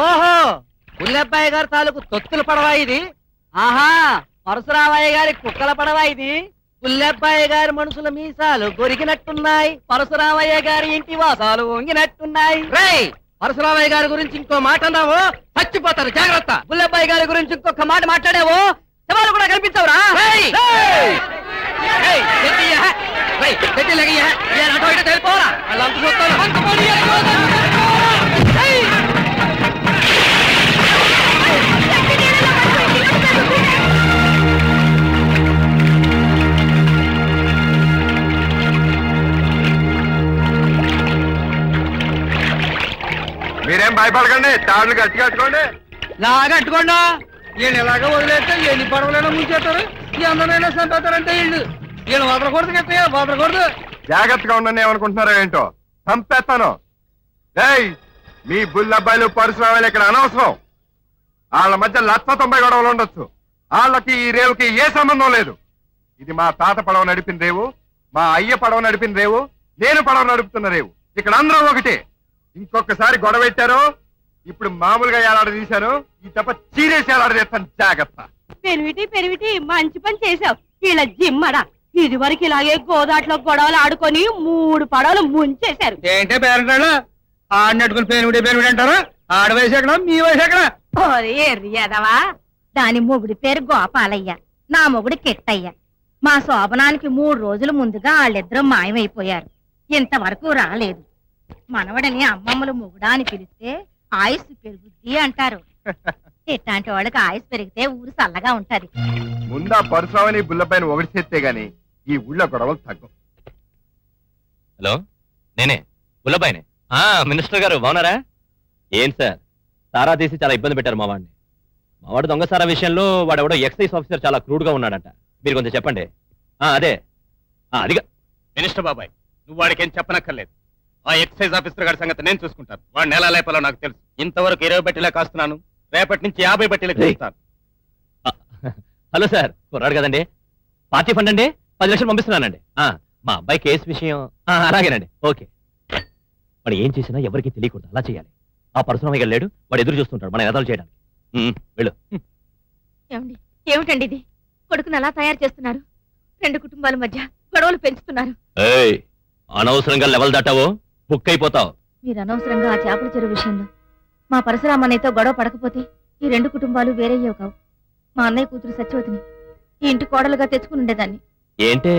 ఓహో, పుల్లబ్బాయి గారి తాలూకు తొత్తుల పడవా ఇది? ఆహా, పరశురామయ్య గారి కుక్కల పడవా ఇది? పుల్లబ్బాయి గారి మనుషుల మీసాలు గొరిగినట్టున్నాయి, పరశురామయ్య గారి ఇంటి వాసాలు వంగినట్టున్నాయి. రేయ్, పరశురామయ్య గారి గురించి ఇంకో మాట అన్నావో చచ్చిపోతారు, జాగ్రత్త. పుల్లబ్బాయి గారి గురించి ఇంకొక మాట మాట్లాడావో శవాలు కూడా కనిపించవురా. తెలిపోరా వాళ్ళంతా చూస్తాను. మీరేం భయపడకండి, తాళ్ళు గట్టి కట్టుకోండి. లాగట్టుకోండా, వీళ్ళు ఎలాగో వదిలేస్తే ఎన్ని పడవలైనా ముంచేస్తారు, ఎందరైనా చంపేస్తారంటే వీళ్ళు వదలకూడదు కదా, వదలకూడదు. జాగ్రత్తగా ఉండండి. ఏమనుకుంటున్నారో ఏంటో, చంపేస్తాను. ఏయ్, మీ బుల్లబ్బాయిలు పరశురామయ్యలు ఇక్కడ అనవసరం. వాళ్ళ మధ్య 190 గొడవలు ఉండొచ్చు. వాళ్ళకి ఈ రేవుకి ఏ సంబంధం లేదు. ఇది మా తాత పడవ నడిపిన రేవు, మా అయ్య పడవ నడిపిన రేవు, నేను పడవ నడుపుతున్న రేవు. ఇక్కడ అందరూ ఒకటే. ఇంకొకసారి గొడవ పెట్టారు, ఇప్పుడు మామూలుగా ఏలాడ తీశారు, ఈ తప్ప చీరేసి ఏలాడ చేస్తాను. జాగ్రత్త. పెరివిటి మంచి పని చేసావు. వీళ్ళ జిమ్మడా ఇది వరకు ఇలాగే గోదాట్లో గొడవలు ఆడుకొని 3 పడవలు ముంచేశారు. ఏంటే పేరంటాడు ఆడినట్టుకుని పేరువిడి అంటారా? ఆడ వయసు ఎక్కడ, మీ వయసు ఎక్కడ? ఎర్రియదవా, దాని మొగుడి పేరు గోపాలయ్య, నా మొగుడు కిట్టయ్య. మా శోభనానికి 3 రోజుల ముందుగా వాళ్ళిద్దరూ మాయమైపోయారు. ఇంతవరకు రాలేదు. మనవడని అమ్మమ్మలు మొగుడా అని పిలిస్తే ఆయుస్సు పెరుగుద్ది అంటారు. ఇట్లాంటి వాళ్ళకి ఆయుస్ పెరిగితే ఊరు చల్లగా ఉంటది. ముందా పరశురామని బుల్లపైన ఒకటి చేస్తే గాని ఈ ఊళ్ళో గొడవలు తగ్గం. హలో, నేనే బుల్లబాయినే. మినిస్టర్ గారు బాగున్నారా? ఏం సార్, సారా తీసి చాలా ఇబ్బంది పెట్టారు మా వాడిని. మా వాడు దొంగ సారా విషయంలో వాడెవడో ఎక్సైజ్ ఆఫీసర్ చాలా క్రూడ్ గా ఉన్నాడంట. మీరు కొంచెం చెప్పండి. అదే అదిగా మినిస్టర్ బాబాయ్, నువ్వు వాడికి ఏం చెప్పనక్కర్లేదు. ఆ ఎక్సైజ్ ఆఫీసర్ గారి సంగతి నేను చూసుకుంటాను. వాడు నెల లేపాలో నాకు తెలుసు. ఇంతవరకు 20 బట్టీలా కాస్తున్నాను, రేపటి నుంచి 50 బట్టీలకు చేస్తాను. హలో సార్, కుర్రాడు కదండి, పార్టీ ఫండ్ అండి, 10 లక్షలు పంపిస్తున్నానండి. మా అబ్బాయి కేసు విషయం అలాగేనండి. ఓకే, వాడు ఏం చేసినా ఎవరికి తెలియకూడదు, అలా చేయాలి. ఆ పరశురామయ్య గారు లేడు, వాడు ఎదురు చూస్తుంటాడు మన ఎదాలు చేయడానికి. వెళ్ళు. ఏమిటండి ఇది? కొడుకును అలా తయారు చేస్తున్నారు. 2 కుటుంబాల మధ్య గొడవలు పెంచుతున్నారు. అనవసరంగా లెవెల్ దాటావో బుక్ అయిపోతావు. మీరు అనవసరంగా ఆ చేపల చెరువు విషయంలో మా పరశురామన్నయ్యతో గొడవ పడకపోతే ఈ 2 కుటుంబాలు వేరయ్యేవి కావు. మా అన్నయ్య కూతురు సత్యవతిని ఈ ఇంటి కోడలుగా తెచ్చుకుని ఉండేదాన్ని. ఏంటే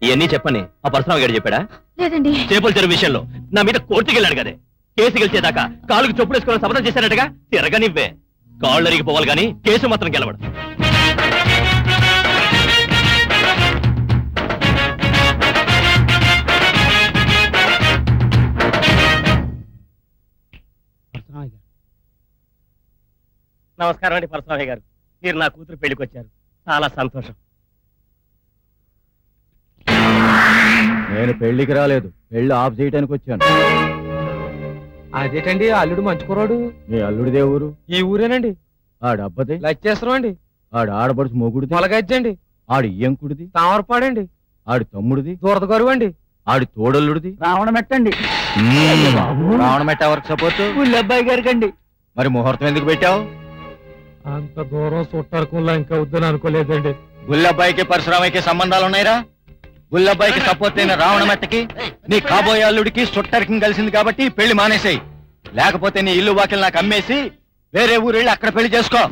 ఇవన్నీ చెప్పని ఆ పరశురామ గారు చెప్పాడా? లేదండి. చేపల చెరువు విషయంలో నా మీద కోర్టుకి వెళ్ళాడు కదే. కేసు గెలిచేదాకా కాళ్ళకు చెప్పులు వేసుకుని శపథం చేశారటగా. తిరగనివ్వే, కాళ్ళు అరిగిపోవాలి గాని కేసు మాత్రం గెలవడు. నమస్కారం అండి పరశురామయ్య గారు, మీరు నా కూతురు పెళ్లికి వచ్చారు, చాలా సంతోషం. నేను పెళ్లికి రాలేదు, పెళ్లి ఆఫ్ చేయడానికి వచ్చాను. అదేటండి, అల్లుడు మంచి కుర్రాడు. మీ అల్లుడిదే ఊరు? ఈ ఊరేనండి. ఆడబ్బదే లచ్చేశ్వరం అండి. ఆడు ఆడబడుచు మొగుడిది మొలగజ్జండి. ఆడు ఇయ్యంకుడిది తామరపాడండి. ఆడి తమ్ముడిది దూరద గరువు అండి. ఆడి తోడల్లుడిది రావణమెట్టండి. రావణమెట్ట ఎవరికి సపోర్ట్? పుల్లబ్బాయి గారికి అండి. మరి ముహూర్తం ఎందుకు పెట్టావు? అంత దూరం చుట్టారుకుల్లా ఇంకా వద్దని అనుకోలేదండి. గుల్లబ్బాయికి పరశురామయ్యకి సంబంధాలు ఉన్నాయిరా? గుల్లబ్బాయికి సపోర్ట్ అయిన రావణమెట్టకి నీ కాబోయే అల్లుడికి చుట్టరికం కలిసింది కాబట్టి పెళ్లి మానేసాయి. లేకపోతే నీ ఇల్లు వాకిలు నాకు అమ్మేసి వేరే ఊరు వెళ్ళి అక్కడ పెళ్లి చేసుకో.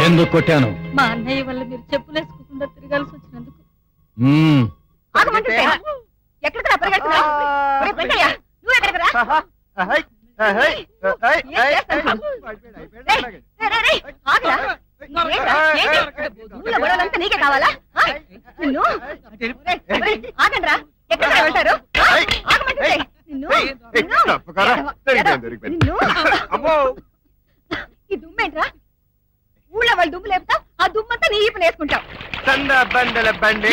ఎందుకు కొట్టాను? మా అన్నయ్య వల్ల మీరు చెప్పులేసుకోకుండా తిరగాల్సి వచ్చినందుకు. నీకే కావాలా? ఆగండ్రా, ఎక్కడ వెళ్తారు? ఈ దుమ్మేంట్రా? ఊళ్ళో వాళ్ళు దుమ్ము లేపుతా, ఆ దుమ్మంతా నీ ఈపన వేసుకుంటావు. బండల బండి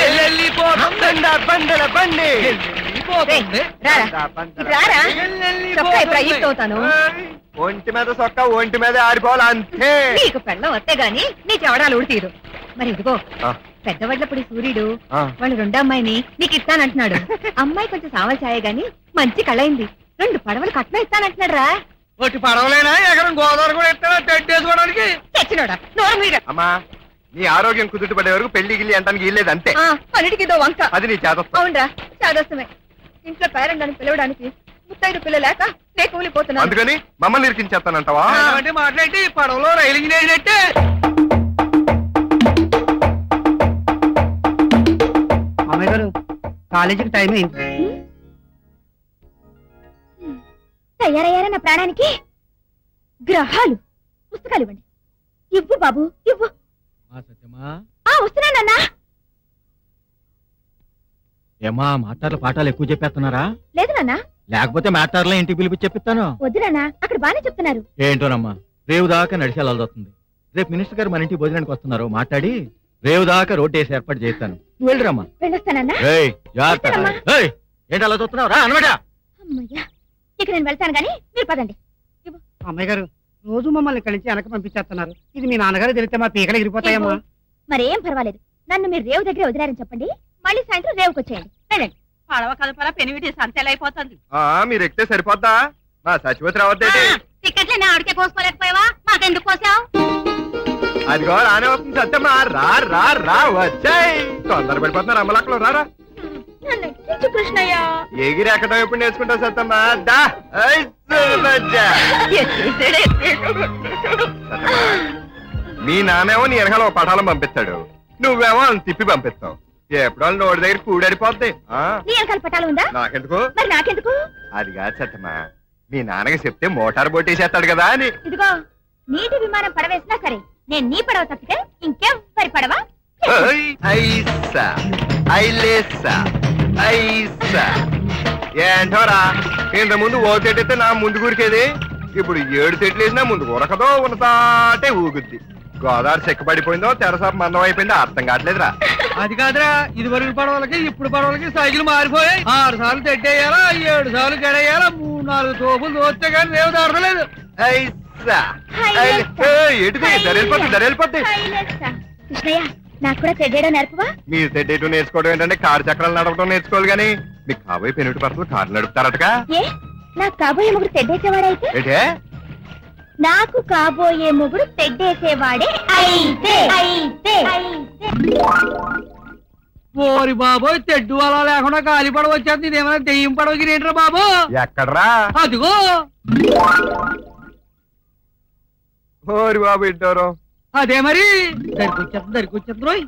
బండల బండి వెళ్ళిపోతుంది. రారా ఇటు రారా చొక్కా ఇప్పుడు అయ్యిపోతాను ఒంటి మీద సొక్క ఒంటి మీద ఆరిపోవాలి అంతే. నీకు పెళ్ళం వస్తే గాని నీ చెవడాలు ఊడి తీరు మరి ఇదిగో ఆ, పెద్దవాళ్ళప్పుడు సూర్యుడు ఆ. వాళ్ళు రెండో అమ్మాయిని నీకు ఇస్తానంటున్నాడు అమ్మాయి కొంచెం సావల్ ఛాయ గాని మంచి కళయింది 2 పడవలు కట్నం ఇస్తానంటున్నాడు రా ఒకటి పడవలేనా ఎకరం గోదావరి కూడా ఎత్తారా తెట్టేసుకోవడానికి? చచ్చినోడా నోరు మీద అమ్మా నీ ఆరోగ్యం కుదుట పడే వరకు పెళ్లి గిల్లి అంటానికి ఇల్లేదు అంతే. అన్నిటికి ఇదో వంక అది నీ చేతస్థం. అవునరా చాదస్తమే ఇంట్లో పేరెంట్ని పిలవడానికి ముత్తైదు పిల్ల లేక నే కూలిపోతున్నాను అందుకని మమ్మల్ని ఇరికించేస్తానంటావా? అంటే మాట్లాడి పడవలో రైలు ఇంజిన్ అమ్మాయి గారు కాలేజీకి టైం అయింది. తయారయ్యారా నా ప్రాణానికి గ్రహాలు పుస్తకాలు ఇవ్వండి ఇవ్వు బాబు ఇవ్వు వస్తున్నానన్నా ఏమా మాట్లాడలు పాఠాలు ఎక్కువ చెప్పేస్తున్నారా? లేదు నాన్న లేకపోతే మాట్లాడలే ఇంటికి పిలిపి చెప్పిస్తాను. వద్దు నాన్న అక్కడ బానే చెప్తున్నారు ఏంటోనమ్మా రేవు దాకా నడిచేయాల్సి వస్తుంది. రేపు మినిస్టర్ గారు మన ఇంటికి భోజనానికి వస్తున్నారు. మాట్లాడి రేవు దాకా రోడ్డు వేసి ఏర్పాటు చేస్తాను. నువ్వు వెళ్ళిరమ్మా. వెళ్ళొస్తానన్నా ఏయ్, జాగ్రత్త. వెళ్తానమ్మా. ఏయ్, ఏంటి అలా చూస్తున్నావు? రా అనమాట. అమ్మయ్యా ఇక నేను వెళ్తాను గాని మీరు పదండి అమ్మాయి గారు రోజు మమ్మల్ని కలిసి వెనక పంపించేస్తున్నారు. ఇది మీ నాన్నగారు తెలిస్తే మా పీకలు ఎగిరిపోతాయమ్మా. మరేం పర్వాలేదు నన్ను మీరు రేవు దగ్గర వదిలారని చెప్పండి మళ్ళీ సాయంత్రం రేవుకి వచ్చేయండి వెళ్ళండి పడవ కదపలా పెనివిటి సంతెలైపోతుంది ఆ, మీరు ఎక్కితే సరిపోద్దా? మా సచివతి రావద్దేటి? టికెట్లే నా ఆడికే కోసుకోలేకపోయావా మాకెందుకు కోసావు అదిగో రానే వస్తుంది సత్యమ్మా. రా రా రా వచ్చాయి. తొందర పడిపోతున్నారు అమ్మలక్కలు. రారా కృష్ణయ్య ఎగిరి ఎక్కడం ఎప్పుడు నేర్చుకుంటావు సత్తమ్మా? దా ఐ సుమజ్జా. సత్తమ్మా, మీ నాన్నేమో నీ వెనకాల ఒక పటాలం పంపిస్తాడు, నువ్వేమో వాళ్ళని తిప్పి పంపిస్తావు. ఎప్పుడు వాళ్ళు నోటి దగ్గర కూడడిపోద్ది. నీ వెనకాల పట్టాలు ఉందా నాకెందుకు? మరి నాకెందుకు అది కాదు సత్తమ్మా, మీ నాన్నకి చెప్తే మోటార్ బొట్టేసేస్తాడు కదా అని. ఇదిగో నీటి విమానం పడవేసినా సరే నేను నీ పడవ తప్పితే ఇంకెవ్వరి పడవ ఐసా ఐలేసా ఐసా. ఏంటోరా ఇంత ముందు ఓ చెట్టయితే నా ముందు కూరికేది, ఇప్పుడు 7 చెట్లు వేసినా ముందు ఉరకదో ఉన్నతాటే ఊగుద్ది. గోదావరి చెక్కబడిపోయిందో తెరసాపు మందం అయిపోయిందో అర్థం కావట్లేదురా. అది కాదురా ఇది వరకు పడవలకి ఇప్పుడు పడవలకి సైకిల్ మారిపోయాయి. 6 సార్లు తెట్టేయాలా 7 సార్లు గడేయాలా 3-4 తోపులు దోస్తే కానీ రేవు దొరకలేదు. ఐసా ఎటుది దరెళ్ళిపోద్ది దరెళ్ళిపోద్ది. కృష్ణయ్య నాకు కూడా తెడ్డేయడం నేర్పవా మీరు తెడ్డేటు నేర్చుకోవడం ఏంటంటే కారు చక్రాలు నడపడం నేర్చుకోవాలి గానీ మీకు కాబోయే పెనుటి పర్సలు కారు నడుపుతారటగా. ఏ నాకు కాబోయే మొగుడు తెడ్డేసేవాడైతే ఏంటే? నాకు కాబోయే మొగుడు తెడ్డేసేవాడే అయితే ఓరి బాబోయ్ తెడ్డు అలా లేకుండా గాలి పడవ వచ్చేది. ఇదేమైనా దెయ్యం పడవకి రేంట్రా బాబు? ఎక్కడ్రా? అదిగో ఓరి బాబు ఇంటారు. అదే మరి దరికొచ్చేస్తుంది రోయ్.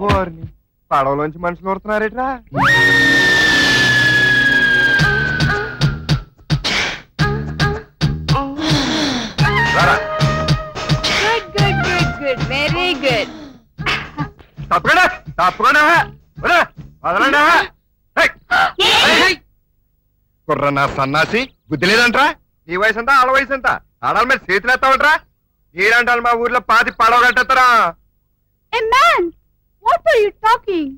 ఓర్ని పడవలోంచి మనుషులు ఊరుతున్నారేట్రా? రారా. వెరీ గుడ్ తప్పకుండా తప్పకుండా వదరా, వదలండి. హై. కుర్ర నా సన్నాసి బుద్ధి లేదంట్రా? నీ వయసు అంతా ఆడ వయసు అంతా ఆడాల మీద చేతులు ఎత్తావంట్రా? నీరంటాలు మా ఊర్లో 10 పడవ కట్టేస్తారా? వాట్ ఆర్ యు టాకింగ్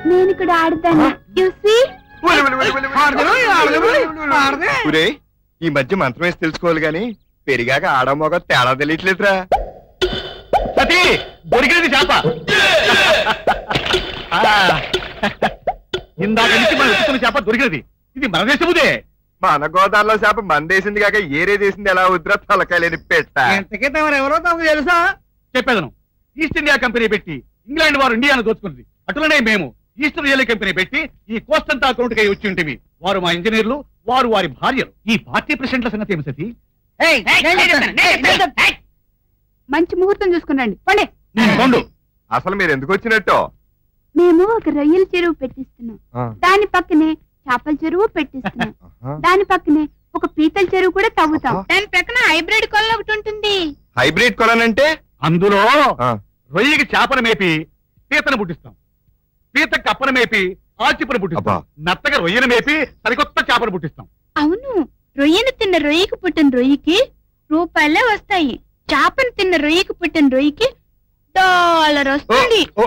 నేను ఇక్కడ ఆడతాను యు సీ ఒరేయ్, ఈ మధ్య మంత్రం వేసి తెలుసుకోవాలి గాని పెరిగాక ఆడమోగ తేడా తెలియట్లేదురా. సతీ దొరికినది చేప. ఇందాక నుంచి మనం వెతుకుతున్న చేప దొరికినది. ఇది మన దేశముదే. మన గోదావరిలో చేప మందేసింది కాక ఏరే చేసింది ఎలా వద్దురా తలకాయలేని పెట్ట. ఎంతకీ తమరెవరో తమకు తెలుసా? చెప్పేదను. ఈస్ట్ ఇండియా కంపెనీ పెట్టి ఇంగ్లాండ్ వారు ఇండియాను దోచుకున్నది. అటులనే మేము ఈస్ట్ రియల్ కంపెనీ పెట్టి ఈ కోస్ట్ అంతా అకౌంట్ కై వచ్చి ఉంటుంది. వారు మా ఇంజనీర్లు, వారు వారి భార్యలు. ఈ పార్టీ ప్రెసిడెంట్ల సంగతి ఏమి సతీ? మంచి ముహూర్తం చూసుకున్నాండి పండే కొండు అసలు మీరు ఎందుకు వచ్చినట్టు? మేము ఒక రొయ్యల చెరువు పెట్టిస్తున్నాం దాని పక్కనే చేపల చెరువు పెట్టిస్తున్నాం దాని పక్కనే ఒక పీతల చెరువు కూడా తవ్వుతాం దాని పక్కన హైబ్రిడ్ కొలను ఒకటి ఉంటుంది హైబ్రిడ్ కొలనంటే? అందులో రొయ్యకి చేపను మేపి పీతను పుట్టిస్తాం, పీత కప్పను మేపి ఆచిపను పుట్టిస్తాం, నత్తగా రొయ్యను మేపి సరికొత్త చేపను పుట్టిస్తాం. అవును రొయ్యను తిన్న రొయ్యకి పుట్టిన రొయ్యకి రూపాయలే వస్తాయి చేపను తిన్న రొయ్యకి పుట్టిన రొయ్యకి డాలర్ వస్తుంది. ఓ,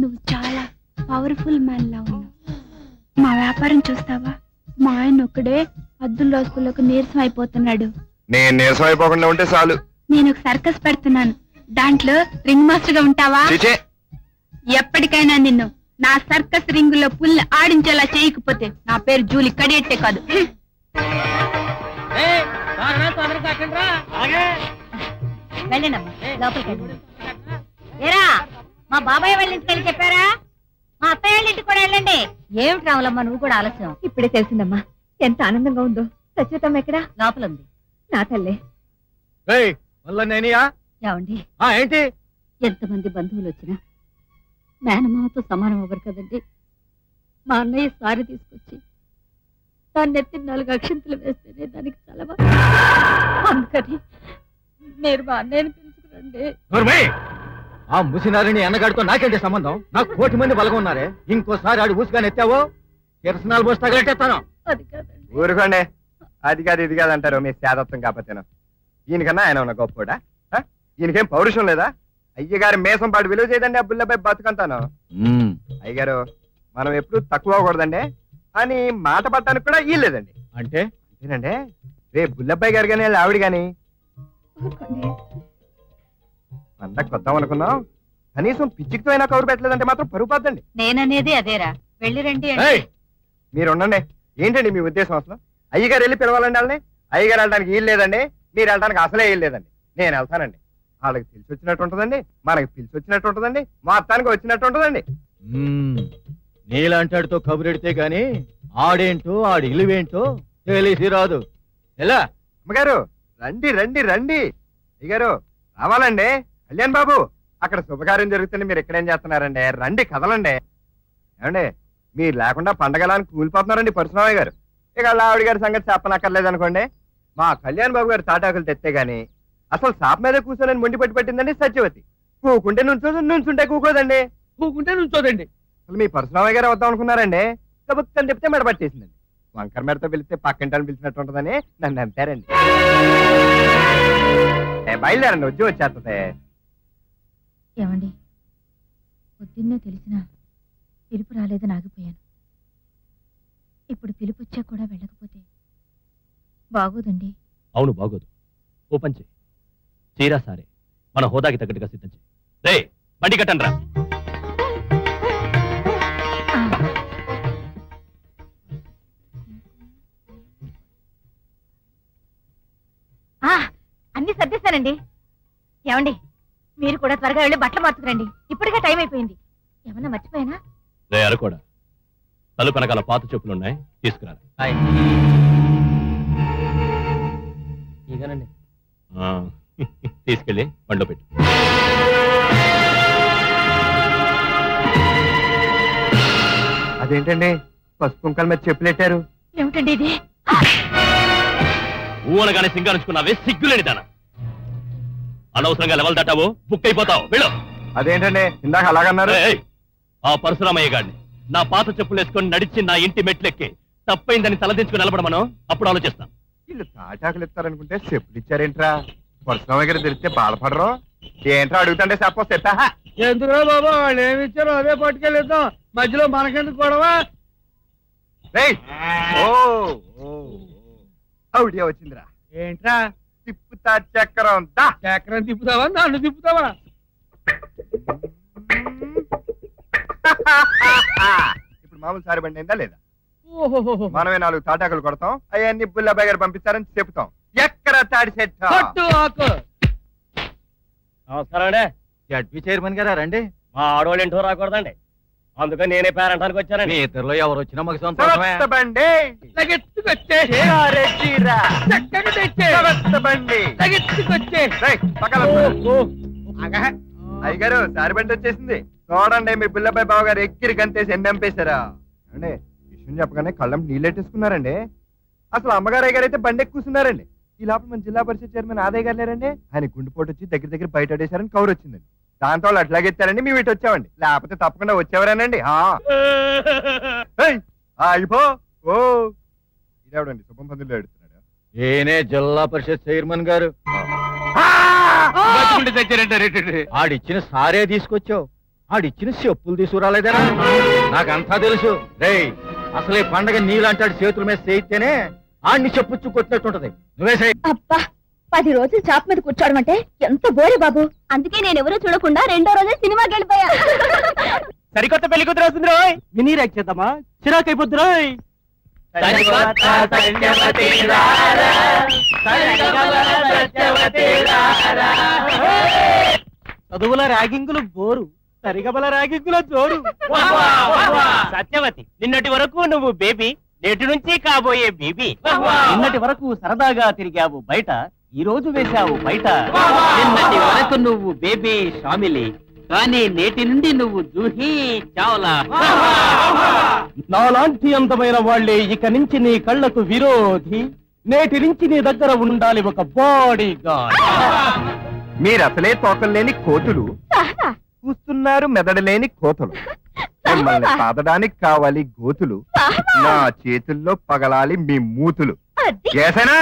నువ్వు చాలా పవర్ఫుల్ మ్యాన్ లా ఉన్నావు. మా వ్యాపారం చూస్తావా? మా ఆయన ఒక్కడే అద్దుల రోజులకు నీరసం అయిపోతున్నాడు. నేను నీరసం అయిపోకుండా ఉంటే చాలు. నేను ఒక సర్కస్ పెడుతున్నాను, దాంట్లో రింగ్ మాస్టర్ గా ఉంటావా? చీచే, ఎప్పటికైనా నిన్ను నా సర్కస్ రింగ్ లో పుల్ ఆడించేలా చేయకపోతే నా పేరు జూలి కడియట్టే కాదు. వెళ్ళండమ్మా, లోపలికి వెళ్ళండి. ఏరా, మా బాబాయ్ వాళ్ళ ఇంటికి వెళ్ళి చెప్పారా? మా అత్తయ్య వాళ్ళ ఇంటికి కూడా వెళ్ళండి. ఏమిటి రావులమ్మా, నువ్వు కూడా ఆలస్యం? ఇప్పుడే తెలిసిందమ్మా, ఎంత ఆనందంగా ఉందో. సత్యతమ్మ ఎక్కడా? లోపల ఉంది. నా తల్లే. మళ్ళా నేనియా? ఏమండి, ఏంటి? ఎంతమంది బంధువులు వచ్చినా మేనమావతో సమానం అవ్వరు కదండి. మా అన్నయ్య సారి తీసుకొచ్చి దాన్ని ఎత్తి 4 అక్షంతలు వేస్తేనే దానికి చలవా. అందుకని మీరు మా అన్నయ్యని పిలుచుకురండి. ఆ ముసినారిని ఎన్నగాడితో నాకేంటి సంబంధం? నాకు 1 కోటి మంది బలగా ఉన్నారే. ఇంకోసారి ఆడు ఊసుగానే ఎత్తావో కిరసనాలు పోసి తగలెట్టేస్తాను. అది కాదండి. ఊరుకోండి. అది కాదు ఇది కాదు అంటారు మీ శాదత్వం కాకపోతేను. ఈయనకన్నా ఆయన ఉన్న గొప్పోడా? ఈయనకేం పౌరుషం లేదా? అయ్యగారి మేసం పాటు విలువ చేయదండి ఆ బుల్లపై బతుకంతాను. అయ్యగారు, మనం ఎప్పుడు తక్కువ అవ్వకూడదండి అని మాట పట్టడానికి కూడా లేదండి. అంటే అంతేనండి. రేపు బుల్లబ్బాయి గారు కానీ ఆవిడ గాని పండగ కొద్దాం అనుకున్నాం, కనీసం పిచ్చికితో అయినా కౌరు పెట్టలేదంటే మాత్రం పరుగు పద్దండి. నేననేది అదేరా, వెళ్ళి రండి. మీరు ఉండండి. ఏంటండి మీ ఉద్దేశం అసలు? అయ్యగారు వెళ్ళి పిలవాలండి వాళ్ళని? అయ్యగారు వెళ్ళడానికి వీలు లేదండి, మీరు వెళ్ళడానికి అసలే వీలు లేదండి. నేను వెళ్తానండి. వాళ్ళకి పిలిచి వచ్చినట్టు ఉంటుందండి, మనకి పిలిచి వచ్చినట్టు ఉంటుందండి, మొత్తానికి వచ్చినట్టు ఉంటుందండి. నీలాంటాడితో కబురెడితే గాని ఆడేంటో ఆడి ఇలువేంటో తెలిసి రాదు. ఎలా? అమ్మగారు, రండి రండి రండి. అయ్యగారు రావాలండి. కళ్యాణ్ బాబు, అక్కడ శుభకార్యం జరుగుతుంది, మీరు ఇక్కడేం చేస్తున్నారండి? రండి, కదలండి. ఏమండి, మీరు లేకుండా పండగలానికి కూలిపోతున్నారండి పరశురామయ్య గారు. ఇక ఆవిడ గారి సంగతి చెప్పనక్కర్లేదు అనుకోండి. మా కళ్యాణ్ బాబు గారు తాటాకులు తెస్తే గాని అసలు సాప్ మీద కూర్చోలేని మొండి పట్టి పట్టిందండి సత్యవతి. కూకుంటే నుంచోదు, నుంచుంటే కూకోదండి, కూకుంటే నుంచోదండి. అసలు మీ పరశురామయ్య గారు వద్దాం అనుకున్నారండి, కబుక్కని చెప్తే మెడ పట్టేసిందండి. వంకర మెడతో పిలిస్తే పక్కింటాన్ని పిలిచినట్టు ఉంటుందని నన్ను అంటారండి. బయలుదేరండి, వచ్చేస్తుంది. ఏమండి, పొద్దున్నే తెలిసిన పిలుపు రాలేదని ఆగిపోయాను. ఇప్పుడు పిలుపు వచ్చా కూడా వెళ్ళకపోతే బాగోదండి. అవును, బాగోదు. ఓ పంచి చీరా సారే మన హోదాకి తగ్గట్టుగా సిద్ధం చేయి. రే, బండి కట్టండి రా. అన్ని సర్దేశానండి. ఏమండి, మీరు కూడా త్వరగా వెళ్ళి బట్టలు మార్చుకురండి, ఇప్పటికే టైం అయిపోయింది. ఏమన్నా మర్చిపోయానా? రే అరకోడా, తలుపు వెనకాల పాత చెప్పులున్నాయి, తీసుకురా. ఇకనండి. తీసుకెళ్ళి బండిలో పెట్టు. అదేంటండి పసుపు కుంకాల మీద చెప్పులెట్టారు? ఏమిటండి ఇది? ఊనగానే సింగారించుకున్నావే, సిగ్గులేని దాన. అనవసరంగా లెవెల్ దాటావు, బుక్ అయిపోతావు. వెళ్ళు. అదేంటండి ఇందాక అలాగన్నారు? ఏయ్, ఆ పరశురామయ్య గాడిని నా పాత చెప్పులు వేసుకొని నడిచి నా ఇంటి మెట్లెక్కి తప్పైందని తలదించుకుని నిలబడమను, అప్పుడు ఆలోచిస్తాను. వీళ్ళు తాటాకులు ఇస్తారనుకుంటే చెప్పులు ఇచ్చారేంట్రా? పరశురామయ్య గారు తెలిస్తే బాధపడరు? ఏంట్రా అడుగుతుంటే చెప్పొస్తే ఎందుకు బాబా, వాళ్ళు ఏమి ఇచ్చారో అదే పట్టుకెళ్ళిద్దాం, మధ్యలో మనకెందుకు గొడవ? అవుడియా వచ్చిందిరా. ఏంట్రా? తిప్పుతా చక్రం దా. చక్రం తిప్పుతావా, నన్ను తిప్పుతావా? ఇప్పుడు మామూలు సారి బండి అయిందా లేదా? ఓహో, మనమే 4 తాటాకులు కొడతాం, అవన్నీ బుల్లబ్బాయి గారు పంపిస్తారని చెప్తాం. ఎక్కడ తాడి చెట్టు? ఆకు. నమస్కారం అండి. జడ్పీ చైర్మన్ గారా రండి. మా ఆడవాళ్ళు ఇంటో రాకూడదండి, అందుకని నేనే పేరంటానికి వచ్చానండి. మీ ఇద్దరులో ఎవరు వచ్చినా మాకు సంతోషమే. కొత్త బండి లగెత్తుకొచ్చే, చీరారే చీరా. చక్కగా తెచ్చే, కొత్త బండి లగెత్తుకొచ్చే. రేయ్, పక్కన అయ్యగారు సారి బండి వచ్చేసింది. చూడండి, మీ బుల్లబ్బాయి బావ గారు ఎక్కిరి గంతేసి ఎన్ని చంపేశారా అండి. విషయం చెప్పగానే కళ్ళం నీళ్ళెట్టేసుకున్నారండి. అసలు అమ్మగారు అయ్య గారు అయితే బండి ఎక్కువ కూర్చున్నారండి. ఈ లోపల మన జిల్లా పరిషత్ చైర్మన్ ఆదయ్య గారు లేరండి, ఆయన గుండెపోటు వచ్చి దగ్గర బయట పడేశారని కౌరు వచ్చిందండి. దాంతో వాళ్ళు అట్లాగెత్తారండి, మేము ఇటు వచ్చామండి. లేకపోతే తప్పకుండా వచ్చేవారేనండి. అయిపో. ఓ ఇదేవడండి శుభం పందులు ఎడుతున్నాడు. ఏనే జిల్లా పరిషత్ చైర్మన్ గారు బతుకుంటే చచ్చారంటారేంటండి? ఆడిచ్చిన సారే తీసుకొచ్చావు, ఆడిచ్చిన చెప్పులు తీసుకురాలేదనా? నాకంతా తెలుసు. రేయ్, అసలు ఈ పండగ నీలాంటి చేతుల మీద చేయితేనే ఆడిని చెప్పుచ్చు కొట్టినట్టుంటది. నువ్వే చేయి. అబ్బా 10 రోజులు చాప్ మీద కూర్చోవడం అంటే ఎంత బోరే బాబు. అందుకే నేను ఎవరూ చూడకుండా 2వ రోజే సినిమాకి వెళ్ళిపోయా. సరికొత్త పెళ్లి కూతురు వస్తుంది రోయ్. విని చేద్దామా? చిరాకు అయిపోద్ది రోయ్. చదువుల ర్యాగింగులు బోరు, సరిగబల ర్యాగింగుల జోరు. సత్యవతి, నిన్నటి వరకు నువ్వు బేబీ, నేటి నుంచి కాబోయే బేబీ. నిన్నటి వరకు సరదాగా తిరిగావు బయట, ఈ రోజు వేశావు బయట. నిన్నటి వరకు నువ్వు బేబీ షామిలి, కానీ నేటి నుండి నువ్వు జూహీ చావ్లా. నాలాంటి అందమైన వాళ్లే ఇక నుంచి నీ కళ్ళకు విరోధి, నేటి నుంచి నీ దగ్గర ఉండాలి ఒక బాడీ గార్డ్. మీరు అసలే తోకలు లేని కోతులు, చూస్తున్నారు మెదడులేని కోతులు. మిమ్మల్ని సాధడానికి కావాలి గోతులు, నా చేతుల్లో పగలాలి మీ మూతులు. ఏసేనా?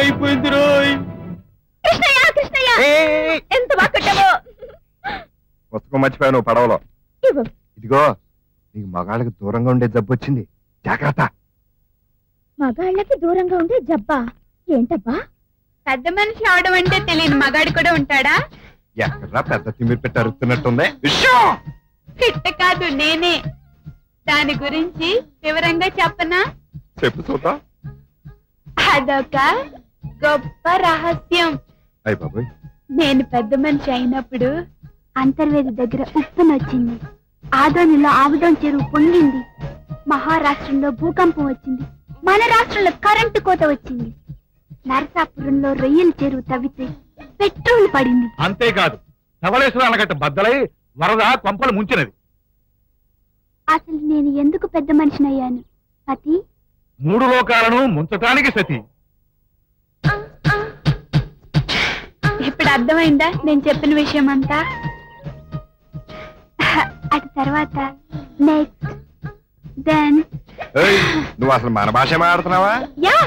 అయిపోయింది రోయ్. కృష్ణయ్య కృష్ణయ్య ఎంత బాగా కొట్టావో. పుస్తకం మర్చిపోయాను పడవలో. ఇవ్వు. ఇదిగో, నీకు మగాళ్ళకి దూరంగా ఉండే జబ్బు వచ్చింది, జాగ్రత్త. మగాళ్ళకి దూరంగా ఉండే జబ్బా? ఏంటబ్బా? పెద్ద మనిషి అవడం అంటే తెలియని మగాడు కూడా ఉంటాడా? ఎక్కడా పెద్ద తిమ్మిరి పెట్టి అరుస్తున్నట్టుంది. పిట్ట కాదు నేనే. దాని గురించి వివరంగా చెప్పనా? చెప్పు చూద్దా. అదొక గొప్ప రహస్యం. అయ్య బాబోయ్. నేను పెద్ద మనిషి అయినప్పుడు అంతర్వేది దగ్గర ఉప్పునొచ్చింది, ఆదోనిలో ఆవుదం చెరువు పొంగింది, మహారాష్ట్రంలో భూకంపం వచ్చింది, మన రాష్ట్రంలో కరెంటు కోత వచ్చింది, నరసాపురంలో రొయ్యల చెరువు తవ్వితే పెట్రోల్ పడింది. అంతేకాదు, ధవళేశ్వరం అలగట్ట బద్దలై వరద కొంపలు ముంచినది. అసలు నేను ఎందుకు పెద్ద మనిషినయ్యాను పతి? 3 లోకాలను ముంచటానికి సతి. ఇప్పుడు అర్థమైందా నేను చెప్పిన విషయం అంతా? అటు తర్వాత నెక్స్ట్ దెన్. నువ్వు అసలు మన భాష మాట్లాడుతున్నావా? Yeah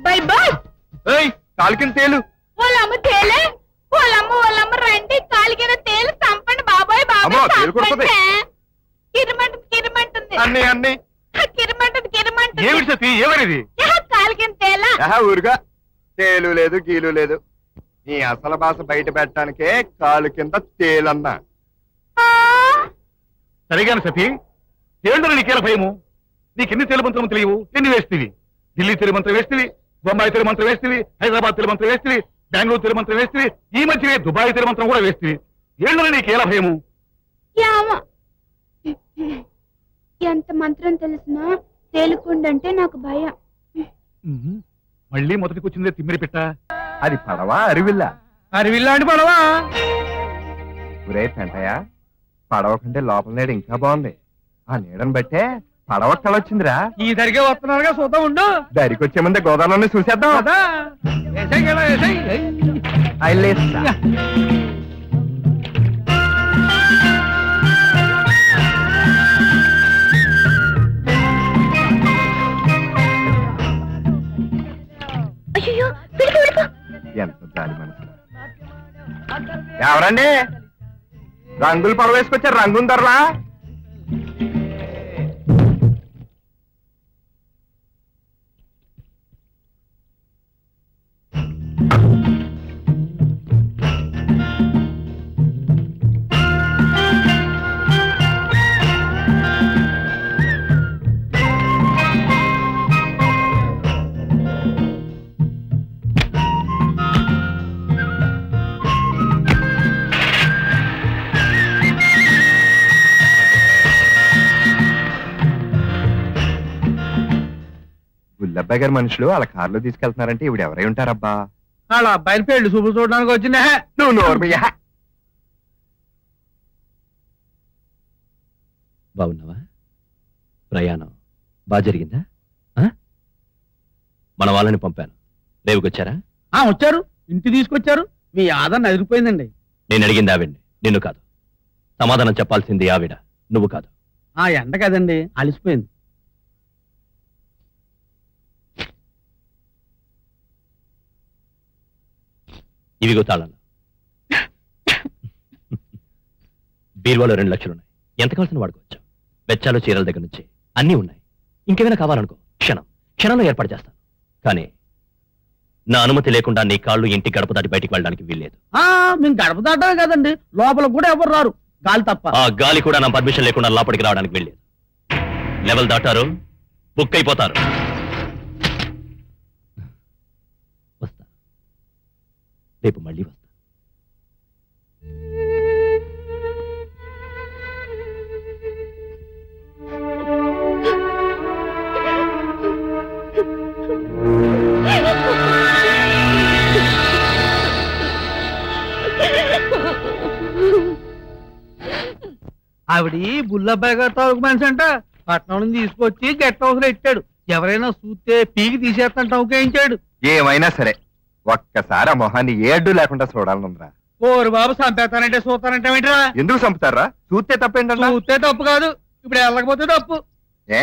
by by. కాలికిన తేలు. వాళ్ళమ్మ తేలే, వాళ్ళమ్మ రండి, కాలిగిన తేలు చంపండి బాబాయ్ అమ్మో, తేలు కొడుతుంది. కిరిమంటుంది కిరిమంటుంది అన్ని అన్ని కిరిమంటుంది కిరిమంటుంది. ఏమిటి సతి, ఏమనేది? కాలిగిన తేలా? ఊరుగా, తేలు లేదు గీలు లేదు. నీ అసలు భాష బయట పెట్టడానికే కాలు కింద తేలన్నా. సరిగాను సతీ ఏంటో నీకేల భయము నీకెన్ని తెలుమంత్రము తెలియవు ఎన్ని వేస్తివి ఢిల్లీ తెలుమంత్రం వేస్తివి బొంబాయి తెలుమంత్రం వేస్తివి హైదరాబాద్ తెలుమంత్రం వేస్తివి బెంగళూరు తెలుమంత్రం వేస్తివి ఈ మధ్య దుబాయ్ తెలుమంత్రం కూడా వేస్తివి ఏంటో నీకేల భయము ఎంత మంత్రం తెలిసినా తేలుకుండంటే నాకు భయం. మళ్ళీ మొదటికొచ్చిందే తిమ్మిరి పెట్ట అది పడవా అరివిల్లా? అరివిల్లాంటి పడవా? ఒరే పెంటయ్య, పడవ కంటే లోపల నీడ ఇంకా బాగుంది. ఆ నీడని బట్టే పడవ కళొచ్చిందిరా. ఈ దరిగే వస్తున్నారుగా చూద్దాం ఉండు. దరికి వచ్చే ముందే గోదావరిలోనే చూసేద్దాం. కదా ఏసై కదా, ఏసై. ఐలేస్తా. అయ్యో వెళ్ళిపో. ఎంత జాలి మనసు. ఎవరండి రంగులు పడవ వేసుకొచ్చారు? రంగుందర్లా? గుల్లబ్బాయి గారి మనుషులు వాళ్ళ కారులో తీసుకెళ్తున్నారంటే ఇవిడ ఎవరై ఉంటారబ్బా? వాళ్ళ అబ్బాయిని పెళ్లి చూపులు చూడడానికి వచ్చిందే. నువ్వు నోర్మయ్యా. బాగున్నావా? ప్రయాణం బాగా జరిగిందా? మన వాళ్ళని పంపాను, రేవుకొచ్చారా? వచ్చారు, ఇంటి తీసుకొచ్చారు. మీ ఆదరణ ఎదిరిపోయిందండి. నేను అడిగింది ఆవిడ్ని, నిన్ను కాదు. సమాధానం చెప్పాల్సింది ఆవిడ, నువ్వు కాదు. ఆ ఎండ కదండి, అలిసిపోయింది. ఇవిగో తాళాలు. బీరువాలో 2 లక్షలు ఉన్నాయి. ఎంత కావాల్సిన వాడుకోవచ్చు. వెచ్చాలు, చీరల దగ్గర నుంచి అన్నీ ఉన్నాయి. ఇంకేమైనా కావాలనుకో క్షణంలో ఏర్పాటు చేస్తాను. కానీ నా అనుమతి లేకుండా నీ కాళ్ళు ఇంటి గడప దాటి బయటికి వెళ్ళడానికి వీల్లేదు. మేము గడప దాటమే కదండి, లోపల కూడా ఎవరు రారు, గాలి తప్ప. ఆ గాలి కూడా నా పర్మిషన్ లేకుండా లోపలికి రావడానికి వీల్లేదు. లెవెల్ దాటారు, బుక్ అయిపోతారు. వస్తా, రేపు మళ్ళీ వస్తా. ఆవిడ బుల్లబ్బాయి గారి తాలూకు మనిషి అంట. పట్నం నుంచి తీసుకొచ్చి గెట్ హౌస్ లో ఇచ్చాడు. ఎవరైనా చూస్తే పీకి తీసేస్తాను టౌకేయించాడు. ఏమైనా సరే ఒక్కసారి ఆ మొహాన్ని ఏడ్డు లేకుండా చూడాలనుందిరా. ఓరు బాబు, చంపేస్తానంటే చూస్తానంటే ఏంటిరా? ఎందుకు చంపుతారా? చూస్తే తప్పేంటన్నా? చూస్తే తప్పు కాదు, ఇప్పుడు వెళ్ళకపోతే తప్పు. ఏ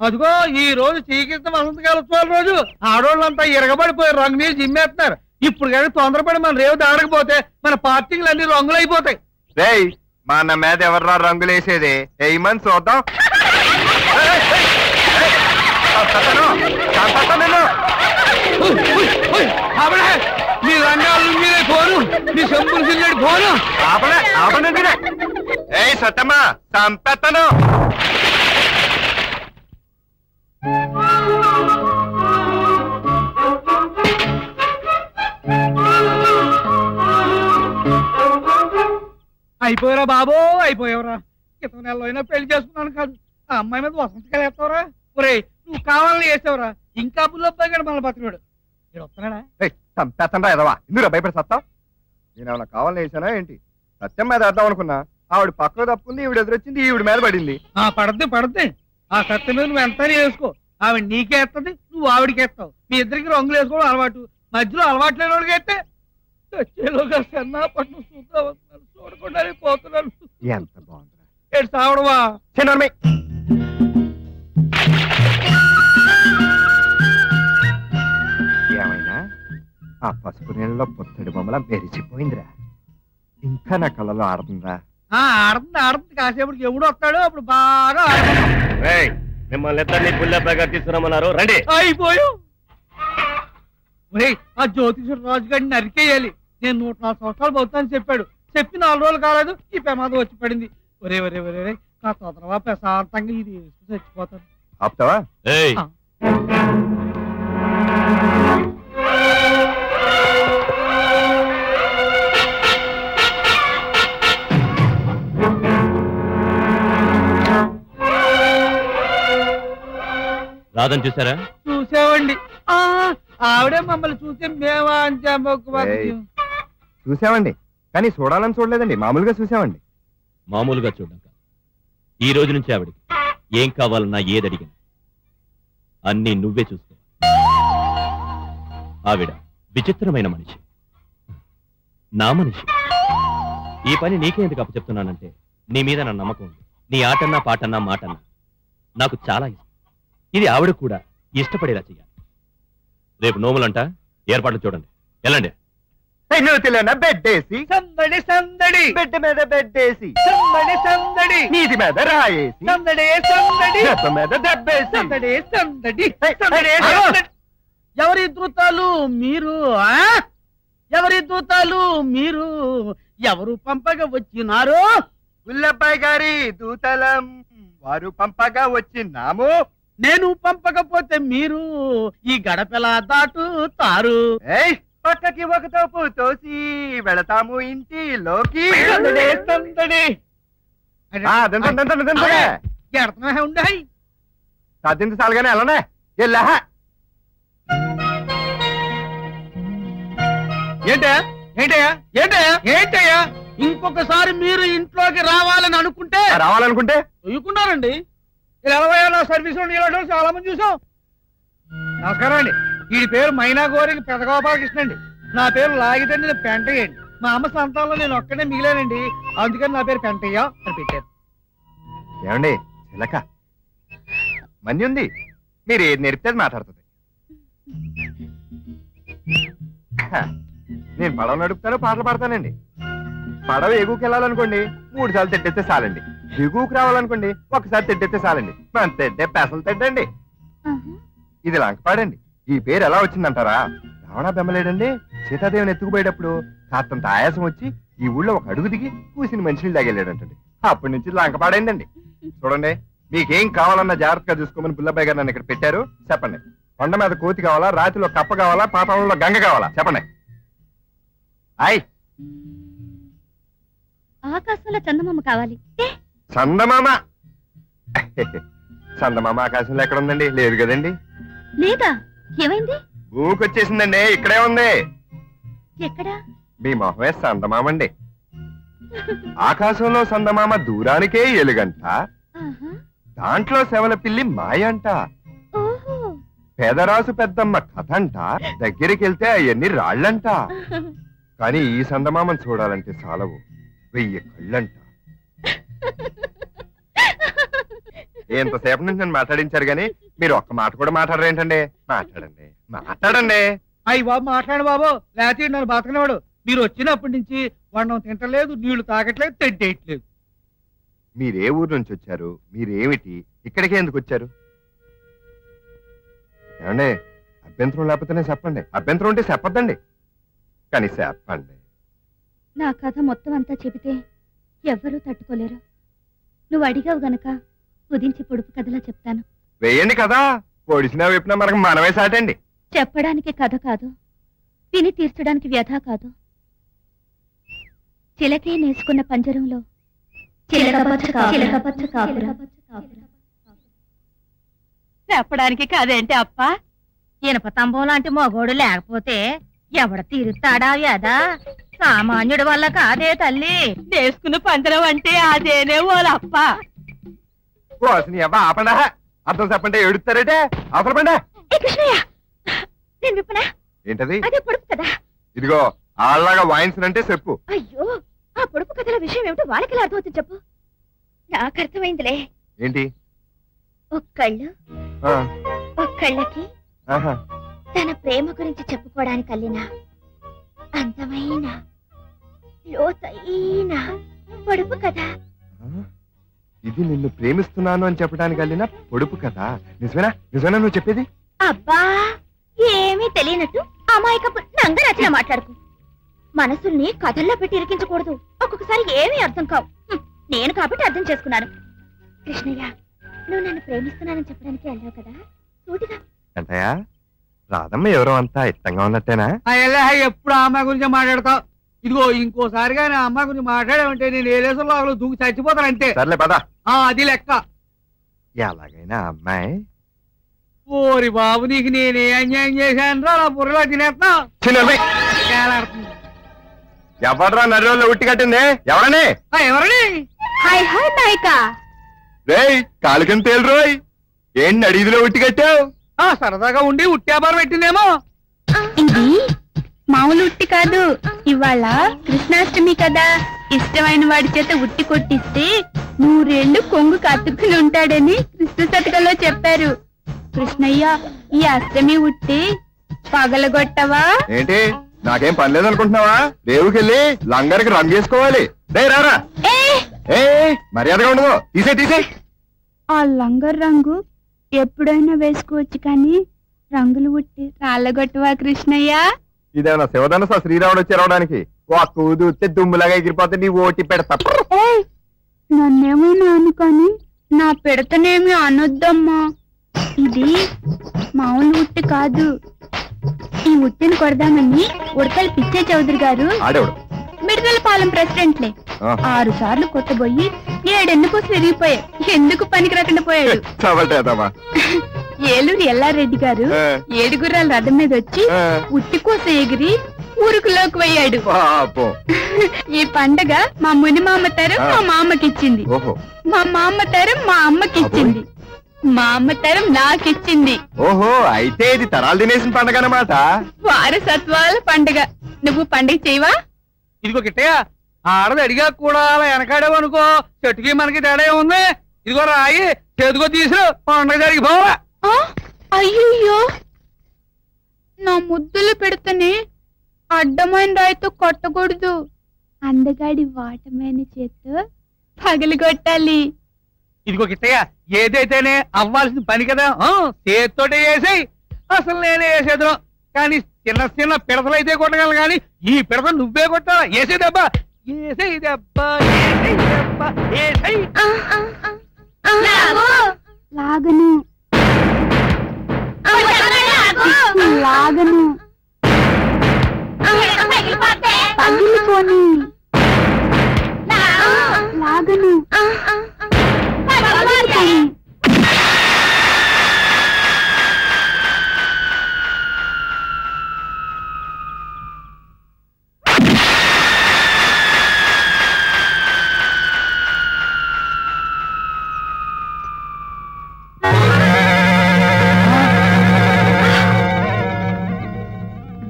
అదిగో ఈ రోజు చీకటి వసంతకాల ఉత్సవాల రోజు ఆడోళ్ళంతా ఇరగబడిపోయి రంగు నీళ్ళు జిమ్మేస్తున్నారు. ఇప్పుడు కానీ తొందరపడి మన రేవు దాడకపోతే మన పార్టీలు అన్ని రంగులు అయిపోతాయి. రేయ్, మన మీద ఎవర్రా రంగులేసేది? ఏమని చూద్దాం. మీ రంగాలు మీరే పోను, మీ చెంపులు సిల్లడి పోను. ఏయ్ సత్తమ్మా, చంపేస్తాను. అయిపోయారా బాబో, అయిపోయావరా. క్రితం నెలలో అయినా పెళ్లి చేసుకున్నాను కాదు, ఆ అమ్మాయి మీద వసంతకాలు వేస్తావరా? ఒరే, నువ్వు కావాలని వేసావురా. ఇంకా బుల్లబ్బాయి గారు మన బతికాడు. మీరు వస్తున్నాడా? చంపేస్తాను రా ఎదవా. ఇందులో భయపడి సత్తా? నేనేమన్నా కావాలని వేసానా ఏంటి? సత్యం మీద వేద్దాం అనుకున్నా. ఆవిడ పక్కన తప్పుకుంది, ఈవిడ ఎదురొచ్చింది, ఈవిడ మీద పడింది. పడద్ది. ఆ సత్యం మీద నువ్వు ఎంత వేసుకో. ఆవిడ నీకే ఎత్తది, నువ్వు ఆవిడకి ఎత్తావు. మీ ఇద్దరికి రంగులు వేసుకోవడం అలవాటు. మధ్యలో అలవాటు లేని వాళ్ళకి అయితే వచ్చేలోగా సన్నాపట్నం చూద్దాం వస్తున్నారు, చూడకుండా పోతున్నాను. ఎంత బాగుందిరా. ఏడు సావడవా చిన్నమ్మ. ఏమైనా ఆ పసుపు నీళ్ళలో పొత్తడి బొమ్మల మెరిచిపోయిందిరా. ఇంకా నా కళ్ళలో ఆడుతుందా? ఆడుతుంది. కాసేపటికి ఎవడు వస్తాడో అప్పుడు బాగా ఆడుతున్నాం. మిమ్మల్ని ఇద్దరిని బుల్లబ్బాయి గారు తీసుకురమ్మన్నారు, రండి. అయిపోయావు. ఆ జ్యోతిషుడు రాజు గారిని నరికేయాలి. నేను 104 సంవత్సరాలు పోతానని చెప్పాడు. చెప్పి 4 రోజులు కాలేదు, ఈ ప్రమాదం వచ్చి పడింది. ఒరే తొందరగా ప్రశాంతంగా ఇది వేసుకుని చచ్చిపోతాను. ఆపుతావా? ఏయ్ ఆ. రాదని చూసారా? చూసావండి. ఆవిడే మమ్మల్ని చూసి మేమా అంతే మొక్కు ఏయ్. చూసామండి, కానీ చూడాలని చూడలేదండి, మామూలుగా చూసామండి. మామూలుగా చూడడం కాదు. ఈ రోజు నుంచి ఆవిడకి ఏం కావాలన్నా ఏది అడిగినా అన్నీ నువ్వే చూసుకో. ఆవిడ విచిత్రమైన మనిషి, నా మనిషి. ఈ పని నీకే ఎందుకు అప్పచెప్తున్నానంటే నీ మీద నా నమ్మకం ఉంది. నీ ఆటన్నా పాటన్నా మాటన్నా నాకు చాలా ఇష్టం. ఇది ఆవిడ కూడా ఇష్టపడేలా చెయ్యాలి. రేపు నోములంట, ఏర్పాట్లు చూడండి. వెళ్ళండి. పెన్నుతిలోన బెడ్డేసి, సందడి సందడి బెడ్ మీద బెడ్డేసి, సందడి సందడి నీటి మీద రాయేసి, సందడి సందడి దెబ్బ మీద దెబ్బేసి. సందడి సందడి సందడి ఆగు. సందడి. ఎవరి దూతాలు మీరు? ఎవరి దూతాలు మీరు? ఎవరు పంపగా వచ్చినారు? గుల్లబ్బాయి గారి దూతలం, వారు పంపగా వచ్చినాము. నేను పంపకపోతే మీరు ఈ గడపలా దాటుతారు. ఏయ్, పక్కకి ఒక తోపు తోసి వెళతాము ఇంటిలోకి. సందడి సందడి ఎడతనే ఉండాయి. సాధించి సాలుగానే వెళ్ళనే వెళ్ళా. ఏంటయ్యా ఏంటయ్యా ఏంటయ్యా ఏంటయ్యా ఇంకొకసారి మీరు ఇంట్లోకి రావాలని అనుకుంటే రావాలనుకుంటే చూయకున్నారండి. ఇలా 60 సర్వీస్ చాలా మంది చూసాం. నమస్కారం అండి. ఈ పేరు మైనా గోరికి పెదగోపాలకృష్ణ అండి. నా పేరు లాగితండి పెంటయ్య అండి. మా అమ్మ సంతానంలో నేను ఒక్కడే మిగిలానండి, అందుకని నా పేరు పెంటయ్య అని పెట్టారు. ఏమండి చిలక మంది ఉంది, మీరు ఏది నేర్పితే అది మాట్లాడుతుంది. హ, నేను పడవ నడుపుతాను, పాటలు పాడతానండి. పడవ ఎగుకి వెళ్ళాలనుకోండి 3 సార్లు తెడ్డెత్తే చాలండి. దిగుకు రావాలనుకోండి ఒకసారి తెడ్డెత్తే చాలండి. మన తెడ్డే పెసలు తెడ్డండి. ఇది లంకపాడండి. ఈ పేరు ఎలా వచ్చిందంటారా? రావణ బెమ్మలేడండి సీతాదేవిని ఎత్తుకుపోయేటప్పుడు కాస్తంత ఆయాసం వచ్చి ఈ ఊళ్ళో ఒక అడుగు దిగి కూసిన మనుషులు తాగెళ్ళాడంటండి. అప్పటి నుంచి లంకపాడైందండి. చూడండి, మీకేం కావాలన్నా జాగ్రత్తగా చూసుకోమని బుల్లబాయ్ గారు నన్ను ఇక్కడ పెట్టారు. చెప్పండి, కొండ మీద కోతి కావాలా, రాతిలో కప్ప కావాలా, పాతాళంలో గంగ కావాలా? చెప్పండి. ఆయ్, ఆకాశంలో చందమామ కావాలి. చందమామ. చందమామ ఆకాశంలో ఎక్కడ ఉందండి? లేదు కదండి. లేదా? ఏమైంది? ఊకొచ్చేసిందండి, ఇక్కడే ఉంది. ఎక్కడా? మీ మొహమే చందమామండి. ఆకాశంలో చందమామ దూరానికే ఎలుగంట, ఆహా. దాంట్లో శవల పిల్లి మాయంట, ఓహో. పేదరాసు పెద్దమ్మ కథంట, దగ్గరికి వెళ్తే అవన్నీ రాళ్ళంట. కానీ ఈ చందమామను చూడాలంటే చాలవు 1000 కళ్ళంట. ఎంతసేపు నుంచి నన్ను మాట్లాడించారు గాని మీరు ఒక్క మాట కూడా మాట్లాడరేంటండి? మాట్లాడండి, మాట్లాడండి. అయ్యి బాబు మాట్లాడు బాబు, లేకపోతే నన్ను బతకనివాడు. మీరు వచ్చినప్పటి నుంచి వండం తింటలేదు, నీళ్లు తాగట్లేదు, తెడ్డేయట్లేదు. మీరే ఊరు నుంచి వచ్చారు? మీరేమిటి ఇక్కడికే ఎందుకు వచ్చారు? ఏమండి, అభ్యంతరం లేకపోతేనే చెప్పండి, అభ్యంతరం ఉంటే చెప్పొద్దండి, కానీ చెప్పండి. నా కథ మొత్తం అంతా చెబితే ఎవ్వరూ తట్టుకోలేరు. నువ్వు అడిగావు గనక కుదించి పొడుపు కథలా చెప్తాను. వేయండి కదా, పొడిచినా వేపినా మనకు మనమే సాటండి. చెప్పడానికి కథ కాదు, విని తీర్చడానికి వ్యధ కాదు. చిలకే నేసుకున్న పంజరంలో చెప్పడానికి కదేంటి అప్ప? ఇనప తంబం లాంటి మగోడు లేకపోతే ఎవడ తీరుస్తాడా వ్యధ? సామాన్యుడి వల్ల కాదే తల్లి. వేసుకున్న పంజరం అంటే అదేనే ఓలప్ప. వాసిని అబ్బా ఆపండా, అర్థం చెప్పంటే ఏడుస్తారేటే. అవసరం పండా నేను విప్పనా? ఏంటది? అదే పొడుపు కదా. ఇదిగో ఆళ్ళగా వాయించనంటే చెప్పు. అయ్యో, ఆ పొడుపు కథల విషయం ఏమిటో వాళ్ళకి అర్థమవుతుంది చెప్పు. నాకు అర్థమైందిలే. ఏంటి? ఒక్కళ్ళు ఆ, ఒక్కళ్ళకి ఆహా. తన ప్రేమ గురించి చెప్పుకోవడానికి అల్లిన అందమైన లోతైన పొడుపు కథ. ఆ, ఇది నిన్ను ప్రేమిస్తున్నాను అని చెప్పడానికి వెళ్ళిన పొడుపు కదా. నిజమేనా? నిజమేనా నువ్వు చెప్పేది? అబ్బా, ఏమీ తెలియనట్టు అమాయకపు నంగరాచిన మాట్లాడుకు. మనసుల్ని కథల్లో పెట్టి ఇరికించకూడదు. ఒక్కొక్కసారి ఏమీ అర్థం కావు. నేను కాబట్టి అర్థం చేసుకున్నాను. కృష్ణయ్య నువ్వు నన్ను ప్రేమిస్తున్నానని చెప్పడానికి వెళ్ళావు కదా సూటిగా ఏంటయ్యా రాధమ్మ ఎవరో అంతా ఇష్టంగా ఉన్నట్టేనా ఎప్పుడు ఆ అమ్మాయి గురించి మాట్లాడతావు ఇదిగో ఇంకోసారిగా నా అమ్మాయి గురించి మాట్లాడామంటే నేను ఏలేసంలో అసలు దూకి చచ్చిపోతానంటే సర్లే పద అది లెక్క ఎలాగైనా ఆ అమ్మాయి ఓరి బాబు నీకు నేనే అన్యాయం చేశాను రా బుర్రలో తినేస్తా చిన్నమ్మాయి ఎవడ్రా నడిలో ఉట్టి కట్టింది ఎవరని ఎవరని హాయ్ హాయ్ నాయక రేయ్ కాలుకని తేలు రోయ్ ఏం నడిదిలో ఉట్టి కట్టావు సరదాగా ఉండి ఉట్టాబారు పెట్టిందేమో ఇది మామూలు ఉట్టి కాదు ఇవాళ కృష్ణాష్టమి కదా ఇష్టమైన వాడి చేత ఉట్టి కొట్టిస్తే 100 ఏళ్ళు కొంగుకు అతుక్కుని ఉంటాడని కృష్ణ శతకంలో చెప్పారు. కృష్ణయ్య ఈ అష్టమి ఉట్టి పగలగొట్టవా? ఏంటి నాకేం పని లేదనుకుంటున్నావా? రేవుకెళ్ళి లంగరికి రంగు వేసుకోవాలి. రే రారా ఏ మర్యాదగా ఉండదు తీసే ఆ లంగర్ రంగు ఎప్పుడైనా వేసుకోవచ్చు కానీ రంగులు ఉట్టి రాళ్ళగొట్టవా కృష్ణయ్య? ఇదేమన్నా శివధనస శ్రీరాముడు వచ్చి రావడానికి ఒక్క ఊదితే దుమ్ములాగా ఎగిరిపోతే నీ ఓటి పెడతా. నన్నేమైనా అనుకొని నా పెడతనేమి అనొద్దమ్మా. ఇది మామూలు ఉట్టి కాదు. ఈ ఉట్టిని కొడదామని ఉడతల పిచ్చే చౌదరి గారు ఆడేవాడు మిడతలపాలెం ప్రెసిడెంట్లే 6 సార్లు కొట్టబోయి 7 ఎన్నుకోసం ఎరిగిపోయాయి. ఎందుకు పనికి రాకుండా పోయాడు. ఏలూరు ఎల్లారెడ్డి గారు 7 గుర్రాల రథం మీద వచ్చి ఉట్టి కోసం ఎగిరి ఊరుకులోకి పోయాడు. ఈ పండగ మా ముని మామ తరం మా మామకిచ్చింది. మా మామ తరం మా అమ్మకిచ్చింది. మా అమ్మ తరం నాకిచ్చింది. ఓహో అయితే ఇది తరాలు తినేసిన పండగ అన్నమాట. వారసత్వాల పండగ. నువ్వు పండగ చేయవా? ఇదిగో కిట్టయ్య ఆడది అడిగా కూడా అలా వెనకాడేవు అనుకో చెట్టుకి మనకి తేడా ఉంది. ఇదిగో రాయి చేతికో తీసు పండగ జరిగిపోవా. అయ్యో నా ముద్దులు పెడితేనే అడ్డమైన రాయితో కొట్టకూడదు. అందగాడి వాటమైన చేత్తో పగలగొట్టాలి. ఇదిగో కిట్టయ్య ఏదైతేనే అవ్వాల్సిన పని కదా చేతితోటే వేసేయి. అసలు నేనే వేసేద్దాం కానీ చిన్న చిన్న పిడతలైతే కొట్టగలను కానీ ఈ పిడత నువ్వే కొట్టాలా. వేసే దెబ్బ వేసేయి దెబ్బ వేసేయి. లాగను లాగను పగిలిపోని లాగను పగిలిపోని.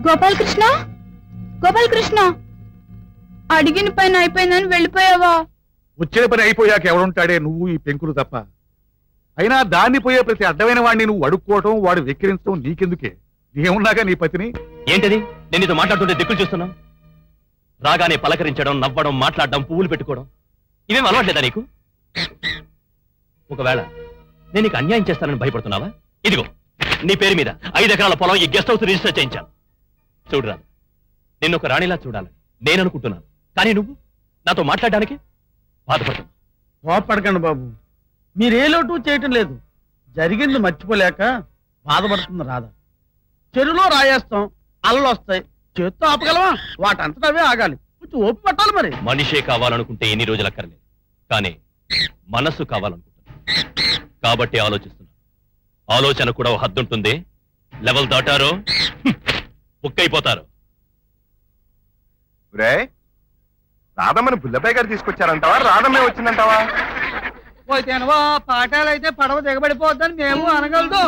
గోపాలకృష్ణ గోపాలకృష్ణ అడిగిన పని అయిపోయిందని వెళ్ళిపోయావా? వచ్చిన పని అయిపోయాక ఎవడుంటాడే నువ్వు ఈ పెంకులు తప్ప. అయినా దాన్ని పోయే ప్రతి అడ్డమైన వాడిని నువ్వు అడుక్కోవటం వాడు వెక్కిరించడం నీకెందుకే? నీవున్నాగా నీ పతిని. ఏంటది నేను నీతో మాట్లాడుతుంటే దిక్కులు చూస్తున్నావు? రాగానే పలకరించడం, నవ్వడం, మాట్లాడడం, పువ్వులు పెట్టుకోవడం ఇవేం అలవాట్లేదా నీకు? ఒకవేళ నేను నీకు అన్యాయం చేస్తానని భయపడుతున్నావా? ఇదిగో నీ పేరు మీద 5 ఎకరాల పొలం ఈ గెస్ట్ హౌస్ రిజిస్టర్ చేయించాను. చూడరా నిన్ను ఒక రాణిలా చూడాలని నేను అనుకుంటున్నాను కానీ నువ్వు నాతో మాట్లాడడానికి బాధపడుతున్నావు. కోపడకండి బాబు, మీరే లోటు చేయటం లేదు. జరిగింది మర్చిపోలేక బాధపడుతుంది రాధ. చెరువులో రాయేస్తాం, అలలు వస్తాయి, చేత్తో ఆపగలవా? వాటంతటా అవే ఆగాలి. కొంచెం ఓపి పట్టాలి. మరి మనిషే కావాలనుకుంటే ఎన్ని రోజులు అక్కర్లేదు కానీ మనస్సు కావాలనుకుంటున్నా కాబట్టి ఆలోచిస్తున్నా. ఆలోచన కూడా ఓ హద్దుంటుంది. లెవెల్ దాటారో బుక్ అయిపోతారు. రాధమ్మని బుల్లబాయ్ గారు తీసుకొచ్చారంటావా? రాధమ్మే వచ్చిందంటావా? పోతేనవా పాఠాలు అయితే పడవ దిగబడిపోద్దని మేము అనగలదు.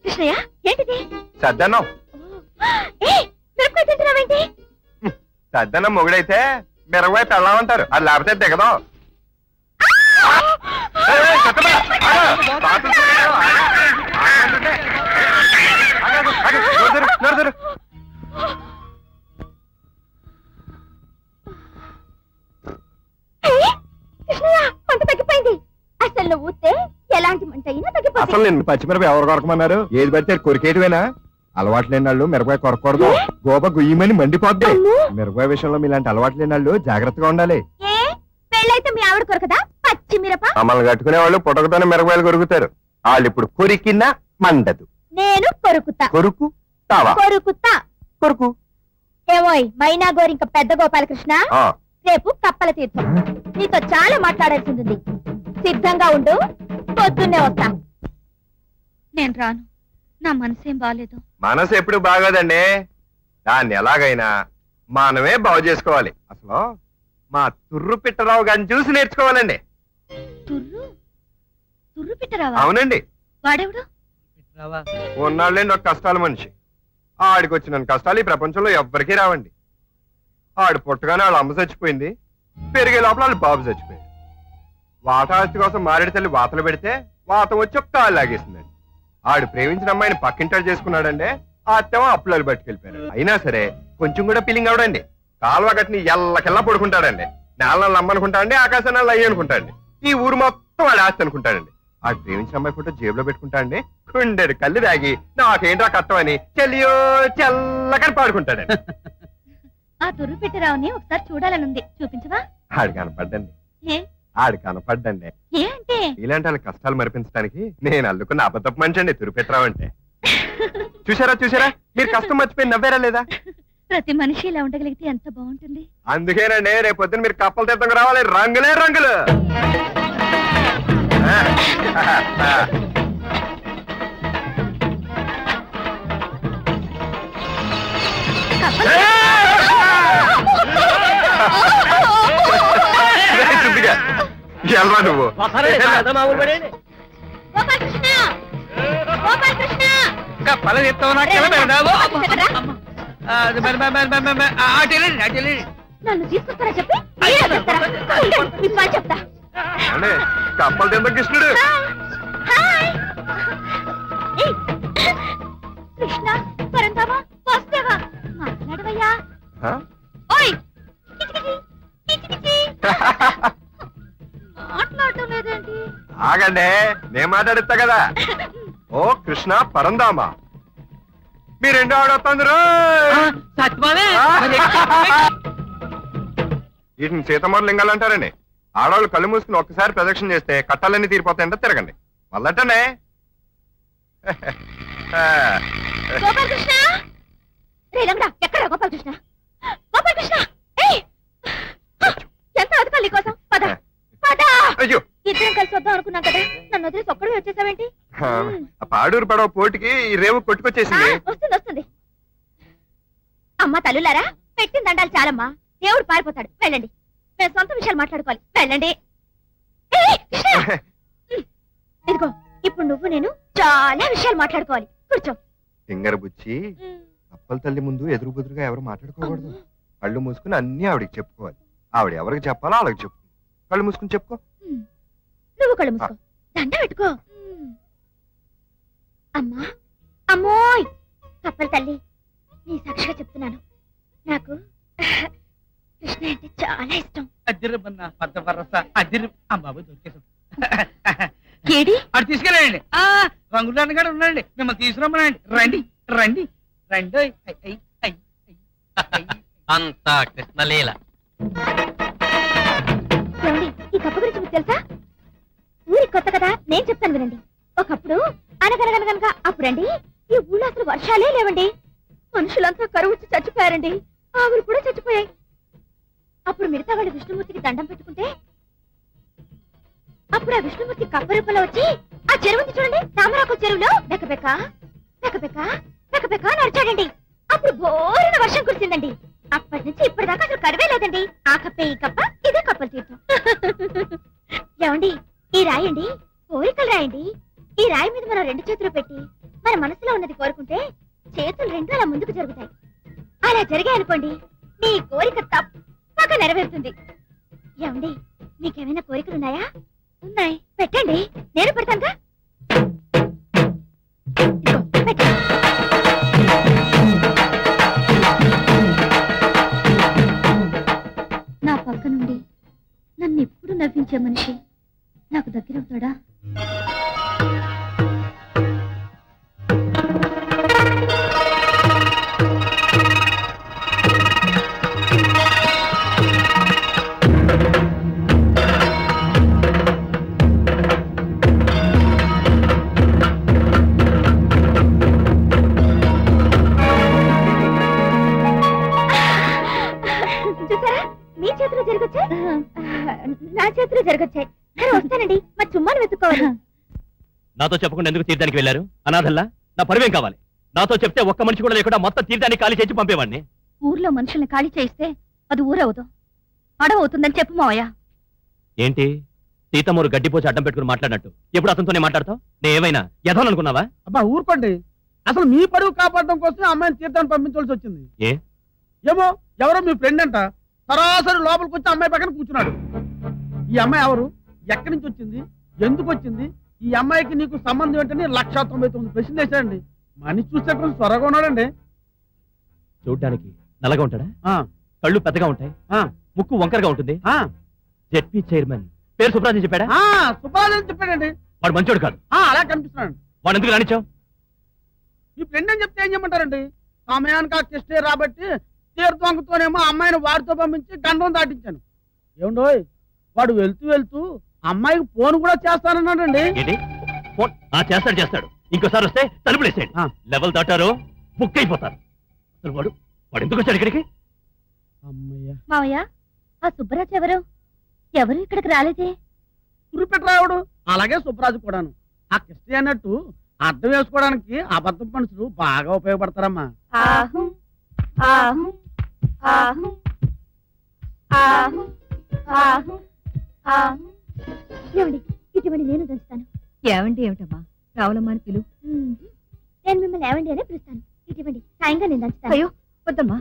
కృష్ణయ్య ఏంటిది? సద్దన్నం. సద్దన్నం మొగుడైతే మిరగవై పెళ్ళామంటారు. అది లేకపోతే దిగదాం. మంట తగ్గిపోయింది. అసలు నువ్వు ఊస్తే ఎలాంటి మంట అయినా తగ్గిపోతుంది. అసలు నేను పచ్చిమిరప ఎవరు కొరకమన్నారు? ఏది పడితే కొరికేటివేనా? అలవాటు లేని వాళ్ళు మిరపకాయ కొరకూడదు. గోప గుయ్యమని మండిపోద్ది. మిరపకాయ విషయంలో మీలాంటి అలవాటు లేని వాళ్ళు జాగ్రత్తగా ఉండాలి. పెళ్ళైతే మీ ఆవిడ కొరకదా పచ్చి మిరప? మమ్మల్ని కట్టుకునే వాళ్ళు పుట్టకతోనే మిరపకాయలు కొరుకుతారు. వాళ్ళు ఇప్పుడు కొరికినా మండదు. నేను కొరుకుతా. కొరుకు తావా కొరుకుతా. కొరుకు. ఏమోయ్ మైనా గోరింక పెద్ద గోపాలకృష్ణ, ఆ, రేపు కప్పల తీర్థం. నీతో చాలా మాట్లాడాల్సింది. సిద్ధంగా ఉండు, పొద్దున్నే వస్తా. నేను రాను. నా మనసేం బాలేదు. మనసు ఎప్పుడు బాగోదండి. దాన్ని ఎలాగైనా మనమే బాగు చేసుకోవాలి. అసలు మా తుర్రు పిట్టరావు గారిని చూసి నేర్చుకోవాలండి. తుర్రు తుర్రు పెట్టరావా? అవునండి, వాడెవడు? ఉన్నాళ్ళండి ఒక కష్టాల మనిషి. ఆడికి వచ్చిన కష్టాలు ఈ ప్రపంచంలో ఎవ్వరికీ రావండి. ఆడు పుట్టగానే వాళ్ళ అమ్మ చచ్చిపోయింది, పెరిగే లోపల వాళ్ళ బాబు చచ్చిపోయింది. వాటా ఆస్తి కోసం మారేడు తల్లి వాతలు పెడితే వాతం వచ్చి ఒక కాలు లాగేసిందండి. ఆడు ప్రేమించిన అమ్మాయిని పక్కింటాడు చేసుకున్నాడండి. ఆ అత్తేమో అప్పులాలు పట్టుకెళ్ళిపోయారు. అయినా సరే కొంచెం కూడా ఫీలింగ్ అవడండి. కాలువ గట్టిని ఎల్లకెల్లా పడుకుంటాడండి. నేల అమ్మనుకుంటాడండి, ఆకాశం నెల అయ్యి అనుకుంటాడండి. ఈ ఊరు మొత్తం వాడి ఆస్తి అనుకుంటాడండి. ఆడు ప్రేమించిన అమ్మాయి ఫోటో జేబులో పెట్టుకుంటాడండి. కుండెడు కళ్ళు తాగి నాకేంట్రా కట్టం అని చెల్లియో చెల్లకని పాడుకుంటాడండి. ఆ తుర్రు పెట్టరావుని ఒకసారి చూడాలనుంది. చూపించవా? ఆడు కనపడ్డండి. ఏ ఆడు కనపడ్డండి. ఏ అంటే? ఇలాంటి వాళ్ళ కష్టాలు మరిపించడానికి నేను అల్లుకున్న అబద్ధపు మనిషి అండి తురిపెట్టరావు అంటే. చూసారా చూసారా, మీరు కష్టం మర్చిపోయి నవ్వారా లేదా? ప్రతి మనిషి ఇలా ఉండగలిగితే ఎంత బాగుంటుంది. అందుకేనండి రేపు పొద్దున మీరు కప్పల తీర్థంగా రావాలి. రంగులే రంగులు. ఎల్వా నువ్వు మామూలు పడేయండి. గోపాలకృష్ణ, గోపాలకృష్ణ, నన్ను తీసుకొస్తారా చెప్పి మీరే చెప్తారా? ఉండండి, మీ పని చెప్తా. అంటే కప్పల తీర్థం కృష్ణుడు. హాయ్. ఏయ్, కృష్ణ పరందామా వస్తావా? మాట్లాడవయ్యా. హ? ఓయ్ కిటికిటి, కిటికిటి. మాట్లాడటం లేదేంటి? ఆగండి, నేను మాట్లాడిస్తా కదా. ఓ కృష్ణ పరందామా, మీ రెండో ఆడొస్తుందరు. వీటిని సీతమ్మవారి లింగాలు అంటారండి. ఆడవాళ్ళు కళ్ళు మూసుకుని ఒక్కసారి ప్రదక్షిణ చేస్తే కట్టాలన్నీ తీరిపోతాయంటే తిరగండి. మళ్ళటనే గోపాలకృష్ణ, రే రంగడా, ఎక్కడ గోపాలకృష్ణ? గోపాలకృష్ణ, ఏయ్, ఎంత అదకాలి కోసం? పద పద. అయ్యో, ఇద్దరం కలిసి వద్దాం అనుకున్నాం కదా, నన్ను వదిలేసి ఒక్కడే వచ్చేసావేంటి? ఆ పాడూరు పడవ పోటీకి ఈ రేవు కొట్టుకొచ్చేసింది. వస్తుంది వస్తుంది. అమ్మ తల్లులారా, పెట్టిన దండాలు చాలమ్మా, దేవుడు పారిపోతాడు. వెళ్ళండి, మేము సొంత విషయాలు మాట్లాడుకోవాలి. వెళ్ళండి. ఏయ్, కృష్ణ! ఇదిగో, ఇప్పుడు నువ్వు నేను చాలా విషయాలు మాట్లాడుకోవాలి. కూర్చో. సింగర బుచ్చి, అప్పల తల్లి ముందు ఎదురు బుదురుగా ఎవరు మాట్లాడుకోకూడదు. కళ్ళు మూసుకుని అన్ని ఆవిడకి చెప్పుకోవాలి. ఆవిడ ఎవరికి చెప్పాలో వాళ్ళకి చెప్పు. కళ్ళు మూసుకుని చెప్పుకో. నువ్వు కళ్ళు మూసుకో, దండ పెట్టుకో. అమ్మా, అమ్మోయ్, కప్పల తల్లి, నీ సాక్షిగా చెప్తున్నాను, నాకు కృష్ణ అంటే చాలా ఇష్టం. ఏడి అటు తీసుకెళ్ళండి. రంగులు కూడా ఉండండి, మిమ్మల్ని తీసుకురమ్మనండి. రండి రండి రండి. అంతా కృష్ణలీల. ఏమండి, ఈ కప్ప గురించి మీకు తెలుసా? ఊరికి కొత్త కదా, నేను చెప్తాను వినండి. ఒకప్పుడు అనగనగనగనగా అప్పుడండి ఈ ఊళ్ళో అసలు వర్షాలే లేవండి. మనుషులంతా కరువు వచ్చి చచ్చిపోయారండి. ఆవులు కూడా చచ్చిపోయాయి. అప్పుడు మిగతా వాళ్ళు విష్ణుమూర్తికి దండం పెట్టుకుంటే అప్పుడు ఆ విష్ణుమూర్తి కప్ప రూపంలో వచ్చి ఆ చెరువు చూడండి, తామరాకు చెరువులో బెకబెక బెకబెక బెకబెక నడిచాడండి. అప్పుడు బోరిన వర్షం కురిసిందండి. అప్పటి నుంచి ఇప్పటిదాకా అసలు కరువే లేదండి. ఆ కప్పే ఈ కప్ప, ఇదే కప్పల తీర్థం. ఏమండి, ఈ రాయండి కోరికలు రాయండి. ఈ రాయి మీద మనం రెండు చేతులు పెట్టి మన మనసులో ఉన్నది కోరుకుంటే చేతులు రెండు అలా ముందుకు జరుగుతాయి. అలా జరిగాయనుకోండి, మీ కోరిక తప్పక నెరవేరుతుంది. ఏమండి, మీకేమైనా కోరికలున్నాయా? ఉన్నాయి, పెట్టండి, నేను పెడతానుగా. ఇదిగో, పెట్టండి. నా పక్క నుండి నన్ను ఎప్పుడు నవ్వించే మనిషి నాకు దగ్గరవుతాడా? వస్తానండి మా చుమ్మాను వెతుక్కోవాలి. నాతో చెప్పకుండా ఎందుకు తీర్థానికి వెళ్ళారు? అనాథల్లా నా పరువేం కావాలి? నాతో చెప్తే ఒక్క మనిషి కూడా లేకుండా మొత్తం తీర్థానికి ఖాళీ చేసి పంపేవాడిని. ఊర్లో మనుషుల్ని ఖాళీ చేయిస్తే అది ఊరవదు, అడవవుతుందని చెప్పు మావయ్య. ఏంటి సీతమ్మూరు గడ్డిపోచి అడ్డం పెట్టుకుని మాట్లాడినట్టు ఎప్పుడు అతనితోనే మాట్లాడతావు? నేను ఏమైనా యథాలనుకున్నావా? అబ్బా ఊరుకోండి. అసలు మీ పరువు కాపాడడం కోసం అమ్మాయిని తీర్థాన్ని పంపించవలసి వచ్చింది. ఏ ఏమో ఎవరో మీ ఫ్రెండ్ అంట సరాసరి లోపలికి వచ్చి అమ్మాయి పక్కన కూర్చున్నాడు. ఈ అమ్మాయి ఎవరు, ఎక్కడి నుంచి వచ్చింది, ఎందుకు వచ్చింది, ఈ అమ్మాయికి నీకు సంబంధం ఏంటని 199 ప్రశ్నలు వేశాడండి. మనిషి చూస్తే కొంచెం త్వరగా ఉన్నాడండి. చూడ్డానికి నల్లగా ఉంటాడా? ఆ, కళ్ళు పెద్దగా ఉంటాయి, ఆ, ముక్కు వంకరగా ఉంటుంది. ఆ, జెడ్పీ చైర్మన్ పేరు సుబ్రాజు చెప్పాడా? ఆ, సుబ్బారావు అని చెప్పాడండి. వాడు మంచోడు కాదు. అలా కనిపిస్తున్నాడు. వాడు ఎందుకు రానిచ్చావు? మీ ఫ్రెండ్ అని చెప్తే ఏం చేయమంటారండి? సమయానికి ఆ కిష్టే రాబట్టి తీర్థంకతోనేమో అమ్మాయిని వాడితో పంపించి గండం దాటించాను. ఏమండోయ్, వాడు వెళ్తూ వెళ్తూ అమ్మాయికి ఫోన్ కూడా చేస్తానన్నాడండి. ఏంటి ఫోన్? చేస్తాడు చేస్తాడు. ఇంకోసారి వస్తే తలుపులేసేయండి. ఆ. లెవెల్ దాటారు బుక్ అయిపోతారు. అసలు వాడు వాడు ఎందుకు వచ్చాడు ఇక్కడికి? అమ్మయ్య, మావయ్య ఆ సుబ్బరాజు ఎవరు? ఎవరు ఇక్కడికి రాలేదే? తురిపెట్టరావుడు. అలాగే సుబ్బరాజు కూడాను. ఆ కిష్టే అన్నట్టు అర్థం వేసుకోవడానికి అబద్ధం మనుషులు బాగా ఉపయోగపడతారమ్మా. ఆహు ఆహు ఆహు ఆహు ఆహు ఆహు. ఏమండి ఇటువంటి నేను దంచుతాను. ఏమండి ఏమిటమ్మా రావులమ్మా అని పిలు. నేను మిమ్మల్ని ఏమండి అనే పిలుస్తాను. ఇటువంటి సాయంగా నేను దంచుతాను. అయ్యో వద్దమ్మా.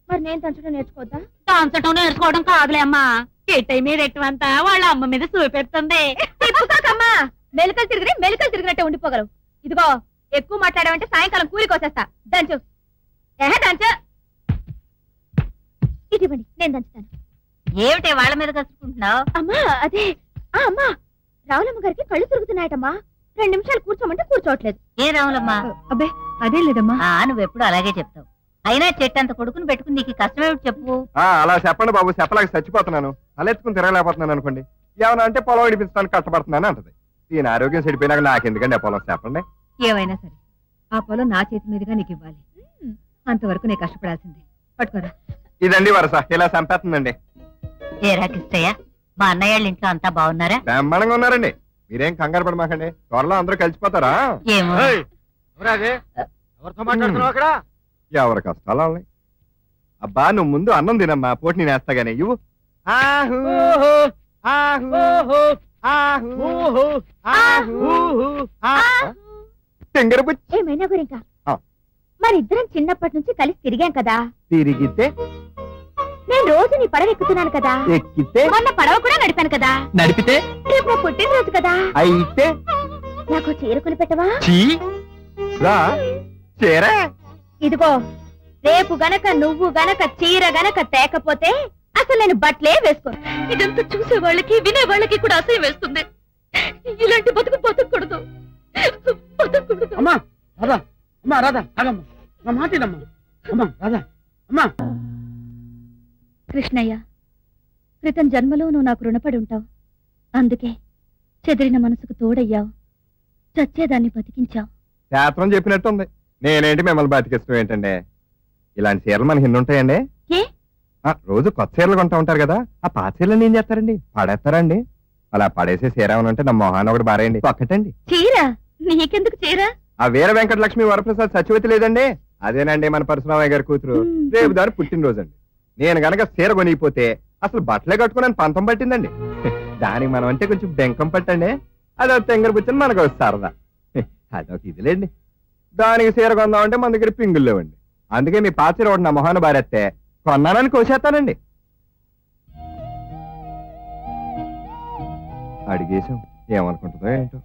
మరి నేను దంచడం నేర్చుకోవద్దా? దాంచటం నేర్చుకోవడం కాదులే అమ్మా, కెట్టయి మీద ఎట్టువంతా వాళ్ళ అమ్మ మీద చూపెడుతుంది. తిప్పుకోకమ్మా, మెలికలు తిరిగినట్టే ఉండిపోగలవు. ఇదిగో ఎక్కువ మాట్లాడావంటే సాయంకాలం కూలికి వచ్చేస్తా. దంచు దంచు. ఇటువంటి నేను దంచుతాను. ఏమిటి వాళ్ళ మీద కసుకుంటున్నావు? అమ్మా అదే అమ్మా, రావులమ్మ గారికి కళ్ళు తిరుగుతున్నాయటమ్మా. 2 నిమిషాలు కూర్చోమంటే కూర్చోవట్లేదు. ఏ రావులమ్మా? అబ్బే అదే లేదమ్మా. నువ్వెప్పుడు అలాగే చెప్తావు. అయినా చెట్టంత కొడుకుని పెట్టుకుని నీకు కష్టమేమిటి చెప్పు. అలా చెప్పండి బాబు, చెప్పలేక చచ్చిపోతున్నాను. తలెత్తుకుని తిరగలేకపోతున్నాను అనుకోండి. ఏమన్నా అంటే పొలం ఇడిపించడానికి కష్టపడుతున్నాను అంటది. దీని ఆరోగ్యం చెడిపోయినాక నాకెందుకండి ఆ పొలం? చెప్పండి. ఏమైనా సరే ఆ పొలం నా చేతి మీదుగా నీకు ఇవ్వాలి. అంతవరకు నేను కష్టపడాల్సిందే. పట్టుకోరా. ఇదండి వరస, ఇలా చంపేస్తుందండి. ఏరా కిష్టయ్య, మా అన్నయ్య వాళ్ళ ఇంట్లో అంతా బాగున్నారా? బ్రహ్మాండంగా ఉన్నారండి. మీరేం కంగారు పడమాకండి, త్వరలో అందరూ కలిసిపోతారా? ఏమో. ఎవరితో మాట్లాడుతున్నావు అక్కడ? ఎవరి కష్టాలు వాళ్ళని. అబ్బా నువ్వు ముందు అన్నం తినమ్మా, పోటీ నేను వేస్తాగానే ఇవ్వు. ఆహు ఆహు ఆహు ఆహు. తెంగరు బుచ్చి. ఏమైనా గురింకా ఆ. మరిద్దరం చిన్నప్పటి నుంచి కలిసి తిరిగాం కదా. తిరిగితే నేను రోజు నీ పడవ ఎక్కుతున్నాను కదా. ఎక్కితే మొన్న పడవ కూడా నడిపాను కదా. నడిపితే రేపు నా పుట్టినరోజు కదా. అయితే నాకు చీర కొని పెట్టవా? చీ రా చేరా. ఇదిగో రేపు గనక నువ్వు గనక చీర గనక తేకపోతే అసలు నేను బట్టలే వేసుకోను. ఇదంతా చూసే వాళ్ళకి వినే వాళ్ళకి కూడా అసహ్యం వేస్తుంది. ఇలాంటి బతుకు బతకూడదు. అమ్మా రాధా, అమ్మా రాధా, ఆగమ్మా, నా మాటేనమ్మా. అమ్మా రాధా, అమ్మా. కృష్ణయ్య, క్రితం జన్మలో నువ్వు నాకు రుణపడి ఉంటావు. అందుకే చెదిరిన మనసుకు తోడయ్యావు, చచ్చేదాన్ని బతికించావు. శాస్త్రం చెప్పినట్టుంది. నేనేంటి మిమ్మల్ని బతికిస్తాం ఏంటండి? ఇలాంటి చీరలు మనకి ఎన్ని ఉంటాయండి? ఏ రోజు కొత్త చీరలు కొంటా ఉంటారు కదా, ఆ పాత చీరలు ఏం చేస్తారండి? పడేస్తారండి. అలా పడేసే చీర ఏమనంటే నా మొహాన్ని ఒకటి బారేయండి, ఒక్కటండి. చీర నీకెందుకు చీర? ఆ వీర వెంకటలక్ష్మి వరప్రసాద్ సచివతి లేదండి, అదేనండి మన పరశురామయ్య గారి కూతురు. రేపు దాని పుట్టినరోజు అండి. నేను గనక చీర కొనిపోతే అసలు బట్టలే కట్టుకుని పంతం పట్టిందండి. దానికి మనం అంటే కొంచెం బెంకం పట్టండి, అదొక తెంగర పుచ్చని మనకు సరదా. అదొక ఇదిలేండి. దానికి చీర కొందామంటే మన దగ్గర పింగులు లేవండి. అందుకే మీ పాత చీర ఒకటి నా మొహాన్ని బారేస్తే కొన్నానని కోసేస్తానండి. అడిగేశాం, ఏమనుకుంటుందో ఏంటో.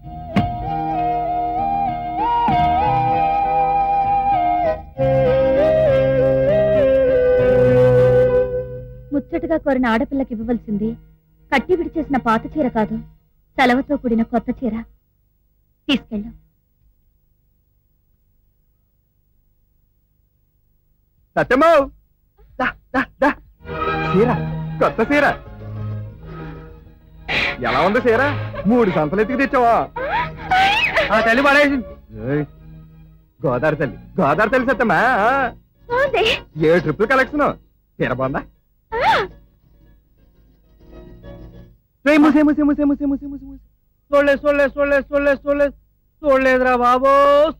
ముచ్చటగా కోరిన ఆడపిల్లకి ఇవ్వవలసింది కట్టి విడిచేసిన పాత చీర కాదు, సెలవుతో కూడిన కొత్త చీర. తీసుకెళ్ళు. సత్యమో చీర, కొత్త చీర. ఎలా ఉంది చీర? 3 సంతలు ఎత్తుకు తెచ్చావా? ఆ తల్లి పడేసి. గోదావరి తల్లి, గోదావరి తల్లి సత్యమా. 7 ట్రిపుల్ కలెక్షన్. చీర బాగుందా? చూడలేదురా బాబో,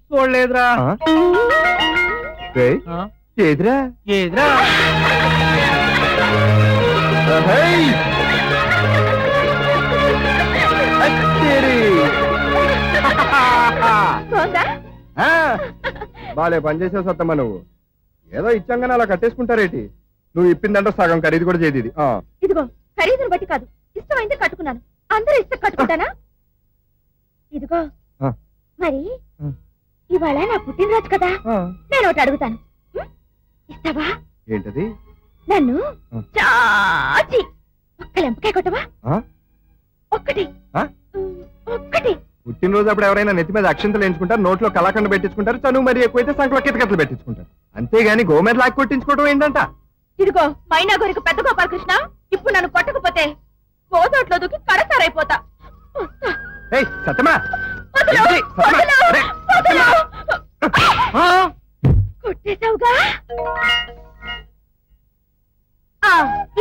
చూడలేదురా. ఏదిరా ఏదిరా? బాలే పని చేసావు సత్తమ్మ నువ్వు. ఏదో ఇచ్చాగానే అలా కట్టేసుకుంటారేటి? నువ్వు ఇప్పిందంటే సగం ఖరీదు కూడా చేయదు ఇది. ఇదిగో ఖరీదును బట్టి కాదు, ఇష్టమైంది కట్టుకున్నాను. అందరూ ఇష్టం కట్టుకుంటానా? ఇదిగో మరి ఇవాళ నా పుట్టినరోజు కదా, నేను ఒకటి అడుగుతాను, ఇస్తావా? ఏంటది? నన్ను చాచి ఒక్క లెంపకాయ కొట్టవా? ఒక్కటి ఒక్కటి. పుట్టినరోజు అప్పుడు ఎవరైనా నెత్తి మీద అక్షంతలు ఎంచుకుంటారు, నోట్లో కళాఖండ పెట్టించుకుంటారు, చనువు మరి ఎక్కువైతే సంకలో కితకట్లు పెట్టించుకుంటారు. అంతేగాని గోమేర లాక్ కొట్టించుకోవడం ఏంటంట? ఇదిగో మైనా గోరికి పెద్ద గోపాలకృష్ణ, ఇప్పుడు నన్ను కొట్టకపోతే గోదోట్లో దూకి కడసారైపోతా. సత్తమా కొట్టేశావుగా,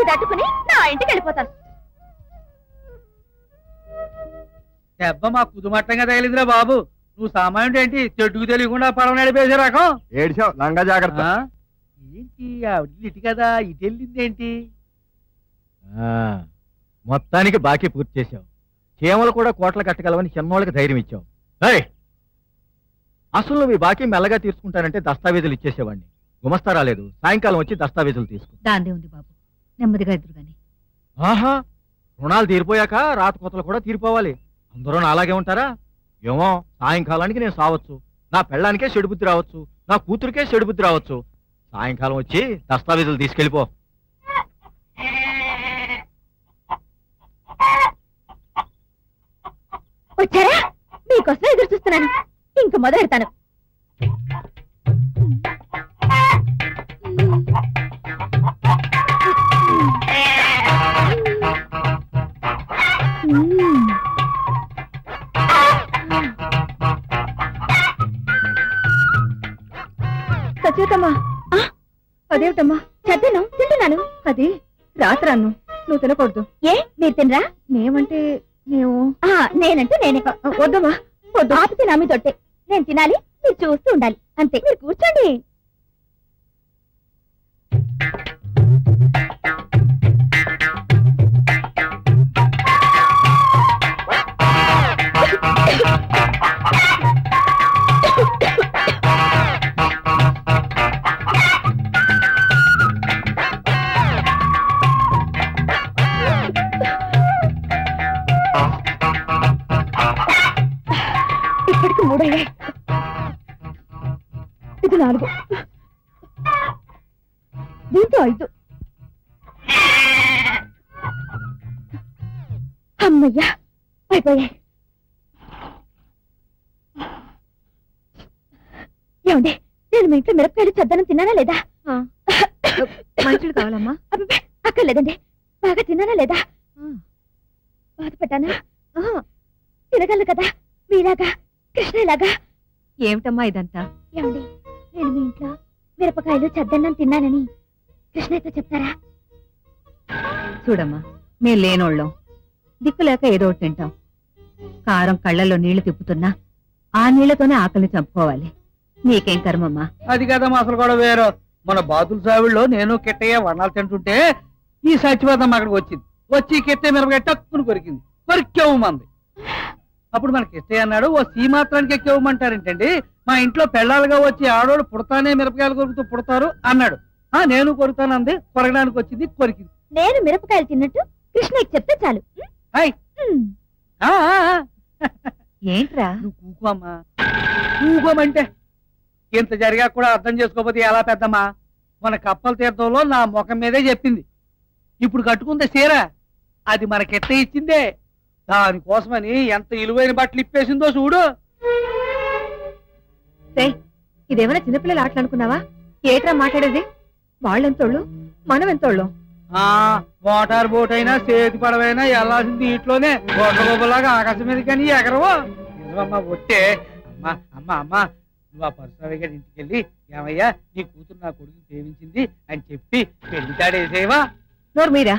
ఇది అట్టుకుని నా ఇంటికి వెళ్ళిపోతాను. దెబ్బ మా కుదుమట్టంగా తగిలిందిరా బాబు. నువ్వు సామాన్యుడు ఏంటి, చెట్టుకు తెలియకుండా పడవ నడిపేసే రకం. ఏడిచావు, లంగా జాగ్రత్త. ఏంటి ఆవిడ ఇటు కదా, ఇటు వెళ్ళింది ఏంటి? మొత్తానికి బాకీ పూర్తి చేశావు. చీమలు కూడా కోట్ల కట్టగలవని చిన్నోళ్ళకి ధైర్యం ఇచ్చావు. అసలు నువ్వు ఈ బాకీ మెల్లగా తీసుకుంటానంటే దస్తావేజులు ఇచ్చేసేవాడిని. గుమస్తా రాలేదు, సాయంకాలం వచ్చి దస్తావేజులు తీసుకు. దాందే ఉంది బాబు, నెమ్మదిగా ఎదురు గాని. ఆహా, రుణాలు తీరిపోయాక రాత కొత్తలు కూడా తీరిపోవాలి. అందరూ అలాగే ఉంటారా? ఏమో, సాయంకాలానికి నేను సావచ్చు, నా పెళ్ళానికే చెడు బుద్ధి రావచ్చు, నా కూతురికే చెడు బుద్ధి రావచ్చు. సాయంకాలం వచ్చి దస్తావేజులు తీసుకెళ్ళిపో. వచ్చారా? మీకోసం ఎదురు చూస్తున్నాను. ఇంక మొదలెడతాను. సచేతమ్మా, అదేమిటమ్మా? చద్దను తింటున్నాను. అది రాత్రాను, నువ్వు తినకూడదు. ఏ మీరు తినరా? మేమంటే మేము. నేనంటే నేనే. వద్దమ్మా, వద్దు. ఆపితే నా మీద తొట్టే. నేను తినాలి, మీరు చూస్తూ ఉండాలి అంతే. మీరు కూర్చోండి. ఇప్పటికి 3 అయ్యాయి. ఇది 4, దీంతో 5. అమ్మయ్యా, అయిపోయాయి. ఏమండి, నేను మీ ఇంట్లో మిరపకాయలు చద్దనం తిన్నానా లేదా? మంచిది కావాలమ్మా? అబ్బే, అక్కర్లేదండి. బాగా తిన్నానా లేదా? బాధపడ్డానా? తినగలను కదా, మీలాగా, కృష్ణలాగా. ఏమిటమ్మా ఇదంతా? ఏమండి, నేను మీ ఇంట్లో మిరపకాయలు చద్దన్నం తిన్నానని కృష్ణయ్యతో చెప్తారా? చూడమ్మా, మేము లేనోళ్ళం, దిక్కులేక ఏదో ఒకటి తింటాం. కారం కళ్ళల్లో నీళ్లు తిప్పుతున్నా ఆ నీళ్లతోనే ఆకలిని చంపుకోవాలి. నీకేం కర్మమ్మా? అది కదమ్మా అసలు కూడా వేరు. మన బాతుల సావిడిలో నేను కిట్టయ్య వర్ణాలు తింటుంటే ఈ సచివాదం అక్కడికి వచ్చింది. వచ్చి కిట్టయ్య మిరపకాయ టక్కుని కొరికింది. కొరికేవమంది. అప్పుడు మనకి కిట్టయ్య అన్నాడు, ఓ సీ మాత్రానికి ఎక్కేవమంటారేంటండి, మా ఇంట్లో పెళ్ళాలుగా వచ్చి ఆడోళ్ళు పుడతానే మిరపకాయలు కొరుకుతూ పుడతారు అన్నాడు. నేను కొరుకుతానంది, కొరగడానికి వచ్చింది, కొరికింది. నేను మిరపకాయలు తిన్నట్టు కృష్ణయ్యకి చెప్తే చాలు. ఏంట్రా నువ్వు కూకోమ్మా, కూకోమంటే ఇంత జరిగా కూడా అర్థం చేసుకోకపోతే ఎలా పెద్దమ్మా? మన కప్పల తీర్థంలో నా ముఖం మీదే చెప్పింది. ఇప్పుడు కట్టుకుందే చీర, అది మనకెట్ట ఇచ్చిందే. దానికోసమని ఎంత ఇలువైన బట్టలు ఇప్పేసిందో చూడు. ఇదేమైనా చిన్నపిల్లలు ఆటలు అనుకున్నావా? ఏట్రా మాట్లాడేది? వాళ్ళెంతోళ్ళు, మనం ఎంతోళ్ళం. మోటార్ బోట్ అయినా చేతి పడవైనా వెళ్ళాల్సింది ఇంట్లోనే. గొడ్డగొబ్బలాగా ఆకాశం మీద కానీ ఎగరవో. నిజమమ్మా ఒట్టే. అమ్మా అమ్మా అమ్మా, నువ్వు ఆ పరశురామయ్య గారి ఇంటికి వెళ్ళి, ఏమయ్యా నీ కూతురు నా కొడుకుని ప్రేమించింది అని చెప్పి పెళ్లి తాడేసేవా? నోరు మీరా?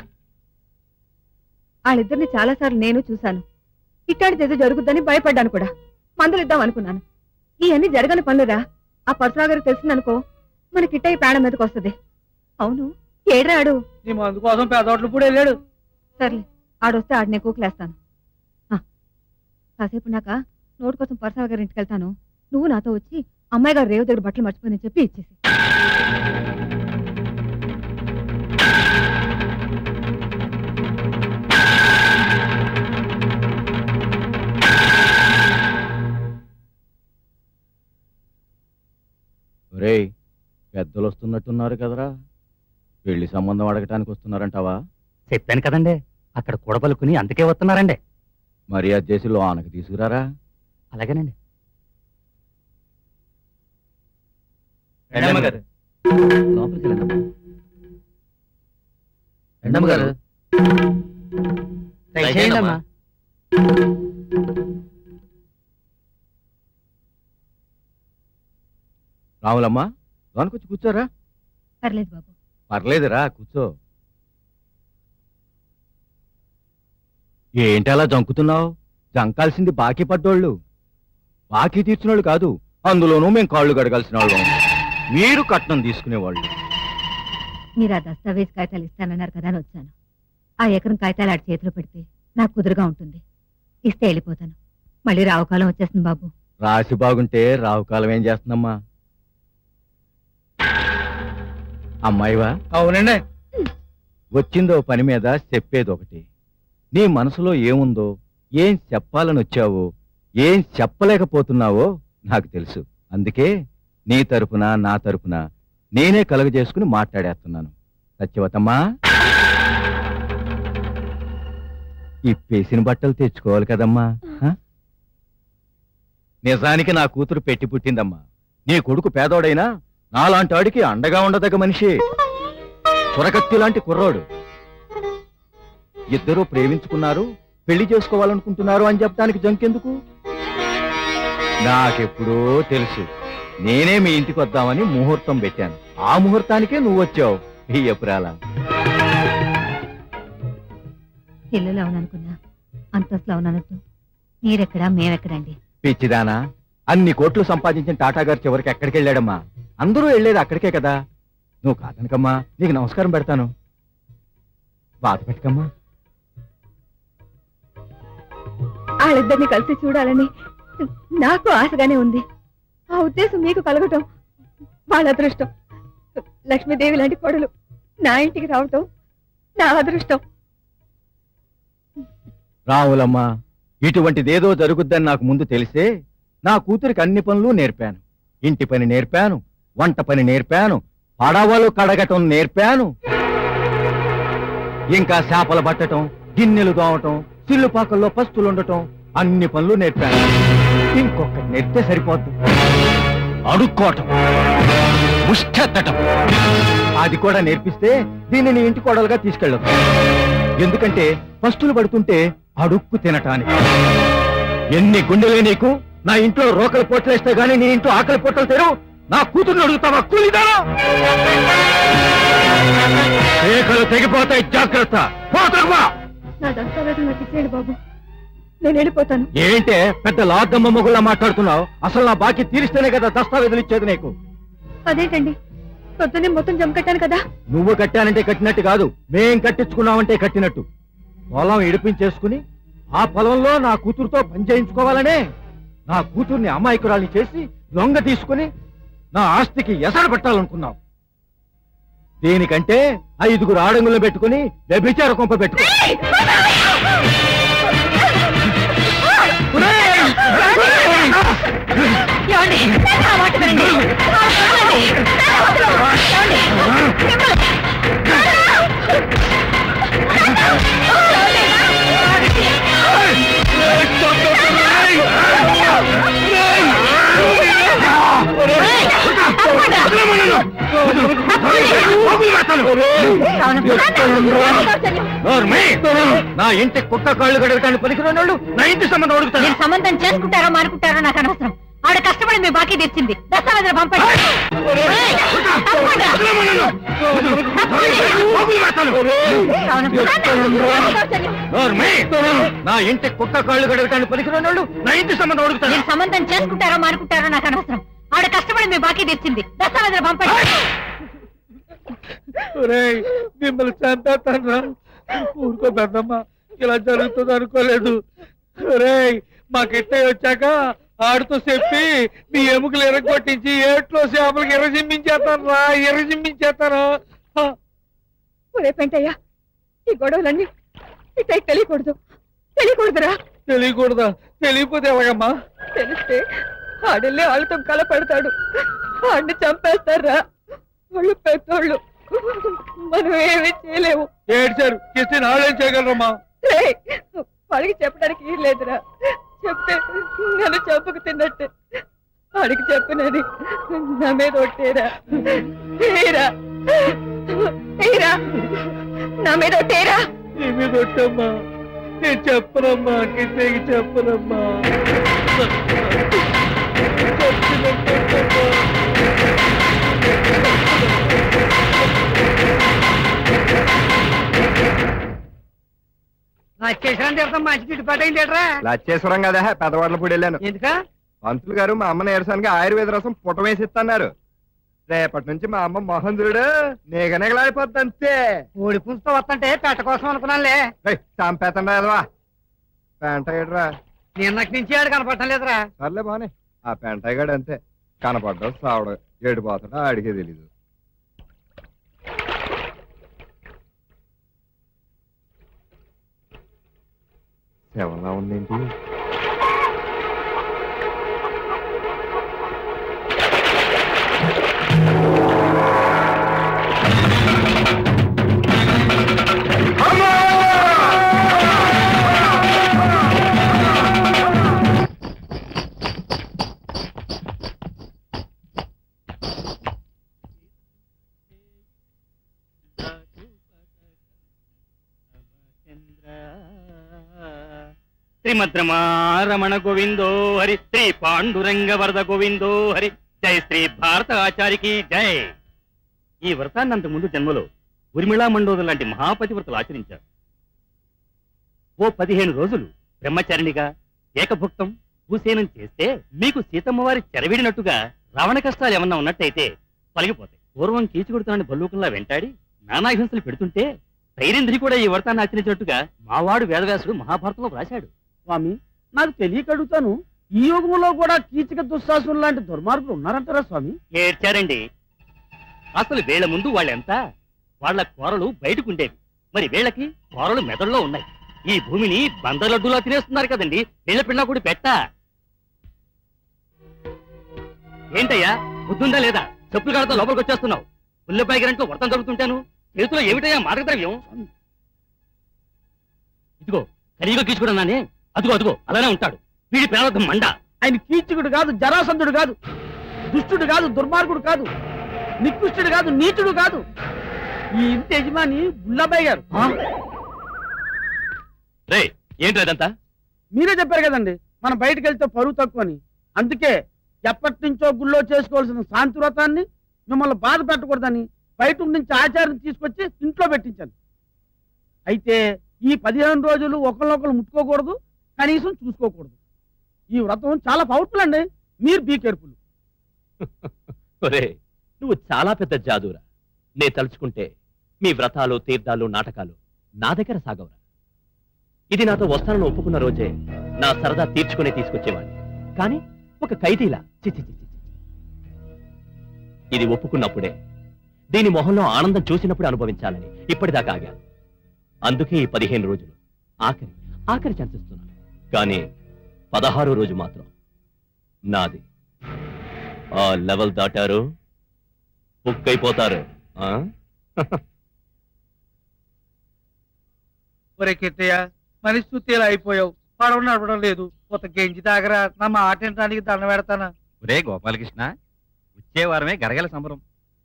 వాళ్ళిద్దరిని చాలాసార్లు నేను చూశాను. ఇట్లాంటిది ఏదో జరుగుద్దని భయపడ్డాను కూడా. మందులు ఇద్దాం అనుకున్నాను. ఇవన్నీ జరగని పనులురా. ఆ పరశురావు గారికి తెలిసిందనుకో మన కిట్టయ్య ప్రాణం మీదకి వస్తుంది. అవును, ఏడ్రాడు? నీ మందు కోసం పేదోట్లు కూడా వెళ్ళాడు. సర్లే, ఆడొస్తే ఆడినే కూకులేస్తాను. కాసేపు నాక నోటు కోసం పరశురావు గారి ఇంటికి వెళ్తాను. నువ్వు నాతో వచ్చి అమ్మాయి గారు రేవు దగ్గర బట్టలు మర్చిపోయి చెప్పి ఇచ్చేసి. ఒరేయ్, పెద్దలు వస్తున్నట్టున్నారు కదరా. పెళ్లి సంబంధం అడగటానికి వస్తున్నారంటావా? చెప్పాను కదండి, అక్కడ కూడబలుకుని అందుకే వస్తున్నారండి. మర్యాద చేసి లోనకి తీసుకురారా. అలాగేనండి. లోపలికి వెళ్ళండి. రెండమ్మ గారు. దయచేయండి అమ్మా. రాములమ్మా, లోనకొచ్చి కూర్చోరా. పర్లేదు బాబు. పర్లేదురా, కూర్చో. ఏంటి అలా జంకుతున్నావు? జంకాల్సింది బాకీ పడ్డోళ్ళు, బాకీ తీర్చినోళ్ళు కాదు. అందులోనూ మేము కాళ్ళు గడగాల్సిన వాళ్ళం, మీరు కట్నం తీసుకునేవాళ్ళు. మీరు ఆ దస్తావేజ్ కాగితాలు ఇస్తానన్నారు కదా అని వచ్చాను. ఆ ఎకరం కాగితాలు ఆడి చేతిలో పెడితే నాకు కుదురుగా ఉంటుంది. ఇస్తే వెళ్ళిపోతాను. మళ్ళీ రావుకాలం వచ్చేస్తుంది బాబు. రాసి బాగుంటే రావుకాలం ఏం చేస్తుందమ్మా? అమ్మాయివా? అవునండి. వచ్చిందో పని మీద చెప్పేది ఒకటి. నీ మనసులో ఏముందో, ఏం చెప్పాలని వచ్చావో, ఏం చెప్పలేకపోతున్నావో నాకు తెలుసు. అందుకే నీ తరపున నా తరపున నేనే కలుగజేసుకుని మాట్లాడేస్తున్నాను. సత్యవతమ్మా, ఇప్పేసిన బట్టలు తెచ్చుకోవాలి కదమ్మా. నిజానికి నా కూతురు పెట్టి పుట్టిందమ్మా. నీ కొడుకు పేదోడైనా నాలాంటి వాడికి అండగా ఉండదగ్గ మనిషి. సురకత్తి లాంటి కుర్రోడు. ఇద్దరూ ప్రేమించుకున్నారు, పెళ్లి చేసుకోవాలనుకుంటున్నారు అని చెప్పడానికి జంకెందుకు? నాకెప్పుడో తెలుసు. నేనే మీ ఇంటికి వద్దామని ముహూర్తం పెట్టాను. ఆ ముహూర్తానికే నువ్వు వచ్చావు. ఈ ఎపురాల ఇల్లులో అవుననుకున్నా, అంతస్తులో అవుననొద్దు. మీరెక్కడా మేమెక్కడండి? పిచ్చిదానా, అన్ని కోట్లు సంపాదించిన టాటా గారు చివరికి ఎక్కడికి వెళ్ళాడమ్మా? అందరూ వెళ్ళేది అక్కడికే కదా. నువ్వు కాదనకమ్మా, నీకు నమస్కారం పెడతాను. బాధ పెట్టకమ్మా. వాళ్ళిద్దరిని కలిసి చూడాలని నాకు ఆశగానే ఉంది. ఆ ఉద్దేశం మీకు కలగటం వాళ్ళ అదృష్టం. లక్ష్మీదేవి లాంటి కొడులు నా ఇంటికి రావటం నా అదృష్టం. రావులమ్మా, ఇటువంటిదేదో జరుగుద్దని నాకు ముందు తెలిసే నా కూతురికి అన్ని పనులు నేర్పాను. ఇంటి పని నేర్పాను, వంట పని నేర్పాను, పడవలు కడగటం నేర్పాను, ఇంకా చేపలు పట్టటం, గిన్నెలు దోమటం, సిల్లుపాకల్లో పస్తులు ఉండటం, అన్ని పనులు నేర్పాను. ఇంకొకటి నేర్పితే సరిపోద్దు. అడుక్కోవటం, ముష్టెత్తటం, అది కూడా నేర్పిస్తే దీన్ని నీ ఇంటి కోడలుగా తీసుకెళ్ళదు. ఎందుకంటే పస్తులు పడుతుంటే అడుక్కు తినటానికి. ఎన్ని గుండెలే నీకు? నా ఇంట్లో రోకలు పోట్లేస్తే గానీ నీ ఇంట్లో ఆకలి పోటలు తెరు. నా కూతుర్ని అడుగుతావా? కూలిదానా? రేఖలు తెగిపోతాయి, జాగ్రత్త. నా దస్తావేజులు నాకు ఇచ్చేయండి బాబు, నేను వెళ్ళిపోతాను. ఏంటే పెద్ద లాద్దమ్మ మొగుల్లా మాట్లాడుతున్నావు? అసలు నా బాకీ తీరిస్తేనే కదా దస్తావేజులు ఇచ్చేది నీకు. అదేంటండి, పొద్దున్నే మొత్తం జమ కట్టాను కదా. నువ్వు కట్టానంటే కట్టినట్టు కాదు, మేం కట్టించుకున్నావంటే కట్టినట్టు. పొలం ఇడిపించేసుకుని ఆ పొలంలో నా కూతురుతో పని చేయించుకోవాలనే నా కూతుర్ని అమాయకురాల్ని చేసి లొంగ తీసుకుని నా ఆస్తికి ఎసరు పెట్టాలనుకున్నావు. దీనికంటే 5 ఆడంగులు పెట్టుకుని వ్యభిచార కొంప పెట్టుకో. నా ఇంటి కుక్క కాళ్ళు గడగటానికి పనికిరాని వాళ్ళు నా ఇంటి సంబంధం అడుగుతారు. సంబంధం చేసుకుంటారో మానుకుంటారో నాకు అనవసరం. ఆవిడ కష్టపడి మీ బాకీ తెచ్చింది దస్తావేజులు పంపండి. ఏయ్, తప్పకుండా. నా ఇంటి కుక్క కాళ్ళు గడగటానికి పనికిరాని నా ఇంటి సంబంధం అడుగుతాను. మీరు సంబంధం చేసుకుంటారో మానుకుంటారో నాకు అనవసరం. ఆవిడ కష్టపడి మీ బాకీ తెచ్చింది దస్తావేజులు పంపండి. మిమ్మల్ని చంపేస్తాను. ఊరుకో పెద్దమ్మా, ఇలా జరుగుతుంది అనుకోలేదు. మా కిట్టయ్య వచ్చాక ఆడుతూ చెప్పి మీ ఎముకలు ఎరగొట్టించి ఏట్లో చేపలకి ఎర్రజిమ్మించేస్తాను రా, ఎర్రజిమ్మించేస్తాను. ఒరే పెంటయ్య, ఈ గొడవలన్నీ ఇట్టయి తెలియకూడదురా. తెలియకూడదా? తెలియకపోతే ఎలాగమ్మా? తెలిస్తే ఆడెళ్ళి వాళ్ళతో కలపడతాడు, వాడిని చంపేస్తారా. వాళ్ళు పెద్దోళ్ళు, మనం ఏమీ చేయలేము. ఏడ్చారు కిస్తే నాడేం చేయగలరమ్మా? రేయ్, వాడికి చెప్పడానికి ఏం లేదురా. చెప్తే నన్ను చంపుకు తిన్నట్టే. వాడికి చెప్పినది నా మీద ఒట్టేరా. ఏరా, ఏరా, నా మీద ఒట్టేరా. నీ మీద ఒట్టమ్మా. నేను చెప్పనమ్మా, కిట్టేకి చెప్పనమ్మా. లచ్చేశ్వరం కదా పెద్దవాళ్ళ పూడి వెళ్ళాను. ఎందుకా? పంతులు గారు మా అమ్మ నీరసానికి ఆయుర్వేద రసం పుట్ట వేసి ఇస్తున్నారు. రేపటి నుంచి మా అమ్మ మొహం చూడు నిగనిగలాడిపోద్ది అంతే. కోడి పుంజుతో వస్తుంటే పెట్ట కోసం అనుకున్నానులే. చంపేతండి అదవా. పెంట ఏడ్రా. నిన్నటి నుంచి ఆడు కనపడటం లేదురా. సర్లే బానే. ఆ పెంటగాడు అంతే, కనపడ్డాడు సావడం ఏడిపోతాడు ఆడికే తెలీదు. శవంలా ఉందేంటి? శ్రీమద్రమారమణ గోవిందో హరి, శ్రీ పాండురంగ వరద గోవిందో హరి, జై శ్రీ భారత ఆచారికి జై. ఈ వ్రతాన్ని అంత ముందు జన్మలో ఉర్మిళా మండోదరు లాంటి మహాపతివ్రతలు ఆచరించారు. ఓ 15 రోజులు బ్రహ్మచారిణిగా ఏకభుక్తం భూసేనం చేస్తే మీకు సీతమ్మవారి చెరవిడినట్టుగా రావణ కష్టాలు ఏమన్నా ఉన్నట్టయితే తొలగిపోతాయి. పూర్వం కీచుకొడుతానని బల్లూకంలా వెంటాడి నానా హింసలు పెడుతుంటే ధైర్యంధ్రి కూడా ఈ వ్రతాన్ని ఆచరించినట్టుగా మావాడు వేదవ్యాసుడు మహాభారతంలో రాశాడు. స్వామి, నాకు తెలియక అడుగుతాను, ఈ యుగంలో కూడా కీచక దుశ్శాసులు లాంటి దుర్మార్గులు ఉన్నారంటారా స్వామి? ఏడ్చారండి. అసలు వీళ్ళ ముందు వాళ్ళెంత, వాళ్ళ కూరలు బయటకుండేవి, మరి వీళ్ళకి కూరలు మెదడులో ఉన్నాయి. ఈ భూమిని బందర్లడ్డులా తినేస్తున్నారు కదండి వీళ్ళ పిల్ల కూడా పెట్ట. ఏంటయ్యా బుద్ధుందా లేదా? చెప్పులు కాడతో లోపలికి వచ్చేస్తున్నావు. ఉల్లిపాయ గంటలో వ్రతం జరుగుతుంటాను, చేతిలో ఏమిటయ్యా మార్గద్రవ్యం? ఇదిగో ఖరీగా తీసుకున్నానే, అదిగో అదిగో అలానే ఉంటాడు. వీడి ప్రారంభం మండ. ఆయన కీచకుడు కాదు, జరాసంధుడు కాదు, దుష్టుడు కాదు, దుర్మార్గుడు కాదు, నికృష్టుడు కాదు, నీచుడు కాదు. ఈ ఇంటి యజమాని బుల్లబాయ్ గారు. రే ఏంటి అదంతా? మీరే చెప్పారు కదండి మనం బయటకు వెళ్తే పరువు తక్కువ అని. అందుకే ఎప్పటి నుంచో గుళ్ళో చేసుకోవాల్సిన శాంతి వ్రతాన్ని మిమ్మల్ని బాధ పెట్టకూడదని బయట నుంచి ఆచారం తీసుకొచ్చి ఇంట్లో పెట్టించాను. అయితే ఈ 15 రోజులు ఒకరినొకరు ముట్టుకోకూడదు, కనీసం చూసుకోకూడదు. ఈ వ్రతం చాలా పవర్ఫుల్ అండి, మీరు బీ కేర్ఫుల్. నువ్వు చాలా పెద్ద జాదూరా. నే తలుచుకుంటే మీ వ్రతాలు తీర్థాలు నాటకాలు నా దగ్గర సాగవరా. ఇది నాతో వస్తానని ఒప్పుకున్న రోజే నా సరదా తీర్చుకునే తీసుకొచ్చేవాడిని. కానీ ఒక ఖైదీలా చిచి. ఇది ఒప్పుకున్నప్పుడే, దీని మొహంలో ఆనందం చూసినప్పుడు అనుభవించాలని ఇప్పటిదాకా ఆగాను. అందుకే ఈ 15 రోజులు ఆఖరి చంపిస్తున్నాను. కానీ 16వ రోజు మాత్రం నాది. ఆ లెవెల్ దాటారు బుక్ అయిపోతారు. ఒరే కిట్టయ్య, మనిషి ఇలా అయిపోయావు, పడవ నడవడం లేదు, కొత్త గెంజి తాగరా, నా మాట వినడానికి దండం పెడతానా. ఒరే గోపాలకృష్ణ, వచ్చే వారమే గరగల సంబరం.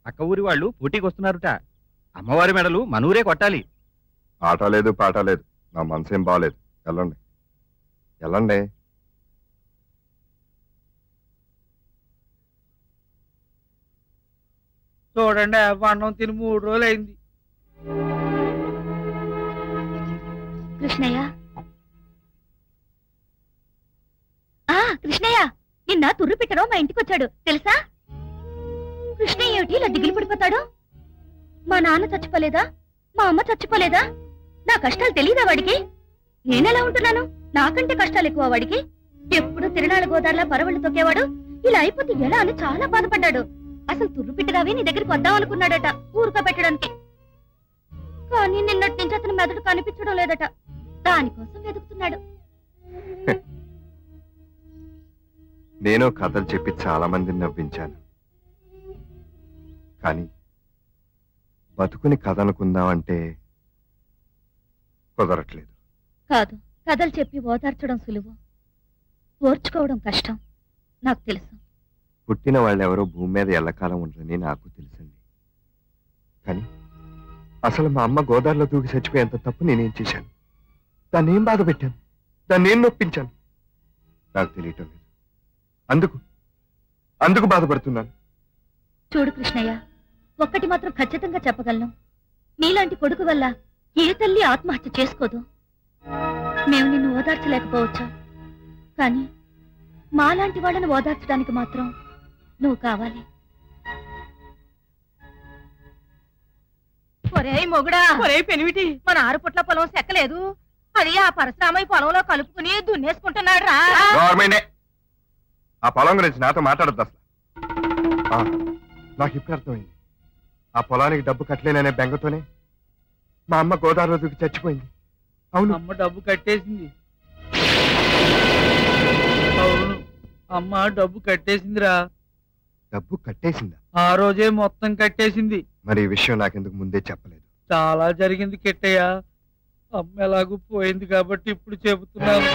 పక్క ఊరి వాళ్ళు పోటీకి వస్తున్నారుట. అమ్మవారి మెడలు మనూరే కొట్టాలి. ఆట లేదు పాట లేదు, నా మనసేం బాగాలేదు. వెళ్ళండి వెళ్ళండి. చూడండి అన్నం తిని 3 రోజులు అయింది. కృష్ణయ్య కృష్ణయ్య నిన్న తుర్రు పెట్టడం మా ఇంటికి వచ్చాడు తెలుసా? కృష్ణయ్య ఏమిటి ఇలా దిగులు పడిపోతాడు? మా నాన్న చచ్చిపోలేదా? మా అమ్మ చచ్చిపోలేదా? నా కష్టాలు తెలీదా వాడికి? నేనెలా ఉంటున్నాను? నాకంటే కష్టాలు ఎక్కువ వాడికి. ఎప్పుడు తిరణాల గోదావరిలో పరవళ్ళు తొక్కేవాడు. ఇలా అయిపోతే ఎలా అని చాలా బాధపడ్డాడు. అసలు తుర్రు పెట్టగావి నీ దగ్గరికి వద్దాం అనుకున్నాడట ఊరుక పెట్టడానికి. కానీ నిన్నటి నుంచి అతని మెదడు కనిపించడం లేదట. దానికోసం వెతుకుతున్నాడు. నేను కథలు చెప్పి చాలా మందిని నవ్వించాను, కానీ బతుకుని కథ అనుకుందామంటే కుదరట్లేదు. కాదు, కథలు చెప్పి ఓదార్చడం సులువు, ఓర్చుకోవడం కష్టం. నాకు తెలుసు. పుట్టిన వాళ్ళెవరో భూమి మీద ఎల్లకాలం ఉండరని నాకు తెలుసండి. కానీ అసలు మా అమ్మ గోదావరిలో దూకి చచ్చిపోయేంత తప్పు నేనేం చేశాను? దాన్ని ఏం బాధ పెట్టాను? దాన్ని ఏం నొప్పించాను? నాకు తెలియటం లేదు. అందుకు బాధపడుతున్నాను. చూడు కృష్ణయ్య, ఒక్కటి మాత్రం ఖచ్చితంగా చెప్పగలను. నీలాంటి కొడుకు వల్ల ఏ తల్లి ఆత్మహత్య చేసుకోదు. మేము నిన్ను ఓదార్చలేకపోవచ్చా, కానీ మాలాంటి వాళ్ళని ఓదార్చడానికి మాత్రం నువ్వు కావాలి. ఒరే మొగుడా, ఒరే పెనిమిటి, మన 6 పుట్ల పొలం సెక్కలేదు. అది ఆ పరశురామయ్య పొలంలో కలుపుకుని దున్నేసుకుంటున్నాడు రా. ఆ పొలం గురించి నాతో మాట్లాడద్దు అసలు. నాకు ఇప్పుడు అర్థమైంది. ఆ పొలానికి డబ్బు కట్టలేననే బెంగతోనే మా అమ్మ గోదావరిలో దూకి చచ్చిపోయింది. అవును, అమ్మ డబ్బు కట్టేసింది. అవును, అమ్మ డబ్బు కట్టేసిందిరా. డబ్బు కట్టేసిందా? ఆ రోజే మొత్తం కట్టేసింది. మరి ఈ విషయం నాకెందుకు ముందే చెప్పలేదు? చాలా జరిగింది కిట్టయ్య. అమ్మ ఎలాగూ పోయింది కాబట్టి ఇప్పుడు చెబుతున్నాను.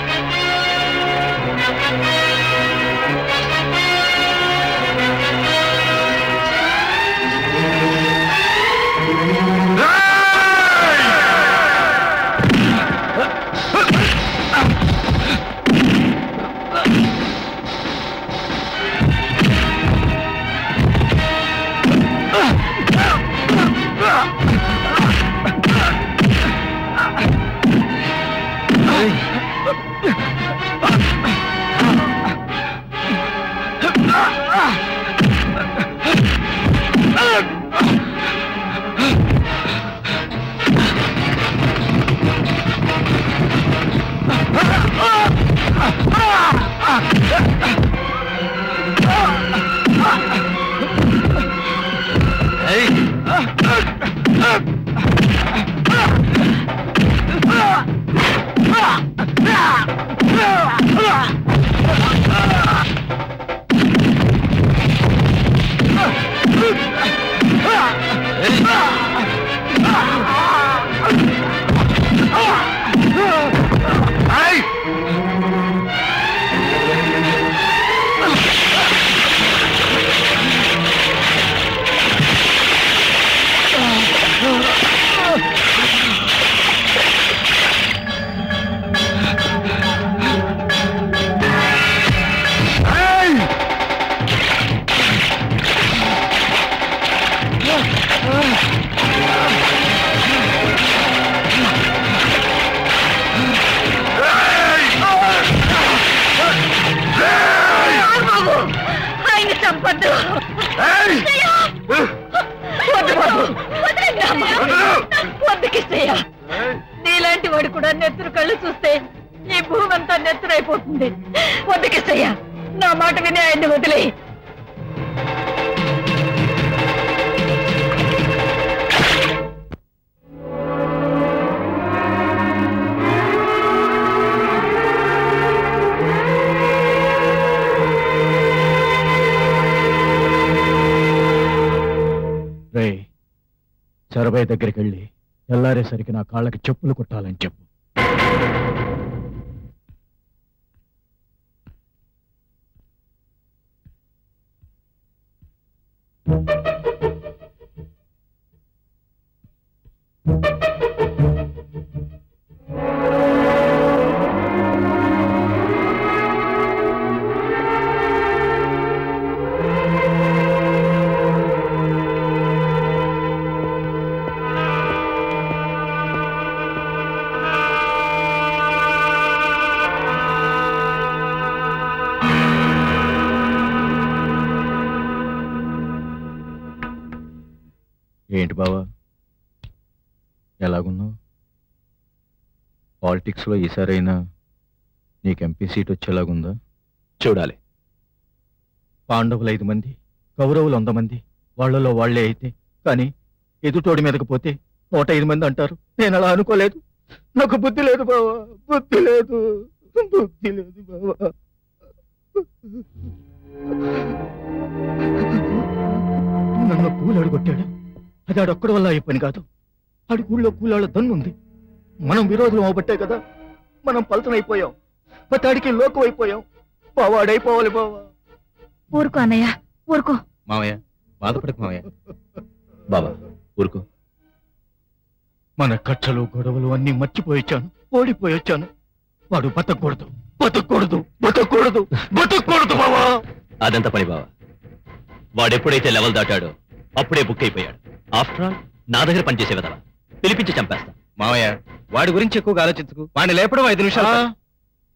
ఆయన చంపద్దు. వద్దు కిష్టయ్య, నీలాంటి వాడు కూడా నెత్తురు కళ్ళు చూస్తే ఈ భూమి అంతా నెత్తురైపోతుంది. వద్దు కిష్టయ్య, నా మాట విని ఆయన్ని వదిలే. చరబాయి దగ్గరికి వెళ్ళి తెల్లారేసరికి నా కాళ్ళకి చెప్పులు కుట్టాలని చెప్పు. ఏంటి బావా ఎలాగున్నావు? పాలిటిక్స్లో ఈసారైనా నీకు ఎంపీ సీట్ వచ్చేలాగుందా? చూడాలి. పాండవులు 5 మంది, కౌరవులు 100 మంది, వాళ్ళలో వాళ్లే అయితే కానీ ఎదుటోడి మీదకి పోతే 105 మంది అంటారు. నేను అలా అనుకోలేదు. నాకు బుద్ధి లేదు బావా, బుద్ధి లేదు, బుద్ధి లేదు బావా. నన్ను కూలాడు కొట్టాడు. అది ఆడొక్కడి వల్ల అయ్యే పని కాదు. ఆడి ఊళ్ళో కూలాళ్ళ దన్నుంది. మనం విరోధులం అవబట్టే కదా మనం పలచనైపోయాం, బతాడికి లోకం అయిపోయాం. బావాడైపోవాలి బావా. ఊరుకో అన్నయ్య, ఊరుకో. మావయ్య బాధపడకు మావయ్య. బావా ఊరుకో. మన కక్షలు గొడవలు అన్ని మర్చిపోయొచ్చాను, ఓడిపోయొచ్చాను. వాడు బతకూడదు, బతకూడదు, బతకూడదు, బతకూడదు బావా. అదంత పని బావా. వాడెప్పుడైతే లెవెల్ దాటాడో అప్పుడే బుక్ అయిపోయాడు. ఆఫ్టర్ ఆల్ నా దగ్గర పనిచేసే విధవా, పిలిపించి చంపేస్తా. మావయ్య వాడి గురించి ఎక్కువగా ఆలోచించుకు. వాడిని లేపడం 5 నిమిషాలు.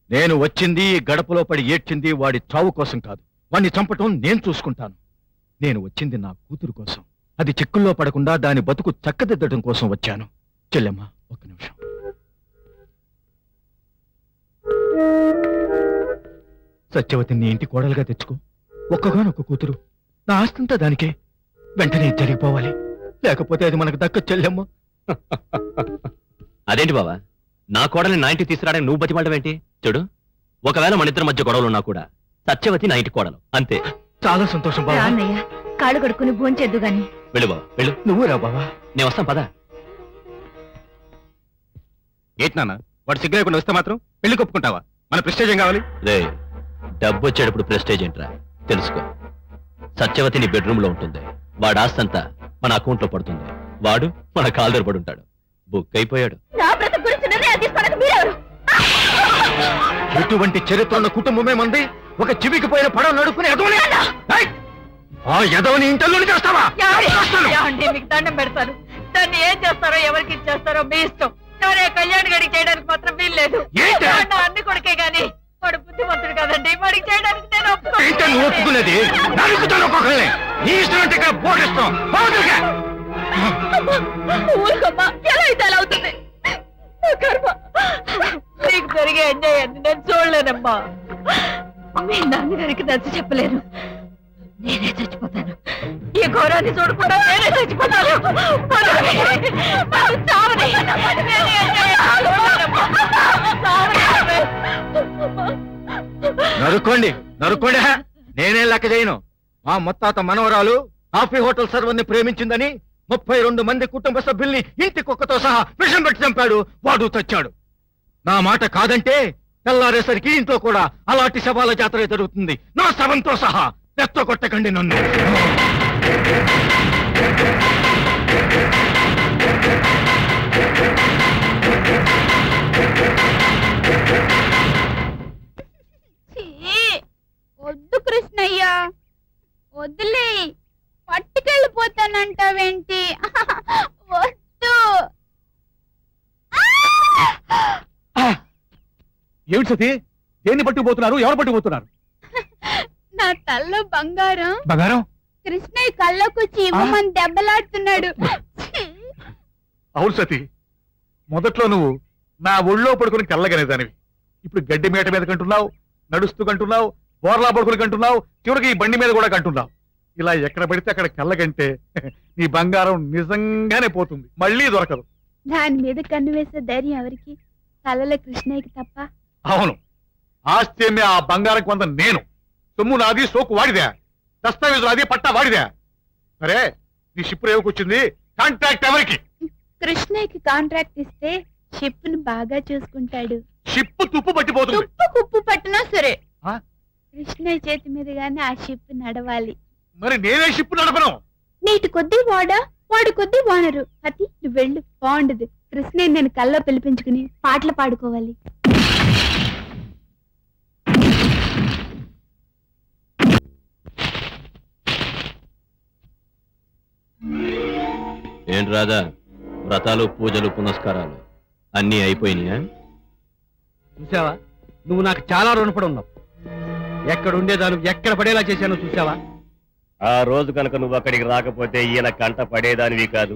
నేను వచ్చింది గడపలో పడి ఏడ్చింది వాడి చావు కోసం కాదు. వాడిని చంపటం నేను చూసుకుంటాను. నేను వచ్చింది నా కూతురు కోసం. అది చిక్కుల్లో పడకుండా దాని బతుకు చక్కదిద్దడం కోసం వచ్చాను. చెల్లెమ్మ 1 నిమిషం. సత్యవతిని నీ ఇంటి కోడలుగా తెచ్చుకో. ఒక్కగానొక్క కూతురు. నా ఆస్తంతా దానికే. వెంటనే జరిగిపోవాలి, లేకపోతే అది మనకు దక్క. చెల్లెమ్మ అదేంటి బావా, నా కోడల్ని నా ఇంటికి తీసుకురావడానికి నువ్వు బతిమాలడం ఏంటి? చూడు, ఒకవేళ మన ఇద్దరి మధ్య గొడవలు ఉన్నా కూడా సత్యవతి నా ఇంటి కోడలు అంతే. చాలా సంతోషం బావా. అన్నయ్య కాళ్ళు కడుక్కుని భోంచేద్దు గాని. వెళ్ళు బావా, వెళ్ళు. నువ్వు రా బావా. నేను వస్తాను పదా. ఏంటి నాన్న వాడు సిగ్గు లేకుండా వస్తే మాత్రం పెళ్లి కొప్పుకుంటావా? మన ప్రెస్టేజ్ ఏం కావాలి? రే, డబ్బు వచ్చేటప్పుడు ప్రెస్టేజ్ ఏంట్రా తెలుసుకో. సత్యవతి నీ బెడ్రూమ్ లో ఉంటుంది. వాడు ఆస్తంతా మన అకౌంట్ లో పడుతుంది. వాడు మన కాలు దగ్గర పడి ఉంటాడు. బుక్ అయిపోయాడు. నా బ్రతుకు గురించి నిర్ణయం తీసుకోవడానికి మీరెవరు? ఇటువంటి చరిత్ర ఉన్న కుటుంబమే మంది. ఒక చివికి పోయిన పడవ నడుపుకుని ఎదవని ఆ ఎదవని ఇంటల్లోని చేస్తావా? మీకు దండం పెడతాను. దాన్ని ఏం చేస్తారో ఎవరికి ఇచ్చేస్తారో మీ ఇష్టం. కానీ కళ్యాణ్ గడికి చేయడానికి మాత్రం వీల్లేదు. నా అన్ని కొడుకే గాని వాడు బుద్ధిమంతుడు కదండి. వాడికి చేయడానికి నేను నువ్వు ఒప్పుకునేది నడుపుతాను. ఒక్కొక్కరిని నీ ఇష్టం అంటే ఇక్కడ పోటీస్తాం. ఊరుకోమ్మా, ఎలా అయితే అలా అవుతుంది. నా కర్మ. నీకు జరిగే అన్యాయాన్ని నేను చూడలేనమ్మా. మీ నాన్నగారికి నచ్చ చెప్పలేను. నేనే చచ్చిపోతాను. ఈ ఘోరాన్ని చూడకుండా నేనే చచ్చిపోతాను. చావని. నేనే అన్యాయాన్ని చూడలేనమ్మా. నరుక్కోండి, నరుక్కోండి. నేనే లెక్క చేయను. మా ముత్తాత మనవరాలు కాఫీ హోటల్ సర్వర్ని ప్రేమించిందని 32 మంది కుటుంబ సభ్యుల్ని ఇంటి కుక్కతో సహా విషం పెట్టి చంపాడు. వాడు చచ్చాడు. నా మాట కాదంటే తెల్లారేసరికి ఇంట్లో కూడా అలాంటి శవాల జాతర జరుగుతుంది. నా శవంతో సహా. ఎత్తో కొట్టకండి నన్ను. వద్దు కృష్ణయ్య, వద్దులే. పట్టుకెళ్ళిపోతానంటావేంటి? వద్దు. ఏమిటి సతీ, దేన్ని పట్టుకుపోతున్నారు? ఎవరు పట్టుకుపోతున్నారు? నా తల్లో బంగారం బంగారం కృష్ణయ్య కళ్ళకొచ్చి ఇవ్వమని దెబ్బలాడుతున్నాడు. అవును సతీ, మొదట్లో నువ్వు నా ఒళ్ళో పడుకుని కళ్ళగనేదానివి. ఇప్పుడు గడ్డి మేట మీద కంటున్నావు, నడుస్తూ కంటున్నావు, బోర్లా పడుకుని కంటున్నావు, చివరికి ఈ బండి మీద కూడా కంటున్నావు. ఇలా ఎక్కడ పడితే అక్కడ కళ్ళగంటే నీ బంగారం నిజంగానే పోతుంది, మళ్ళీ దొరకదు. దాని మీద కన్ను వేసే ధైర్యం ఎవరికి? కళ్ళలో కృష్ణయ్యకి తప్ప. అవును, ఆస్తి అమ్మే ఆ బంగారం కొంత నేను. సొమ్ము నాది, సోకు వాడిదే, దస్తావేజులు అది, పట్టా వాడిదే. సరే, నీ షిప్ రేవుకొచ్చింది, కాంట్రాక్ట్ ఎవరికి? కృష్ణయ్యకి కాంట్రాక్ట్ ఇస్తే షిప్ ను బాగా చూసుకుంటాడు. షిప్ తుప్పు పట్టిపోతుంది. తుప్పు కుప్పు పట్టినా సరే ఆ? కృష్ణయ్య చేతి మీదుగానే ఆ షిప్ నడవాలి. మరి నేనే షిప్ నడపను. నీటి కొద్దీ వాడా, వాడు కొద్దీ వానరు. అతి నువ్వు వెళ్ళు, బాగుండదు. కృష్ణయ్య నేను కల్లో పిలిపించుకుని పాటలు పాడుకోవాలి. ఏంటి రాదా, వ్రతాలు పూజలు పునస్కారాలు అన్నీ అయిపోయినాయా? చూసావా, నువ్వు నాకు చాలా రుణపడి ఉన్నావు. ఎక్కడ ఉండేదాను ఎక్కడ పడేలా చేశానో చూసావా? ఆ రోజు కనుక నువ్వు అక్కడికి రాకపోతే ఈయన కంట పడేదానివి కాదు,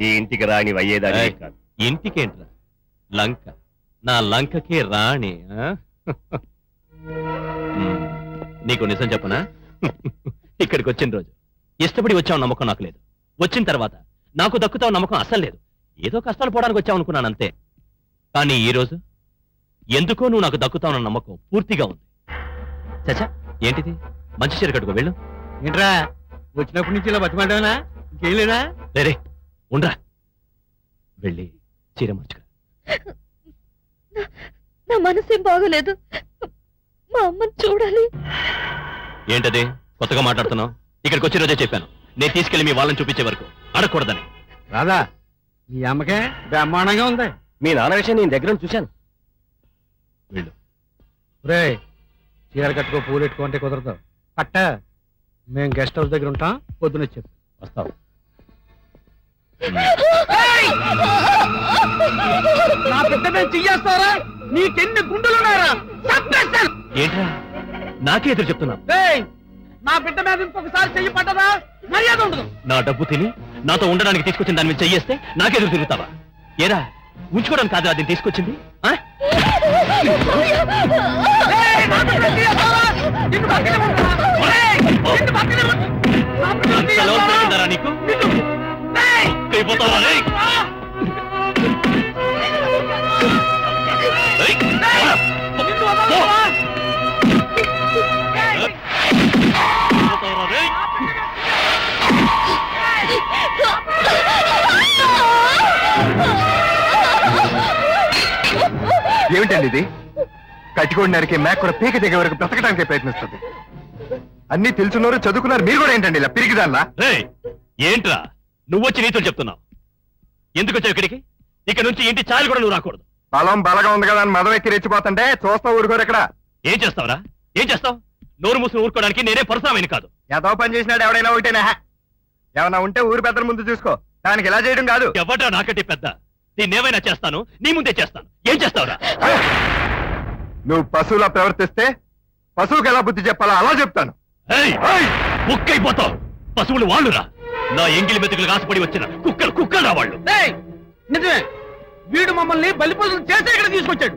ఈ ఇంటికి రాని అయ్యేదానివి కాదు. ఇంటికేంట్రా లంక, నా లంకకే రాణి. నీకు నిజం చెప్పనా? ఇక్కడికి వచ్చిన రోజు ఇష్టపడి వచ్చావు నమ్మకం నాకు లేదు. వచ్చిన తర్వాత నాకు దక్కుతావు నమ్మకం అసలు లేదు. ఏదో కష్టాలు పోవడానికి వచ్చావు అనుకున్నాను అంతే. కానీ ఈ రోజు ఎందుకో నువ్వు నాకు దక్కుతావున్న నమ్మకం పూర్తిగా ఉంది. చచ్చా, ఏంటిది? మంచి చీర కట్టుకో, వెళ్ళు. ఏంట్రా వచ్చినప్పటి నుంచి ఇలా బతిమాడేనా? ఇంకేం లేదా? రే ఉండ్రా, వెళ్ళి చీర మార్చుకో. నా మనసేం బాగోలేదు. మా అమ్మని చూడాలి. ఏంటది కొత్తగా మాట్లాడుతున్నావు? ఇక్కడికి వచ్చిన రోజే చెప్పాను, నేను తీసుకెళ్లి మీ వాళ్ళని చూపించే వరకు అడగకూడదని. రాదా మీ అమ్మకే బ్రహ్మాండంగా ఉంది. మీ నాన్న విషయం నేను దగ్గర చూశాను. వెళ్ళు. రే చీర కట్టుకో, పూలు పెట్టుకుంటే కుదరదు. పట్ట మేము గెస్ట్ హౌస్ దగ్గర ఉంటాం, పొద్దున చెప్పు. వస్తావు. నా బిడ్డ మేము చెయ్యేస్తారా? నీకెన్ని గుండెలున్నారా? ఏంట్రా నాకే ఎదురు చెప్తున్నా? నా బిడ్డ మీద ఇంకొకసారి చెయ్యి పట్టదా మర్యాద ఉండదు. నా డబ్బు తిని నాతో ఉండడానికి తీసుకొచ్చిన దాని మీద చెయ్యేస్తే నాకెదురు తిరుగుతావా? ఏరా ఉంచుకోవడానికి కాదు అది తీసుకొచ్చింది? నీకు అయిపోతావా? ఏమిటండి ఇది? కట్టుకోడినారికి మేక కూడా పీక దిగే వరకు బ్రతకడానికి ప్రయత్నిస్తుంది. అన్ని తెలుసున్నారు, చదువుకున్నారు, మీరు కూడా ఏంటండి ఇలా పిరిగిదాల్లా? ఏంట్రా నువ్వు వచ్చి నీతో చెప్తున్నావు? ఎందుకు వచ్చావు ఇక్కడికి? ఇక్కడ నుంచి ఇంటి చాలు కూడా నువ్వు రాకూడదు. బలం బలగా ఉంది కదా అని మదం ఎక్కి రెచ్చిపోతుంటే చూస్తా ఊరుకోరు. ఇక్కడ ఏం చేస్తావురా? ఏం చేస్తావు? నోరు మూసుకుని ఊరుకోవడానికి నేనే పరశురామని కాదు. ఏదో పని చేసినాడు ఎవడైనా ఒకటేనా? ఏమన్నా ఉంటే ఊరు పెద్దల ముందు చూసుకో, దానికి ఇలా చేయడం కాదు. ఎవడ్రా నాకంటే పెద్ద? నేనేమైనా చేస్తాను, నీ ముందే చేస్తాను. ఏం చేస్తావురా? నువ్వు పశువులా ప్రవర్తిస్తే పశువుకి ఎలా బుద్ధి చెప్పాలో అలా చెప్తాను. ముక్కైపోతావు. పశువులు వాళ్ళురా, నా ఎంగిలి మెతుకులు ఆశపడి వచ్చిన కుక్కలు రా వాళ్ళు. నిజమే, వీడు మమ్మల్ని బలిపూజలు చేసే ఇక్కడ తీసుకొచ్చాడు.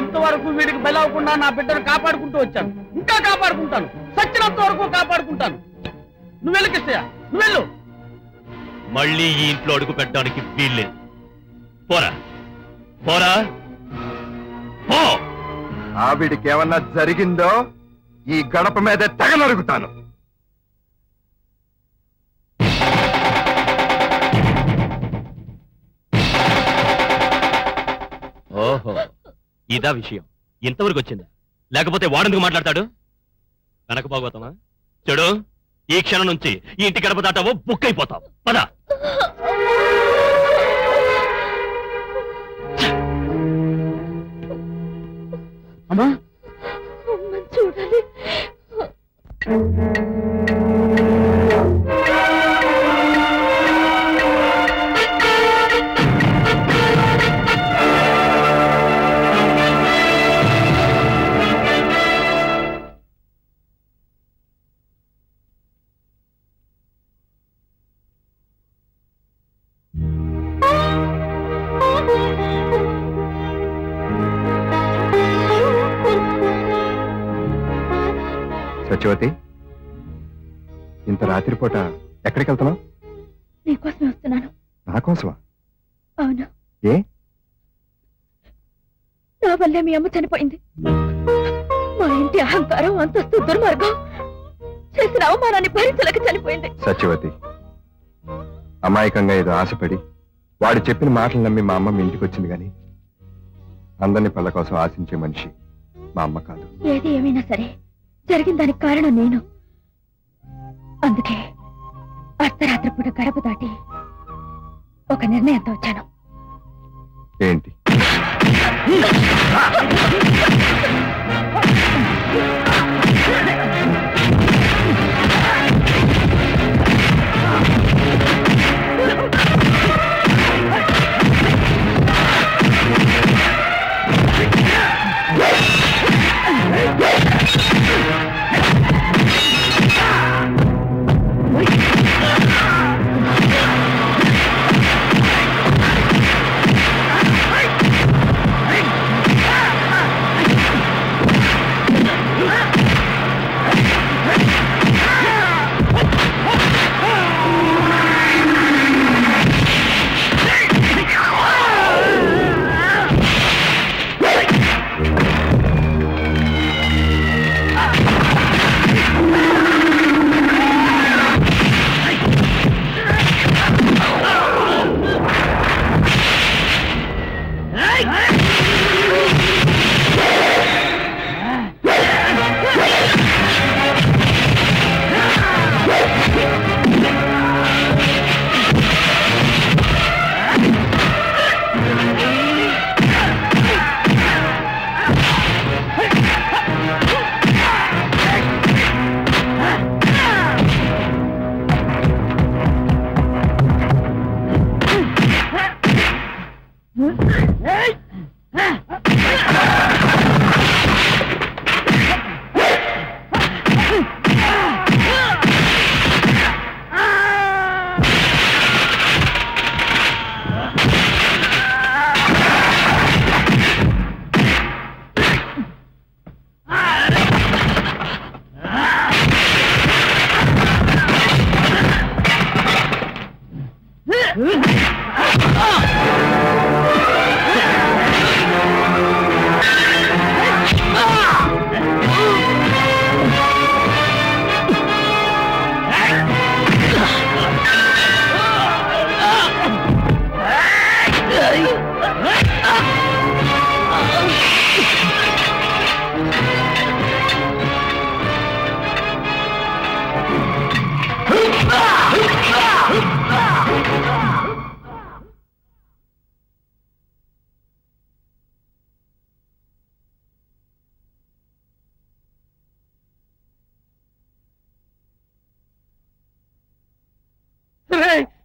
ఇంతవరకు వీడికి బలి అవ్వకుండా నా బిడ్డను కాపాడుకుంటూ వచ్చాను, ఇంకా కాపాడుకుంటాను, సచ్చినంత వరకు కాపాడుకుంటాను. నువ్వెళ్ళు కిష్టయ్య, నువ్వెళ్ళు. మళ్ళీ ఈ ఇంట్లో అడుగు పెట్టడానికి వీల్లేదు. పోరా పోరా పో. ఆవిడికి ఏమన్నా జరిగిందో ఈ గడప మీద తెగ నరుగుతాను. ఓహో, ఇదా విషయం. ఇంతవరకు వచ్చిందా? లేకపోతే వాడెందుకు మాట్లాడతాడు? కనక భాగవతమా? చెడు, ఈ క్షణం నుంచి ఈ ఇంటి గడప దాటావో బుక్ అయిపోతావు. పద. అమ్మా అమ్మని చూడాలి. సత్యవతి, ఇంత రాత్రిపూట ఎక్కడికి వెళ్తున్నావు? నీకోసమే వస్తున్నాను. నా కోసమా? అవును. ఏ? నా వల్లే మీ అమ్మ చనిపోయింది. మా ఇంటి అహంకారం, అంతస్తు, దుర్మార్గం చేసిన అవమానాన్ని భరించలేక చనిపోయింది. సత్యవతి, అమాయకంగా ఏదో ఆశపడి వాడు చెప్పిన మాటలు నమ్మి మా అమ్మ మీ ఇంటికి వచ్చింది, కానీ అందరినీ పళ్ళ కోసం ఆశించే మనిషి మా అమ్మ కాదు. ఏది ఏమైనా సరే జరిగిన దానికి కారణం నేను. అందుకే అర్ధరాత్రి పూట గడప దాటి ఒక నిర్ణయంతో వచ్చాను. ఏంటి?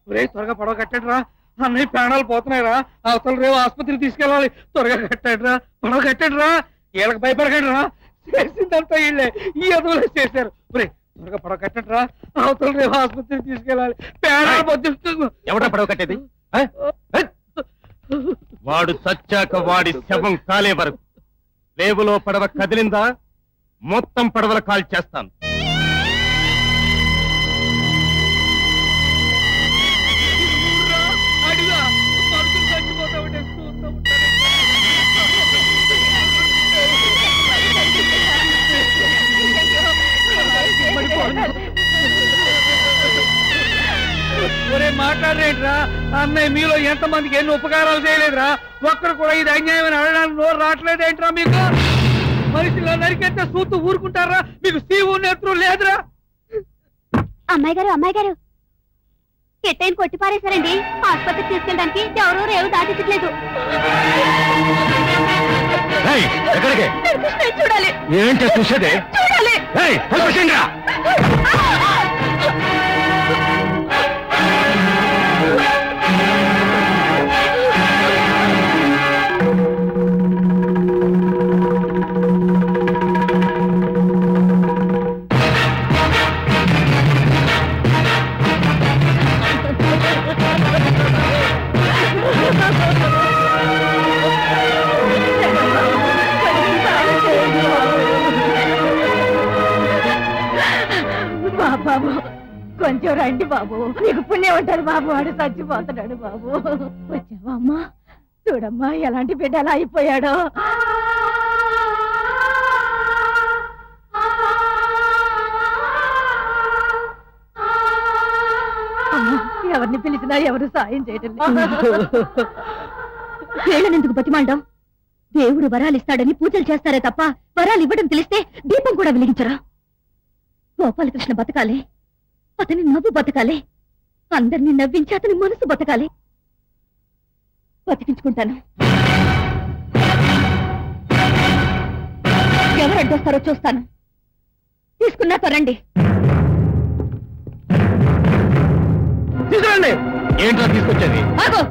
ఒరే త్వరగా పడవ కట్టండి రా, అన్నయ్య ప్రాణాలు పోతున్నాయి రా, అవతల రేవు ఆసుపత్రికి తీసుకెళ్ళాలి, త్వరగా కట్టండి రా, పడవ కట్టండి రా, వీళ్ళకి భయపడకండి రా, చేసిందంతా వీళ్ళే, ఈ ఎదువులే చేశారు. ఒరే త్వరగా పడవ కట్టండి రా, అవతల రేవు ఆసుపత్రికి తీసుకెళ్ళాలి, ప్రాణాలు పొద్దుస్తుంది. ఎవడ పడవ కట్టేది? వాడు చచ్చాక వాడి శవం కాలే వరకు రేవులో పడవ కదిలిందా మొత్తం పడవల కాల్ చేస్తాను. అడిగా మనుషులు చచ్చిపోతా ఉంటే చూస్తూ ఒరే మాట్లాడలేదురా, అన్నయ్య మీలో ఎంతమందికి ఎన్ని ఉపకారాలు చేయలేదురా, ఒక్కరు కూడా ఇది అన్యాయం అడగడానికి నోరు రావట్లేదేంట్రా మీకు? మనుషులు నరికెత్తే చూస్తూ ఊరుకుంటారా? మీకు సీవు నేత్రం లేదురా? అమ్మాయి గారు ఎట్టైన కొట్టి పారేశారండి. ఆసుపత్రికి తీసుకెళ్ళడానికి ఎవరూ రేవు దాటించట్లేదు. ఎక్కడికి చూడాలి. ఏంటి చూసేదే? చూడాలి. బాబు కొంచెం రండి బాబు, నీకు పుణ్యం ఉంటారు బాబు, వాడు చచ్చిపోతున్నాడు బాబు. వచ్చావా అమ్మా? చూడమ్మా ఎలాంటి బిడ్డ ఎలా అయిపోయాడో. ఎవరిని పిలిచినా ఎవరు సాయం చేయడం వీళ్ళనెందుకు బతిమాలడం? దేవుడు వరాలు ఇస్తాడని పూజలు చేస్తారే తప్ప వరాలు ఇవ్వడం తెలిస్తే దీపం కూడా వెలిగించరా? గోపాలకృష్ణ బతకాలి, అతని నవ్వు బతకాలి, అందరినీ నవ్వించి అతని మనసు బతకాలి. బతికించుకుంటాను. ఎవరు అడ్డొస్తారో చూస్తాను. తీసుకున్నాక రండి. తీసుకురండి. ఏంట్రా తీసుకొచ్చేది? ఆగో!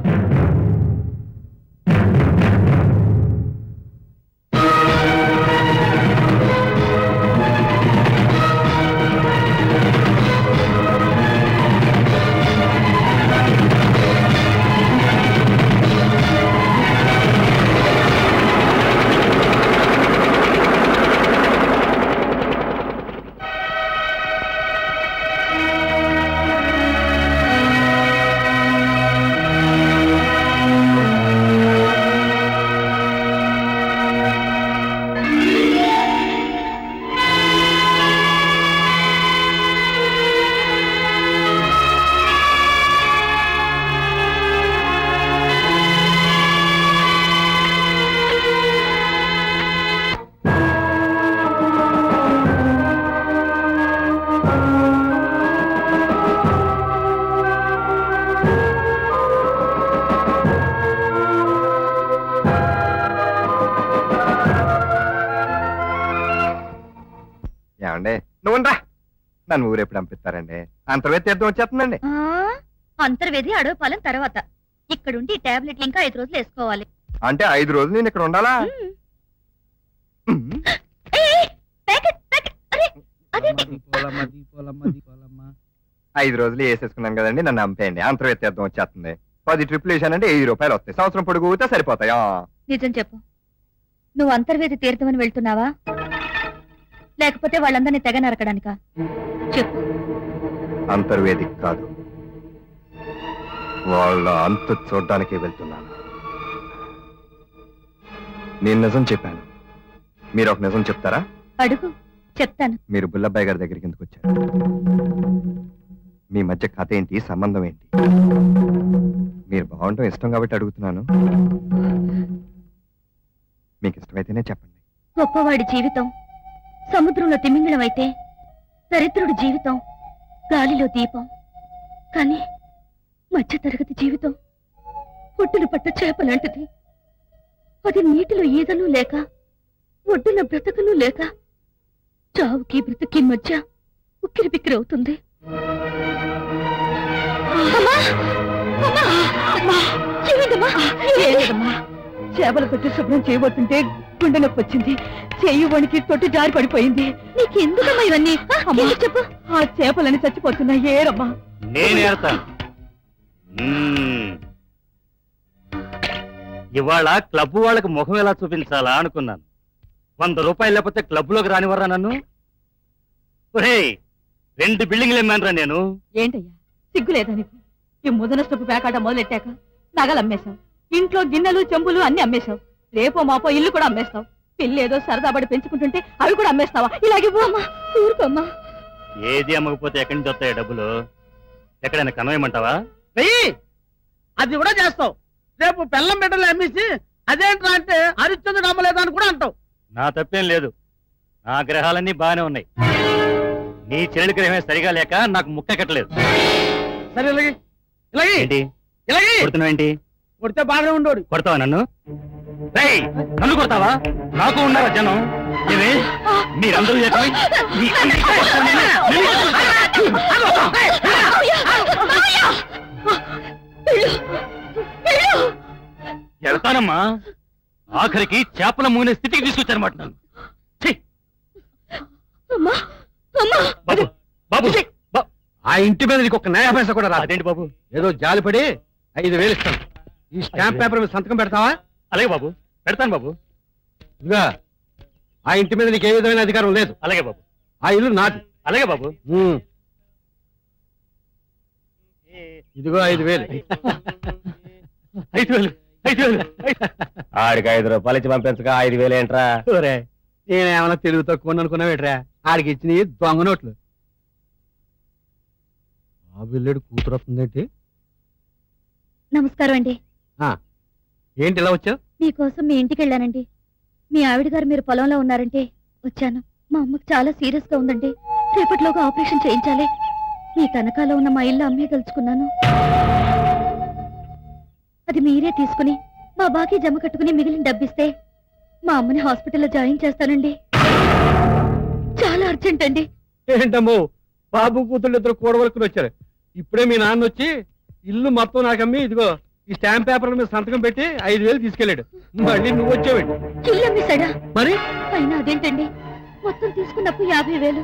ఏమండి నువ్వురా, నన్ను ఊరెప్పుడు పంపిస్తారండి? అంతర్వేది తీర్థం వచ్చేస్తుందండి. అంతర్వేది అడవపాలెం తర్వాత ఇక్కడుండి టాబ్లెట్లు ఇంకా 5 రోజులు వేసుకోవాలి. అంటే 5 రోజులు నేను ఇక్కడ ఉండాలా? 5 రోజులు వేసేసుకున్నాను కదండి, నన్ను పంపేయండి. అంతర్వేది తీర్థం వచ్చేస్తుంది. 10 ట్రిప్లు వేసానంటే 1000 రూపాయలు వస్తాయి. సంవత్సరం పొడుగుతే సరిపోతాయా? నిజం చెప్పు, నువ్వు అంతర్వేది తీర్థమని వెళ్తున్నావా లేకపోతే వాళ్ళందరినీ తెగ నరకడానికా? చెప్పు. అంతర్వేదికి కాదు, వాళ్ళ అంతు చూడ్డానికి వెళ్తున్నాను. నేను నిజం చెప్పాను, మీరు ఒక నిజం చెప్తారా? అడుగు, చెప్తాను. మీరు బుల్లబ్బాయి గారి దగ్గరికి ఎందుకు వచ్చారు? మీ మధ్య కథ ఏంటి, సంబంధం ఏంటి? మీరు బాగుండటం ఇష్టం కాబట్టి అడుగుతున్నాను. మీకు ఇష్టమైతేనే చెప్పండి. గొప్పవాడి జీవితం సముద్రంలో తిమింగళం అయితే దరిద్రుడి జీవితం గాలిలో దీపం. కానీ మధ్య తరగతి జీవితం ఒడ్డున పట్ట చేప లాంటిది. అది నీటిలో ఈదను లేక ఒడ్డున బ్రతకను లేక చావుకి బ్రతకి మధ్య ఉక్కిరి బిక్కిరి అవుతుంది. ఆ ఏమిటమ్మా? చేపల తొట్టి శుభ్రం చేయబోతుంటే గుండె నొప్పి వచ్చింది. చెయ్యి వణికి తొట్టి జారి పడిపోయింది. నీకెందుకమ్మా ఇవన్నీ చెప్పు. ఆ చేపలని చచ్చిపోతున్నాయి. ఏరమ్మా? నేనేడతాను. ఇవాళ క్లబ్ వాళ్ళకి ముఖం ఎలా చూపించాలా అనుకున్నాను. 100 రూపాయలు లేకపోతే క్లబ్ లోకి రానివర్రా నన్ను. ఒరేయ్, 2 బిల్డింగ్లు ఎమ్మానరా నేను. ఏంటయ్యా సిగ్గులేదా నీకు? ఈ ముదనష్టపు పేకాట మొదలెట్టాక నగలు అమ్మేశావు, ఇంట్లో గిన్నెలు చెంబులు అన్ని అమ్మేశావు, రేపో మాపో ఇల్లు కూడా అమ్మేస్తావు. పిల్లేదో సరదా పడి పెంచుకుంటుంటే అవి కూడా అమ్మేస్తావా? ఇలాగే అమ్మా, ఊరుకోమ్మా. ఏది అమ్మకపోతే ఎక్కడి నుంచి వస్తాయి డబ్బులు? ఎక్కడైనా కనవేయమంటావా? వెయ్యి అది కూడా చేస్తావు. రేపు బెల్లం బిడ్డలు అమ్మేసి అదేంట్రా అంటే హరిశ్చంద్రుడు అమ్మలేదా అని కూడా అంటావు. నా తప్పేం లేదు. నా గ్రహాలన్నీ బాగానే ఉన్నాయి. నీ చెల్లెలి గ్రహమే సరిగా లేక నాకు ముక్క కట్టలేదు. సరే ఇలాగే ఇలాగే ఏంటి ఇలాగే కొడుతున్నావేంటి? కొడితే బాగానే ఉండోడు. కొడతావా నన్ను? రేయ్, నన్ను కొడతావా? నాకు ఉన్నారా జనం? ఏమే మీరందరూ చెప్పి మీ అందరికీ కొడతాను నేను. వెళ్తానమ్మా. ఆఖరికి చేపల మూనే స్థితికి తీసుకొచ్చారన్నమాట నన్ను. ఛీ! బాబు బాబు ఆ ఇంటి మీద నీకు ఒక న్యాయ పైసా కూడా రాదు. అదేంటి బాబు? ఏదో జాలిపడి 5,000 ఇస్తాను. ఈ స్టాంప్ పేపర్ మీద సంతకం పెడతావా? అలాగే బాబు, పెడతాను బాబు. ఇదిగా ఆ ఇంటి మీద నీకు ఏ విధమైన అధికారం లేదు. అలాగే బాబు. ఆ ఇల్లు నాది. అలాగే బాబు. ఇదిగో 5,000. 5,000 5,000. ఆడికి 5 రూపాయలు ఇచ్చి పంపించగా 5,000 ఏంట్రా? నేనేమన్నా తెలుగు తక్కువ అనుకున్నావేట్రా? ఆడికి ఇచ్చిన దొంగ నోట్లు. ఆ బిల్లుడు కూతురు వస్తుందేంటి? నమస్కారం అండి. ఏంటి ఇలా వచ్చావు? మీకోసం మీ ఇంటికి వెళ్ళానండి. మీ ఆవిడ గారు మీరు పొలంలో ఉన్నారంటే వచ్చాను. మా అమ్మకు చాలా సీరియస్ గా ఉందండి. రేపటిలోగా ఆపరేషన్ చేయించాలి. మీ తనఖాలో ఉన్న మా ఇల్లు అమ్మే తలుచుకున్నాను. అది మీరే తీసుకుని మా బాకీ జమ కట్టుకుని మిగిలిన డబ్బిస్తే మా అమ్మని హాస్పిటల్లో జాయిన్ చేస్తానండి. చాలా అర్జెంట్ అండి. ఏంటమ్మో, బాబు కూతుళ్ళు ఇద్దరు కూడవలకుని వచ్చారు. ఇప్పుడే మీ నాన్న వచ్చి ఇల్లు మొత్తం నాకమ్మి ఇదిగో ఈ స్టాంప్ పేపర్ల మీద సంతకం పెట్టి 5,000 తీసుకెళ్ళాడు. మళ్ళీ నువ్వు వచ్చావేంటి? ఇల్లు అమ్మేశాడా? మరి అయినా అదేంటండి, మొత్తం తీసుకున్నప్పు 50,000.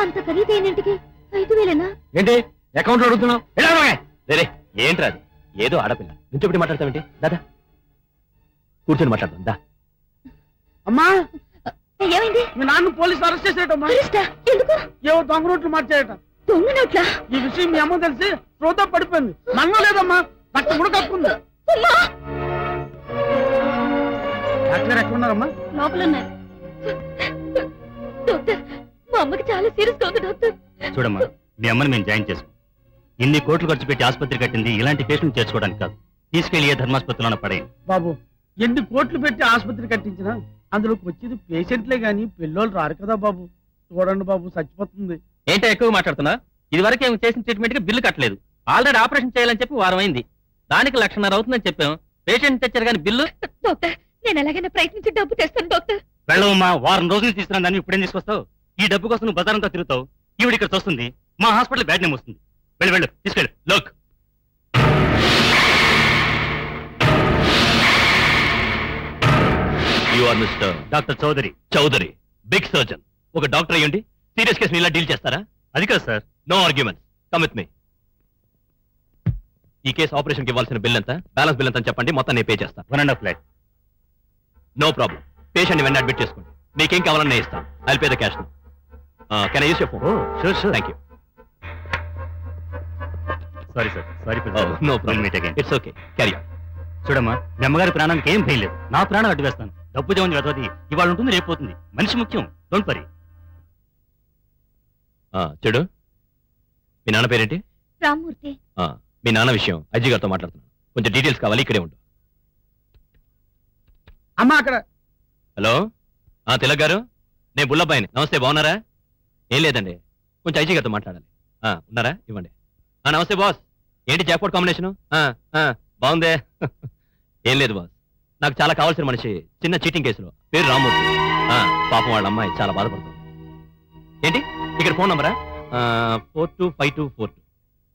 అంత ఖరీదైనంటికి 5,000. ఏంటి అకౌంట్ లో అడుగుతున్నావు? రే ఏంట్రా అది? ఏదో ఆడపిల్ల నుంచోబెట్టి మాట్లాడతావేంటి? దాదా కూర్చొని మాట్లాడదాం దా. అమ్మా, ఏమైంది? మీ నాన్న పోలీసులు అరెస్ట్ చేసేటమ్మా. ఎందుకు? ఏవో దొంగ నోట్లు మార్చేయట. దొంగ నోట్లా? ఈ విషయం మీ అమ్మ తెలిసి రోతో పడిపోయింది. నన్ను లేదమ్మా, రక్తం కూడా కప్పుకుంది. డాక్టర్ ఎక్కడ ఉన్నారమ్మా? లోపల ఉన్నారు. డాక్టర్, మా అమ్మకి చాలా సీరియస్ గా ఉంది డాక్టర్. చూడమ్మా, మీ అమ్మని మేము జాయిన్ చేసుకోం. ఇన్ని కోట్లు ఖర్చు పెట్టి ఆసుపత్రి కట్టింది ఇలాంటి పేషెంట్ చేర్చుకోవడానికి కాదు. తీసుకెళ్లి ఏ ధర్మాసుపత్రిలోనే పడేయండి. బాబు, ఎన్ని కోట్లు పెట్టి ఆసుపత్రి కట్టించినా అందులోకి వచ్చేది పేషెంట్లే గాని పిల్లోళ్ళు రారు కదా బాబు. చూడండి బాబు, చచ్చిపోతుంది. ఏంటో ఎక్కువ మాట్లాడుతున్నా? ఇది వరకు ఏమి చేసిన ట్రీట్మెంట్ కి బిల్లు కట్టలేదు. ఆల్రెడీ ఆపరేషన్ చేయాలని చెప్పి వారం అయింది. దానికి 1,50,000 అవుతుందని చెప్పాం. పేషెంట్ తెచ్చారు కానీ బిల్లు. డాక్టర్, నేను ఎలాగైనా ప్రయత్నించి డబ్బు తెస్తాను డాక్టర్. వెళ్ళవమ్మా, వారం రోజులు తీసుకున్నాను దాన్ని ఇప్పుడేం తీసుకొస్తావు? ఈ డబ్బు కోసం నువ్వు బజారంతా తిరుగుతావు. ఈవిడ ఇక్కడ వస్తుంది, మా హాస్పిటల్ బ్యాడ్ నేమ్ వస్తుంది. వెళ్ళు వెళ్ళు, తీసుకెళ్ళు. Look you are mister doctor Chaudhary. Chaudhary, big surgeon. ఒక డాక్టర్ అయ్యండి సీరియస్ కేసు ఇలా డీల్ చేస్తారా? అది కాదు sir. No argument, come with me. ఈ కేసు ఆపరేషన్ కి ఇవ్వాల్సిన బిల్ ఎంత, బ్యాలెన్స్ బిల్ ఎంత అని చెప్పండి, మొత్తం నేను పే చేస్తాను. 1.5 lakh. No problem. పేషెంట్ వెంటనే అడ్మిట్ చేసుకోండి. మీకేం కావాలని నేను ఇస్తాను. I pay the cash. Can I use your phone? Sure sure. Thank you. Sorry sir, sorry. No problem, it's okay, carry on. చూడమ్మా, మీ అమ్మగారి ప్రాణానికి ఏం భయం లేదు. నా ప్రాణం అడ్డు వేస్తాను. డబ్బు దేవుని వెతవది ఇవాళ ఉంటుంది, రేపు పోతుంది. మనిషి ముఖ్యం. Don't worry. చెడు, మీ నాన్న పేరేంటి? రామ్మూర్తి. మీ నాన్న విషయం అజ్జి గారితో మాట్లాడుతున్నాను. కొంచెం డీటెయిల్స్ కావాలి, ఇక్కడే ఉండు. అమ్మా అక్కడ. హలో, తిలక్ గారు, నేను బుల్లబ్బాయిని. నమస్తే, బాగున్నారా? ఏం లేదండి, కొంచెం అజ్జి గారితో మాట్లాడాలి. ఉన్నారా? ఇవ్వండి. నమస్తే బాస్. ఏంటి జాక్పాట్ కాంబినేషను? బాగుందే. ఏం లేదు బాస్, నాకు చాలా కావాల్సిన మనిషి చిన్న చీటింగ్ కేసులో, పేరు రామ్మూర్తి. పాపం వాళ్ళ అమ్మాయి చాలా బాధపడుతుంది. ఏంటి ఇక్కడ ఫోన్ నంబరా? 425242.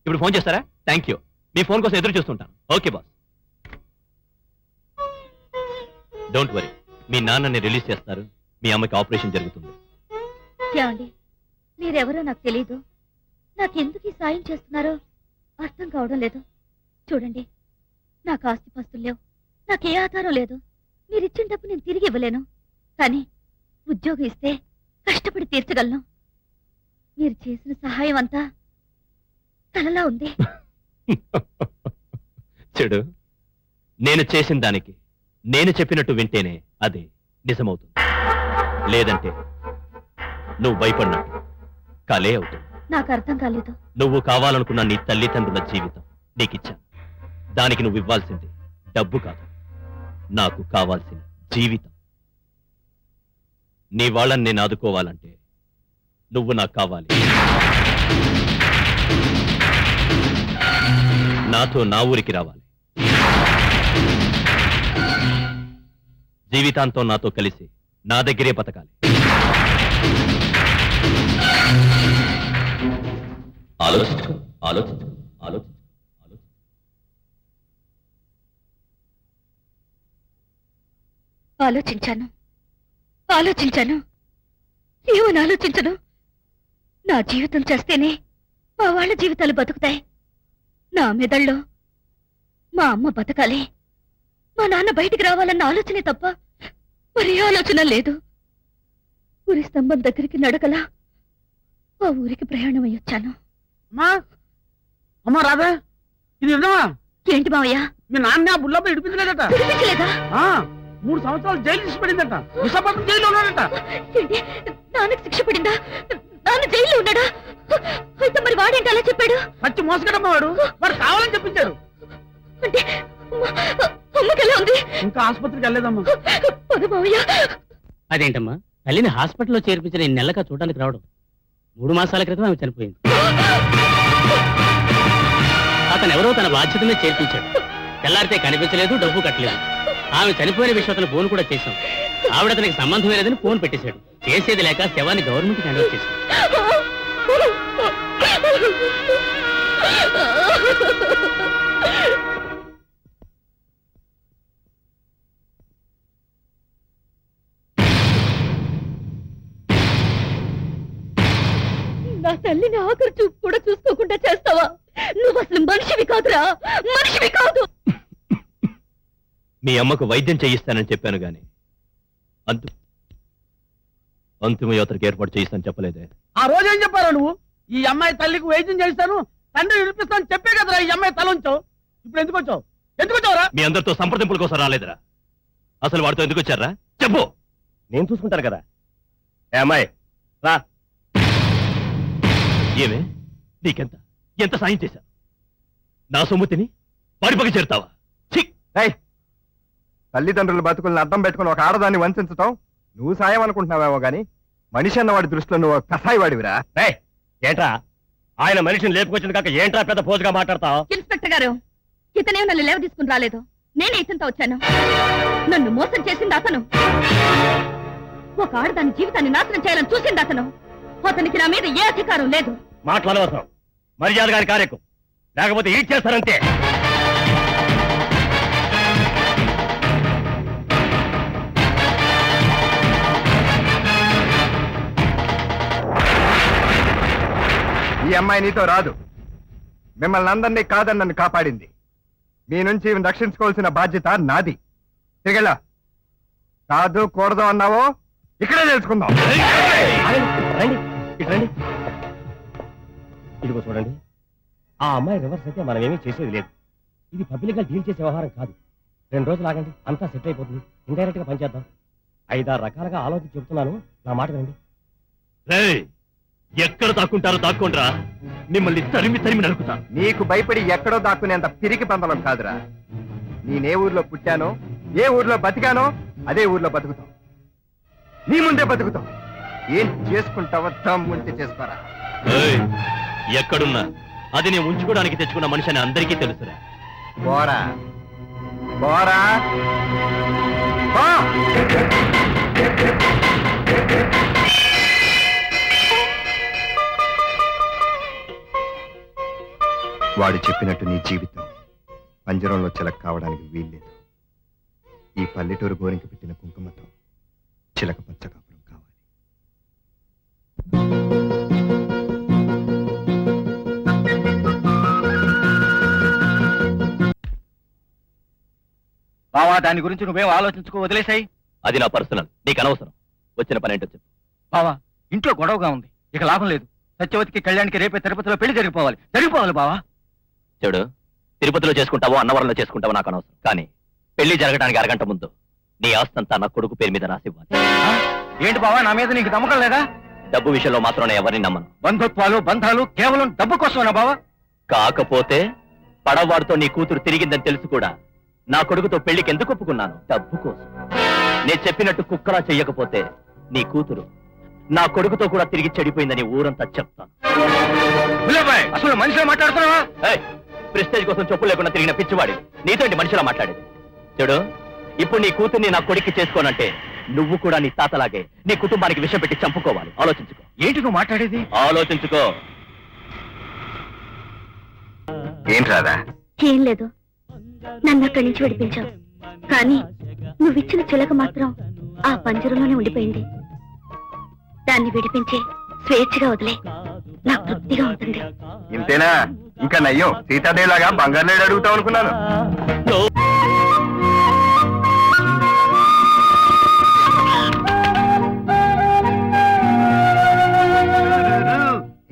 ఇప్పుడు ఫోన్ చేస్తారా? Thank you. మీ ఫోన్ కోసం ఎదురు చూస్తుంటాను. Okay boss. డోంట్ వరీ, మీ నాన్నని రిలీజ్ చేస్తారు. మీ అమ్మకి ఆపరేషన్ జరుగుతుంది. ఏమండి, మీరెవరో నాకు తెలీదు. నాకెందుకు ఈ సాయం చేస్తున్నారో అర్థం కావడం లేదు. చూడండి, నాకు ఆస్తిపాస్తులు లేవు, నాకే ఆధారం లేదు. మీరిచ్చిన డబ్బు నేను తిరిగి ఇవ్వలేను, కానీ ఉద్యోగం ఇస్తే కష్టపడి తీర్చగలను. మీరు చేసిన సహాయం అంతా కలలా ఉంది. చెడు, నేను చేసిన దానికి నేను చెప్పినట్టు వింటేనే అది నిజమవుతుంది. లేదంటే నువ్వు భయపడినట్టు కలే అవుతుంది. నాకు అర్థం కాలేదు. నువ్వు కావాలనుకున్న నీ తల్లిదండ్రుల జీవితం నీకిచ్చాను. దానికి నువ్వు ఇవ్వాల్సింది డబ్బు కాదు, నాకు కావాల్సిన జీవితం. నీ వాళ్ళని నేను ఆదుకోవాలంటే నువ్వు నాకు కావాలి. నాతో నా ఊరికి రావాలి. జీవితాంతం నాతో కలిసి నా దగ్గరే బతకాలి. ఆలోచించు, ఆలోచించు, ఆలోచించు, ఆలోచించు. ఆలోచించాను. ఏమని ఆలోచించను? నా జీవితం చేస్తేనే మా వాళ్ళ జీవితాలు బతుకుతాయి. నా మెదళ్ళలో మా అమ్మ బతకాలి, మా నాన్న బయటికి రావాలన్న ఆలోచనే తప్ప మరి ఆలోచన లేదు. ఊరి స్తంభం దగ్గరికి నడకలా ఆ ఊరికి ప్రయాణం అయ్యొచ్చాను. అమ్మా రాధా, ఇది విన్నావా? ఏంటి మావయ్య? మీ నాన్న బుల్లపై ఇడిపించలేదట. వినిపించలేదా? 3 సంవత్సరాలు జైలు శిక్ష పడిందట. విశాఖపట్నం జైల్లో ఉన్నాడట. ఏంటి, నాన్నకి శిక్ష పడిందా? నాన్న జైల్లో ఉన్నాడా? అయితే మరి వాడేంటి అలా చెప్పాడు? పచ్చి మోసగడమ్మ వాడు కావాలని చెప్పించాడు. అంటే అమ్మకి ఎలా ఉంది? ఇంకా ఆసుపత్రికి వెళ్ళలేదమ్మా. పద మావయ్య. అదేంటమ్మా, తల్లిని హాస్పిటల్లో చేర్పించిన 2 నెలలుగా చూడడానికి రావడం? 3 మాసాల క్రితం ఆమె చనిపోయింది. అతను ఎవరో తన బాధ్యతనే చేర్పించాడు. తెల్లారితే కనిపించలేదు, డబ్బు కట్టలేదు. ఆమె చనిపోయిన విషయం అతను ఫోన్ కూడా చేశాం. ఆవిడ అతనికి సంబంధం లేదని ఫోన్ పెట్టేశాడు. చేసేది లేక శవాన్ని గవర్నమెంట్ హ్యాండ్ ఓవర్ చేశాడు. నా తల్లిని ఆఖరి చూపు కూడా చూసుకోకుండా చేస్తావా? నువ్వు అసలు మనిషివి కాదురా, మనిషివి కాదు. మీ అమ్మకు వైద్యం చేయిస్తానని చెప్పాను గాని అంతిమ యాత్రకు ఏర్పాటు చేయిస్తాను చెప్పలేదే. ఆ రోజు ఏం చెప్పారా నువ్వు? ఈ అమ్మాయి తల్లికి వైద్యం చేయిస్తాను, తండ్రి వినిపిస్తాను చెప్పే కదరా ఈ అమ్మాయి తల ఉంచావు. ఇప్పుడు ఎందుకు వచ్చావు? ఎందుకు వచ్చావురా? మీ అందరితో సంప్రదింపుల కోసం రాలేదురా. అసలు వాడితో ఎందుకు వచ్చారా చెప్పు. నేను చూసుకుంటాను కదా. అమ్మాయి రా. ఏమే, నీకెంత ఎంత సాయం చేశా? నా సొమ్ముతిని వాడి చేరుతావా? తల్లిదండ్రుల బతుకులను అడ్డం పెట్టుకుని ఒక ఆడదాన్ని వంచడం నువ్వు సాయం అనుకుంటున్నావేమో గాని మనిషి అన్న వాడి దృష్టిలో నువ్వు కసాయి వాడివిరా. ఏంట్రా ఆయన మనిషిని లేపుకొచ్చింది కాక ఏంట్రా పెద్ద పోజుగా మాట్లాడతావు? ఇన్స్పెక్టర్ గారు, ఇతనే నన్ను లేవ తీసుకుని రాలేదు. నేనే ఇతనితో వచ్చాను. నన్ను మోసం చేసింది అతను. ఒక ఆడదాని జీవితాన్ని నాశనం చేయాలని చూసింది అతను. అతనికి నా మీద ఏ అధికారం లేదు. మాట్లాడవసరం. మర్యాద గారి కార్యకు లేకపోతే ఈడ్ చేస్తారంతే. ఈ అమ్మాయి నీతో రాదు. మిమ్మల్ని అందరినీ కాదని నన్ను కాపాడింది. మీ నుంచి రక్షించుకోవాల్సిన బాధ్యత నాది. తిరిగెళ్ళా. కాదు కూడదు అన్నావో ఇక్కడే తెలుసుకుందాం. ఇదిగో చూడండి, ఆ అమ్మాయి రివర్స్ అయితే మనం ఏమీ చేసేది లేదు. ఇది పబ్లిక్ గా డీల్ చేసే వ్యవహారం కాదు. 2 రోజులు ఆగండి, అంతా సెట్ అయిపోతుంది. ఇండైరెక్ట్ గా పనిచేద్దాం. 5-6 రకాలుగా ఆలోచించి చెప్తున్నాను, నా మాట వినండి. ఎక్కడ దాక్కుంటారో దాక్కోండ్రా, మిమ్మల్ని తరిమి తరిమి నరుకుతా. నీకు భయపడి ఎక్కడో దాక్కునేంత పిరికి పందలం కాదురా. నేనే ఊర్లో పుట్టానో, ఏ ఊర్లో బతికానో అదే ఊర్లో బతుకుతాం. నీ ముందే బతుకుతాం. ఏం చేసుకుంటావో దమ్ముంటే చేసుకోరా. ఎక్కడున్నా అది నేను ఉంచుకోవడానికి తెచ్చుకున్న మనిషి అని అందరికీ తెలుసురా. బోరా బోరా వాడు చెప్పినట్టు నీ జీవితం పంజరంలో చిలక కావడానికి వీల్లేదు. ఈ పల్లెటూరు గోరింక పెట్టిన కుంకుమతో చిలక పచ్చ కాపురం కావాలి. బావా దాని గురించి నువ్వేం ఆలోచించుకో, వదిలేసాయి. అది నా పర్సనల్, నీకు అనవసరం. వచ్చిన పని ఏంటో చెప్పు. బావా ఇంట్లో గొడవగా ఉంది, ఇక లాభం లేదు. సత్యవతికి కళ్యాణ్కి రేపే తిరుపతిలో పెళ్లి జరిగిపోవాలి బావా. చూడు, తిరుపతిలో చేసుకుంటావో అన్నవరంలో చేసుకుంటావో నాకు అనవసరం, కానీ పెళ్లి జరగడానికి అరగంట ముందు నీ ఆస్తంతా నా కొడుకు పేరు మీద రాసివ్వాలి. ఏంటి బావా, నా మీద నీకు నమ్మకం లేదా? డబ్బు విషయంలో మాత్రం నేను ఎవరిని నమ్మను. బంధాలు కేవలం డబ్బు కోసమేనా బావా? కాకపోతే పడవాడితో నీ కూతురు తిరిగిందని తెలుసు కూడా నా కొడుకుతో పెళ్లికి ఎందుకు ఒప్పుకున్నాను? డబ్బు కోసం. నేను చెప్పినట్టు కుక్కలా చెయ్యకపోతే నీ కూతురు నా కొడుకుతో కూడా తిరిగి చెడిపోయిందని ఊరంతా చెప్తాను. అసలు మనిషిలో మాట్లాడుతున్నావా? ప్రెస్టేజ్ కోసం చెప్పు లేకుండా తిరిగిన పిచ్చివాడి నీతో మనిషిలా మాట్లాడేది. చూడు, ఇప్పుడు నీ కూతుర్ని నా కొడుక్కి చేసుకోనంటే నువ్వు కూడా నీ తాతలాగే నీ కుటుంబానికి విషం పెట్టి చంపుకోవాలి. ఆలోచించుకో. ఏంటి నువ్వు మాట్లాడేది? ఆలోచించుకో. ఏంటి రాదా? ఏం లేదు, నన్ను అక్కడి నుంచి విడిపించావు, కానీ నువ్విచ్చిన చిలక మాత్రం ఆ పంజరంలోనే ఉండిపోయింది. దాన్ని విడిపించి స్వేచ్ఛగా వదిలే, నాకు తృప్తిగా ఉంటుంది. ఇంతేనా? ఇంకా నయ్యం సీతాదేవిలాగా బంగారు లేడు అడుగుతావు అనుకున్నాను.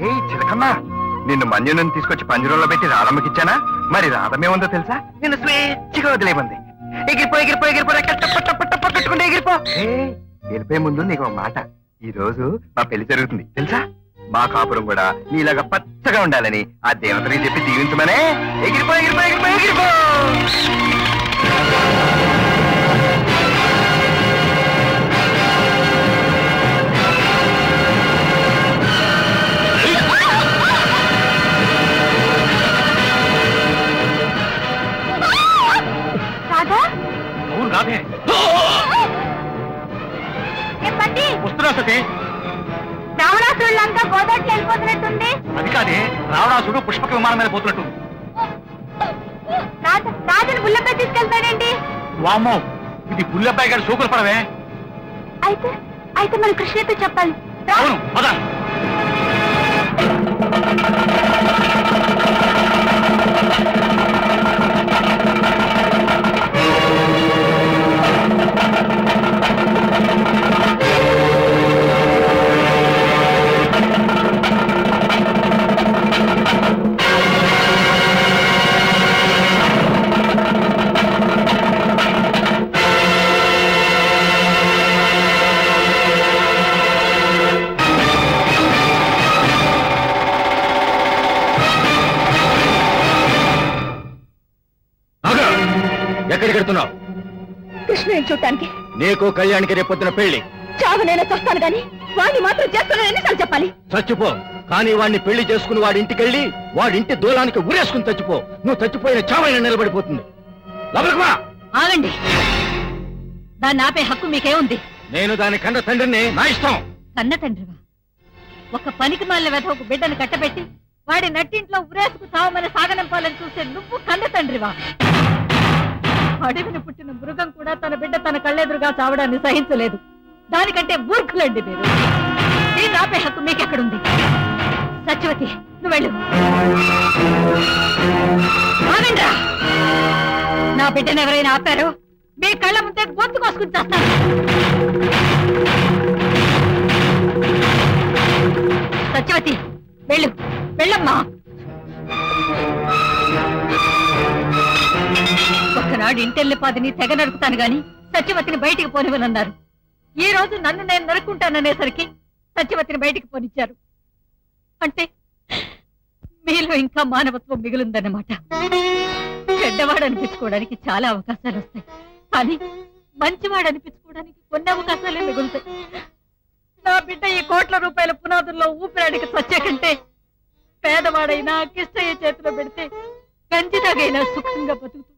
ఏ చిలకమ్మా, నిన్ను మంజుని తీసుకొచ్చి పంజరంలో పెట్టి రాధమ్మకిచ్చానా? మరి రాధమేముందో తెలుసా? నిన్ను స్వేచ్ఛగా వదిలేమంది. ఎగిరిపోయి ఎగిరిపో. వెళ్ళిపోయే ముందు నీకు ఒక మాట, ఈ రోజు మా పెళ్లి జరుగుతుంది తెలుసా? మా కాపురం కూడా నీలాగా పచ్చగా ఉండాలని ఆ దేవతకి చెప్పి దీవించమనే. ఎగిరిపో. రాధా, అవును రాధే, వస్తున్నా సతీ. రావణాసురులంతా గోదావరికి వెళ్ళిపోతున్నట్టుంది. అది కాదే, రావణాసుడు పుష్పక విమానం మీద పోతున్నట్టు. రాజును బుల్లపై తీసుకెళ్తాడేంటి? వామ్మో, ఇది పుల్లబ్బాయి గారి సూకులు పడవే. అయితే మనం కృష్ణతో చెప్పాలి. అవును, పద. ఎక్కడికి వెళ్తున్నావు? కృష్ణ చూడటానికి. నీకు కళ్యాణ్కి రేపొద్దున పెళ్లి. చావు నేను చస్తాను గాని వాడిని మాత్రం చేస్తానని ఎన్నిసార్లు చెప్పాలి? చచ్చిపో, కానీ వాడిని పెళ్లి చేసుకుని వాడి ఇంటికెళ్ళి వాడింటి దూలానికి ఊరేసుకుని చచ్చిపో. నువ్వు చచ్చిపోయిన చావైనా నిలబడిపోతుంది. లోపలికి ఆగండి, దాన్ని ఆపే హక్కు మీకేముంది? నేను దాని కన్న తండ్రిని, నా ఇష్టం. కన్న తండ్రివా? ఒక పనికి మాలిన వెధవకు బిడ్డను కట్టబెట్టి వాడి నట్టింట్లో ఉరేసుకు చావమని సాగనంపాలని చూసే నువ్వు కన్న తండ్రివా? అడవిని పుట్టిన మృగం కూడా తన బిడ్డ తన కళ్ళెదురుగా చావడాన్ని సహించలేదు. దానికంటే మూర్ఖులండి మీరు. దీన్ని ఆపే హక్కు మీకెక్కడుంది? సత్యవతి, నువ్వు వెళ్ళు. ఆగండ్రా, నా బిడ్డను ఎవరైనా ఆపారో మీ కళ్ళ ముందే గొంతు కోసుకుని చేస్తాను. సత్యవతి, వెళ్ళు, వెళ్ళమ్మా. ఒకనాడు ఇంటెల్లిపాదిని తెగ నరుకుతాను గాని సత్యవతిని బయటికి పోనివనన్నారు. ఈ రోజు నన్ను నేను నరుక్కుంటాననేసరికి సత్యవతిని బయటికి పోనిచ్చారు. అంటే మీలో ఇంకా మానవత్వం మిగులుందన్నమాట. చెడ్డవాడు అనిపించుకోవడానికి చాలా అవకాశాలు వస్తాయి, కానీ మంచివాడు అనిపించుకోవడానికి కొన్ని అవకాశాలే మిగులుతాయి. నా బిడ్డ ఈ కోట్ల రూపాయల పునాదుల్లో ఊపిరాడికి చచ్చే కంటే పేదవాడైనా కిష్టయ్య చేతిలో పెడితే గంజిదాగైనా సుఖంగా బతుకుతుంది.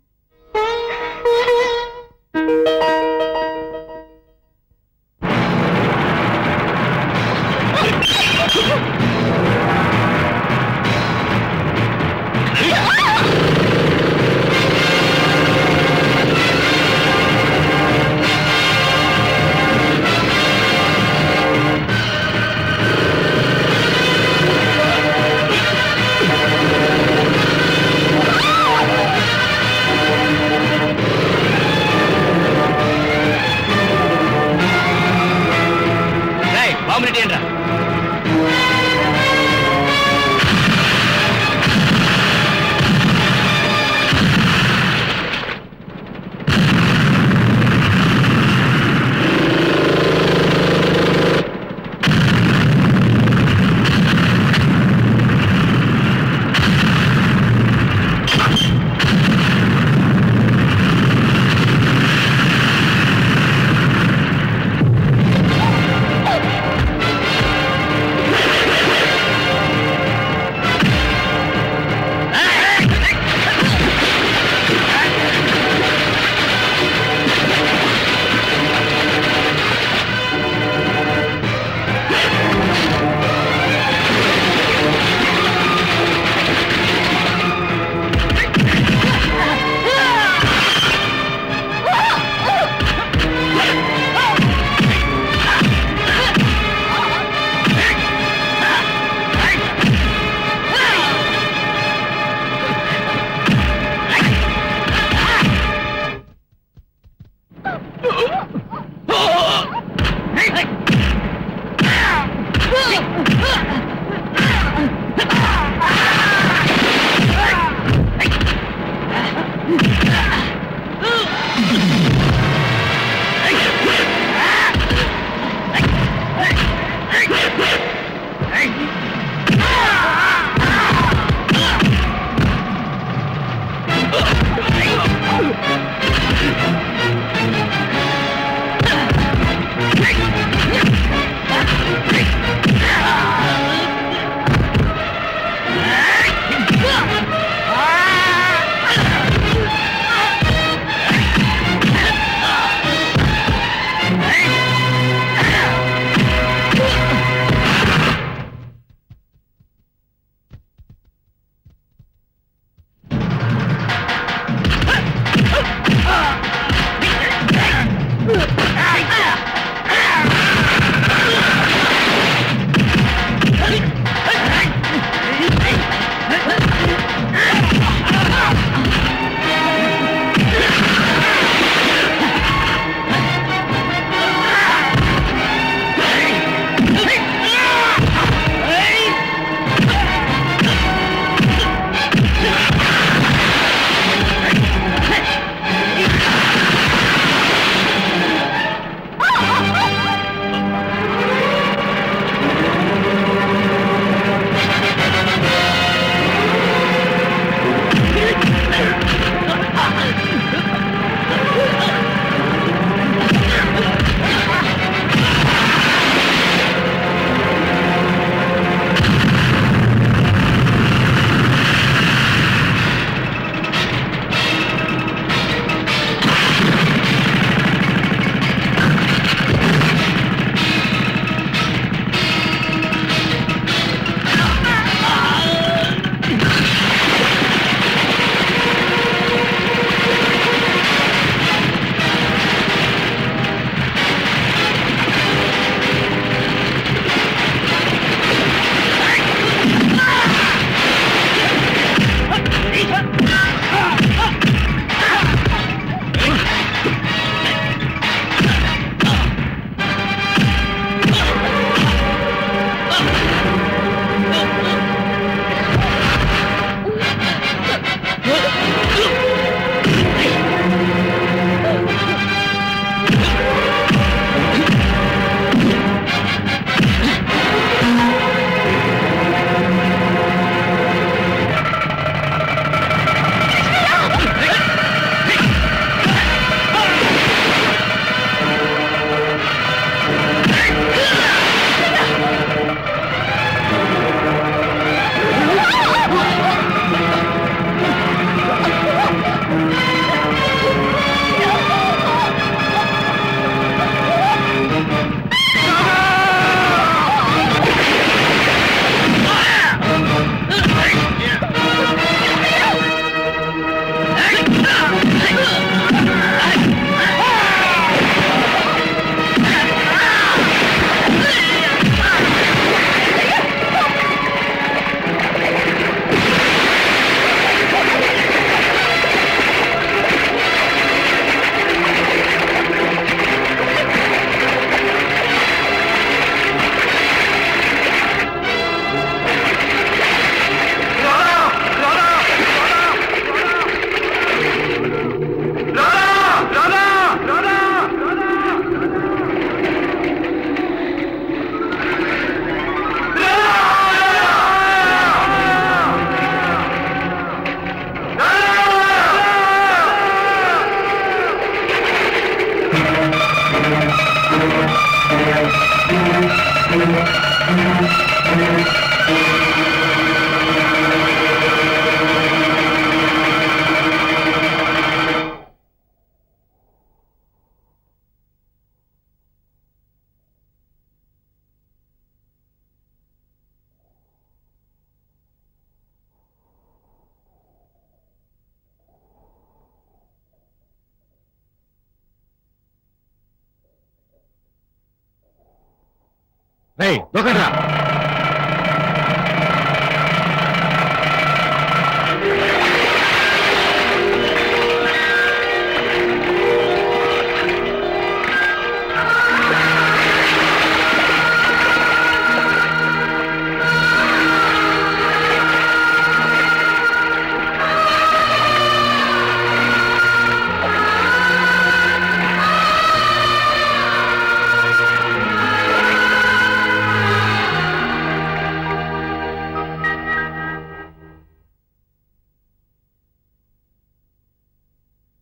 రేయ్ దూకండి రా.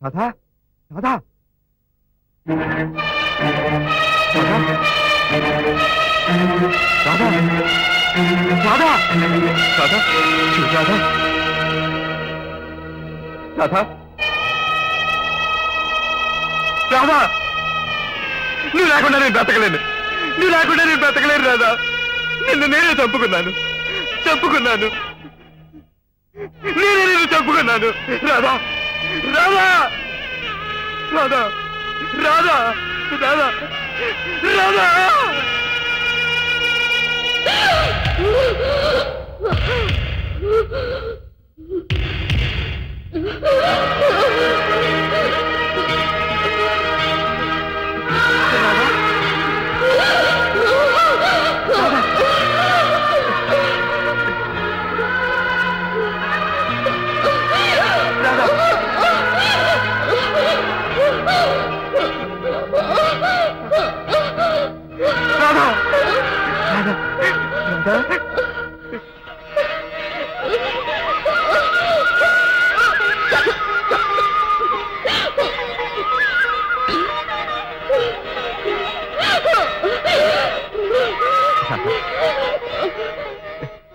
రాధా రాధా రాధా రాధా రాధా రాధా రాధా రాధా నువ్వు లేకుండా నేను బ్రతకలేను. నువ్వు లేకుండా నేను బ్రతకలేను రాధా. నిన్ను నేనే చంపుకున్నాను నేనే నిన్ను చంపుకున్నాను రాధా రాధా రాధా రాధా రాధా రాధా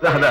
రాధా